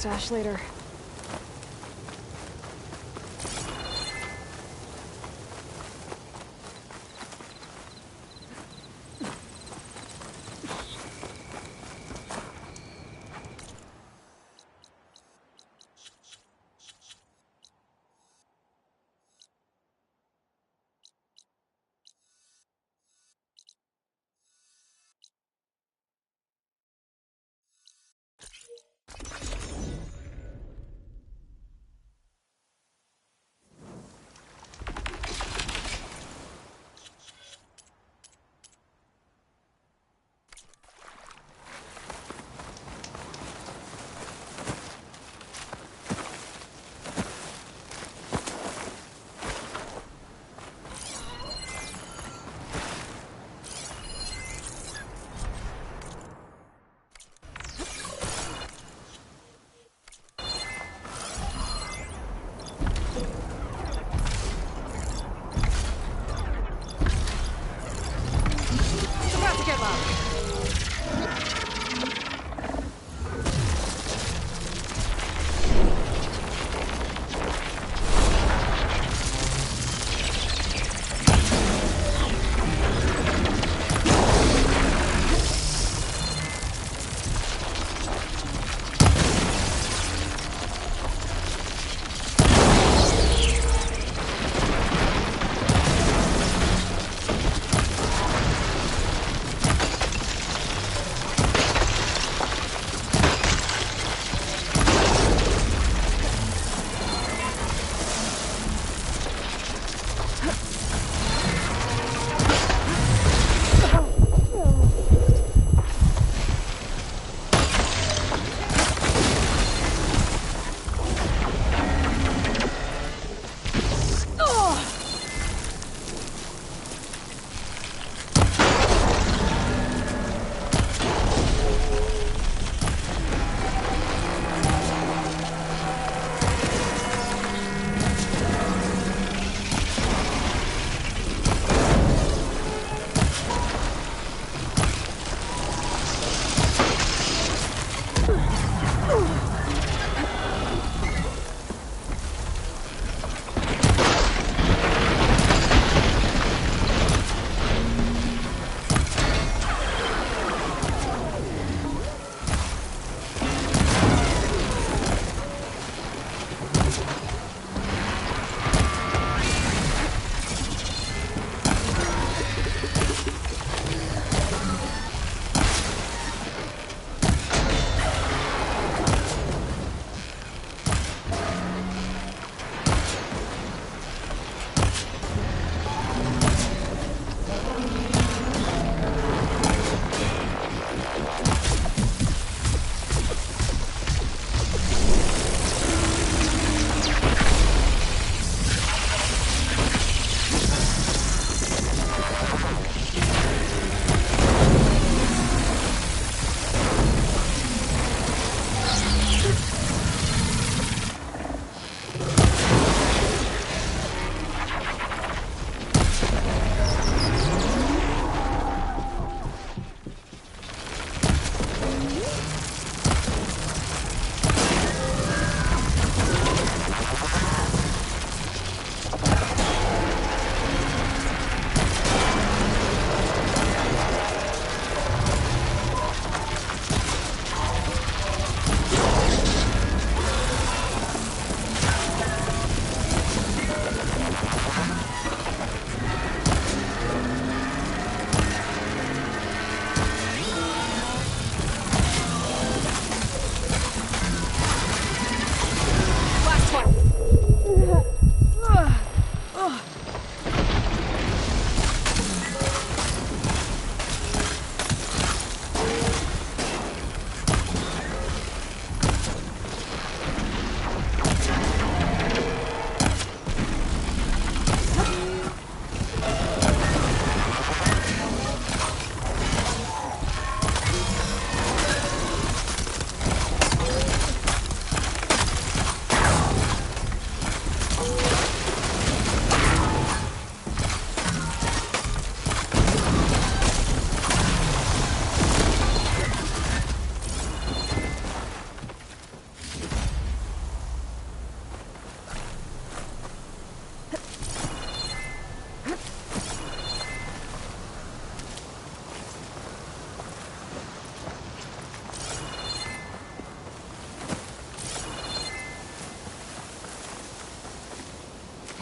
stash later.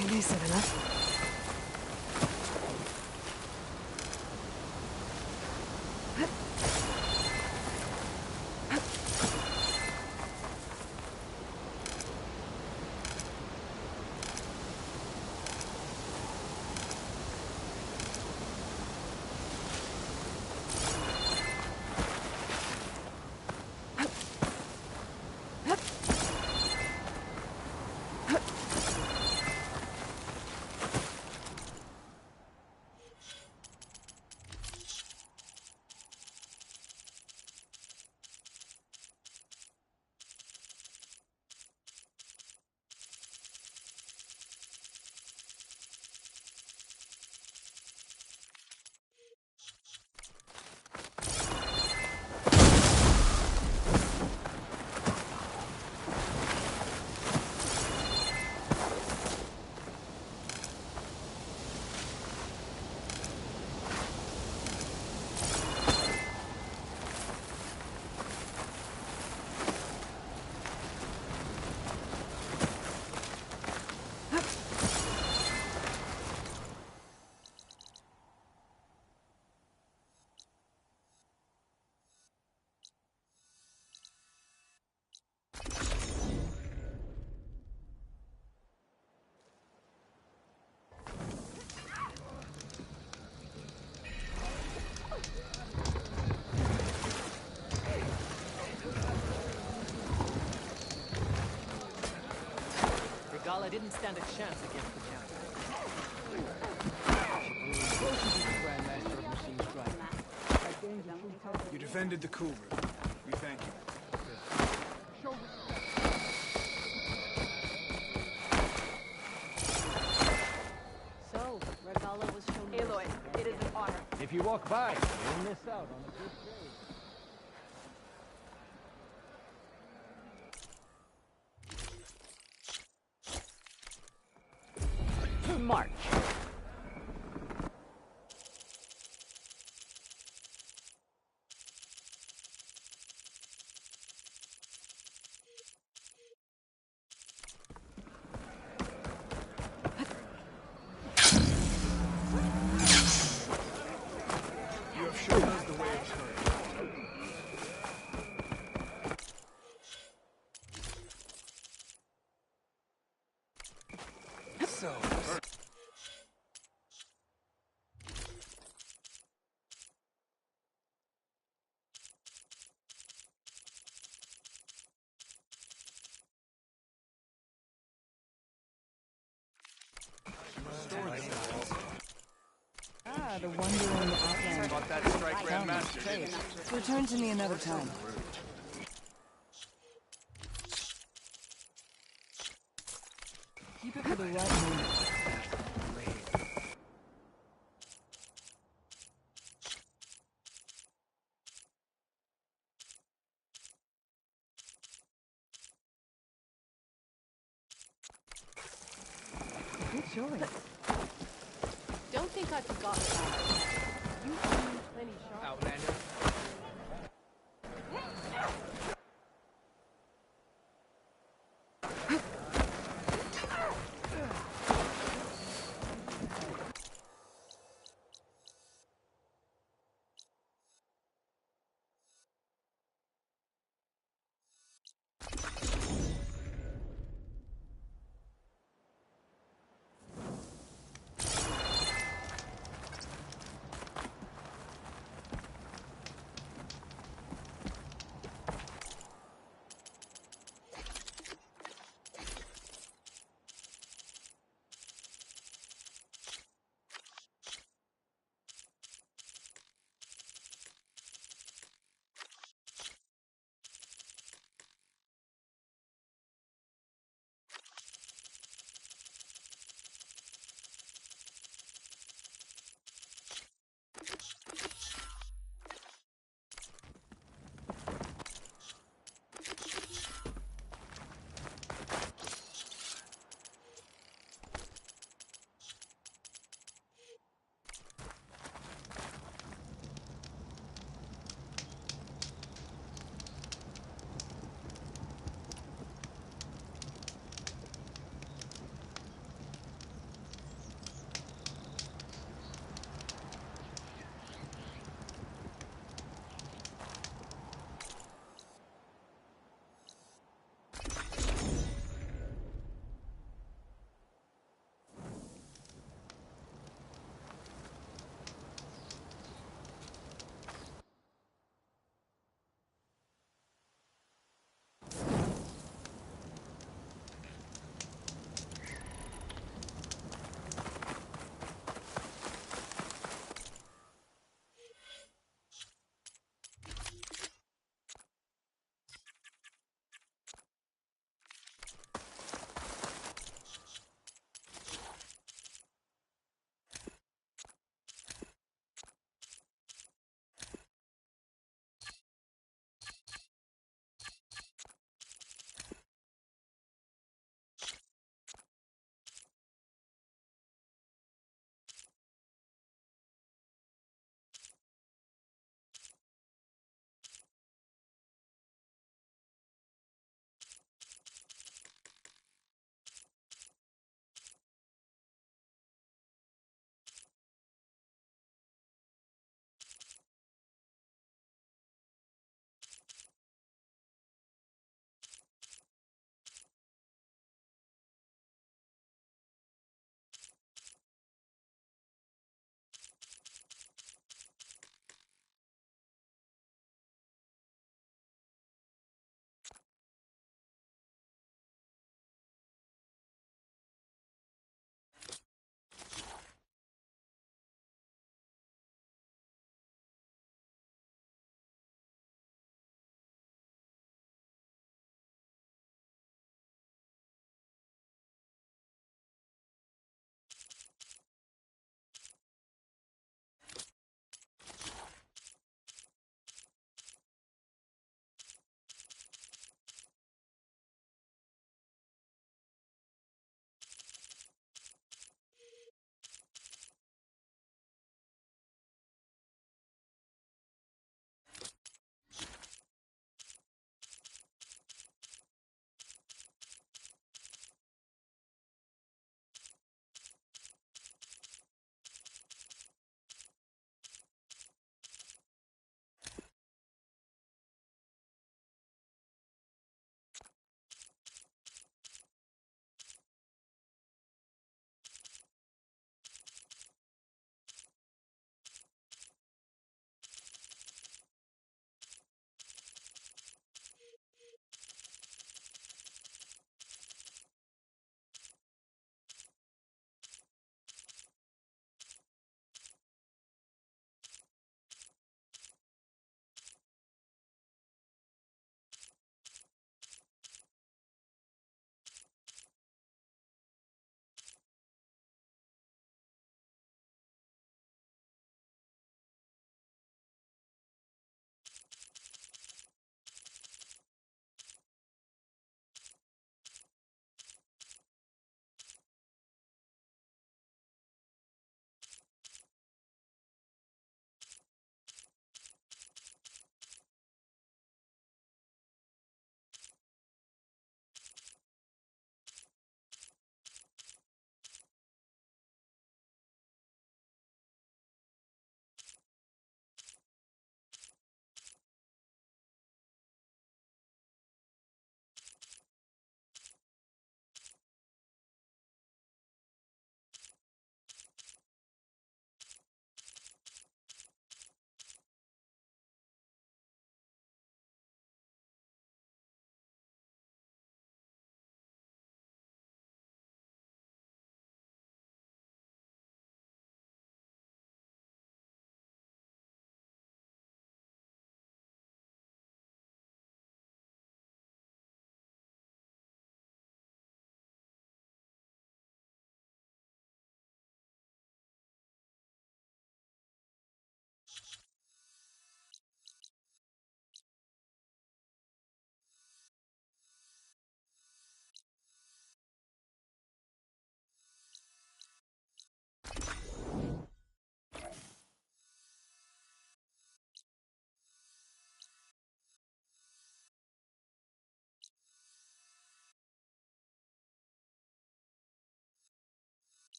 Invasive enough. Regala didn't stand a chance against the Count. You defended the Kuru. We thank you. So, Regala was shown... Aloy, it is an honor. If you walk by, you'll miss out on a good trade. March. You have shown us the way of courage. So... Ah, the wandering outlander. About that strike Grandmaster, didn't you? Return to me another time. Keep it for the right moment. Good choice. Don't think I've forgotten about it. You owe me plenty sharp. Outlander.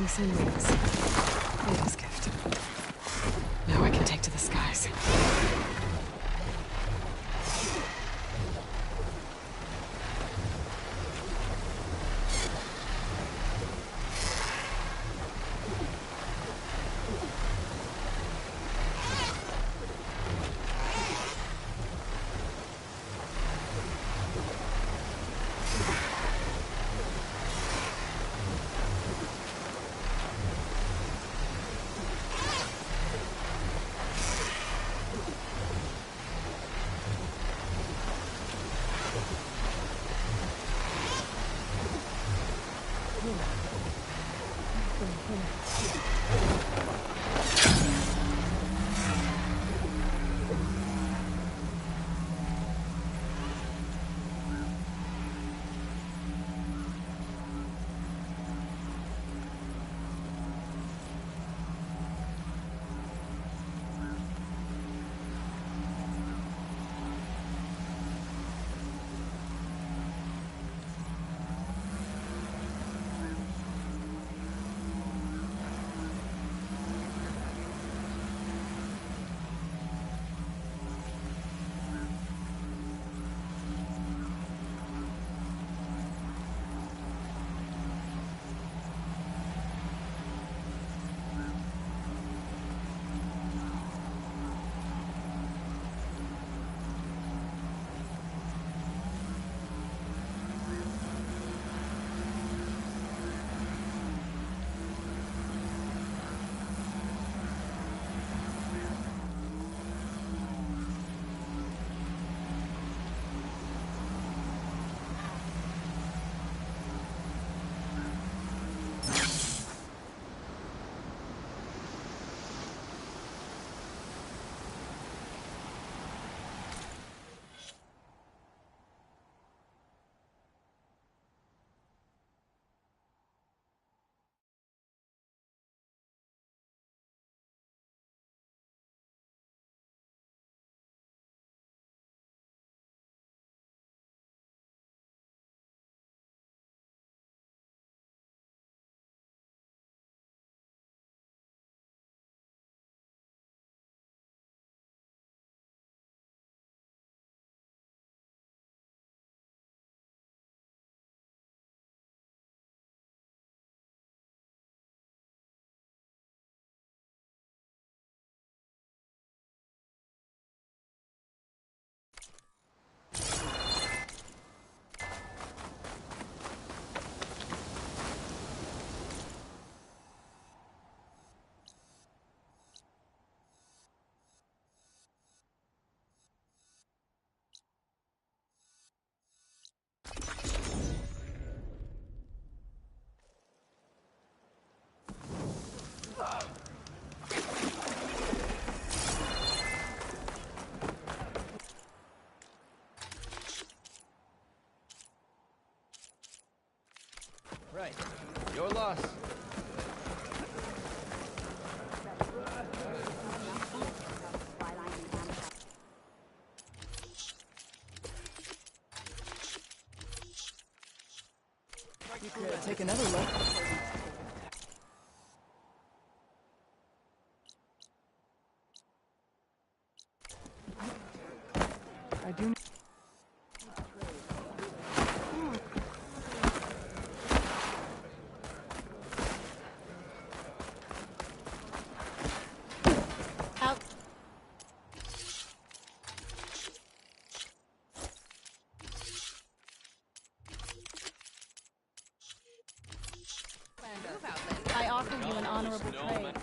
promise and wings. Leo's gift. Now I can take to the skies. Right. Your loss. You could take another look. I do. I offer you an honorable trade.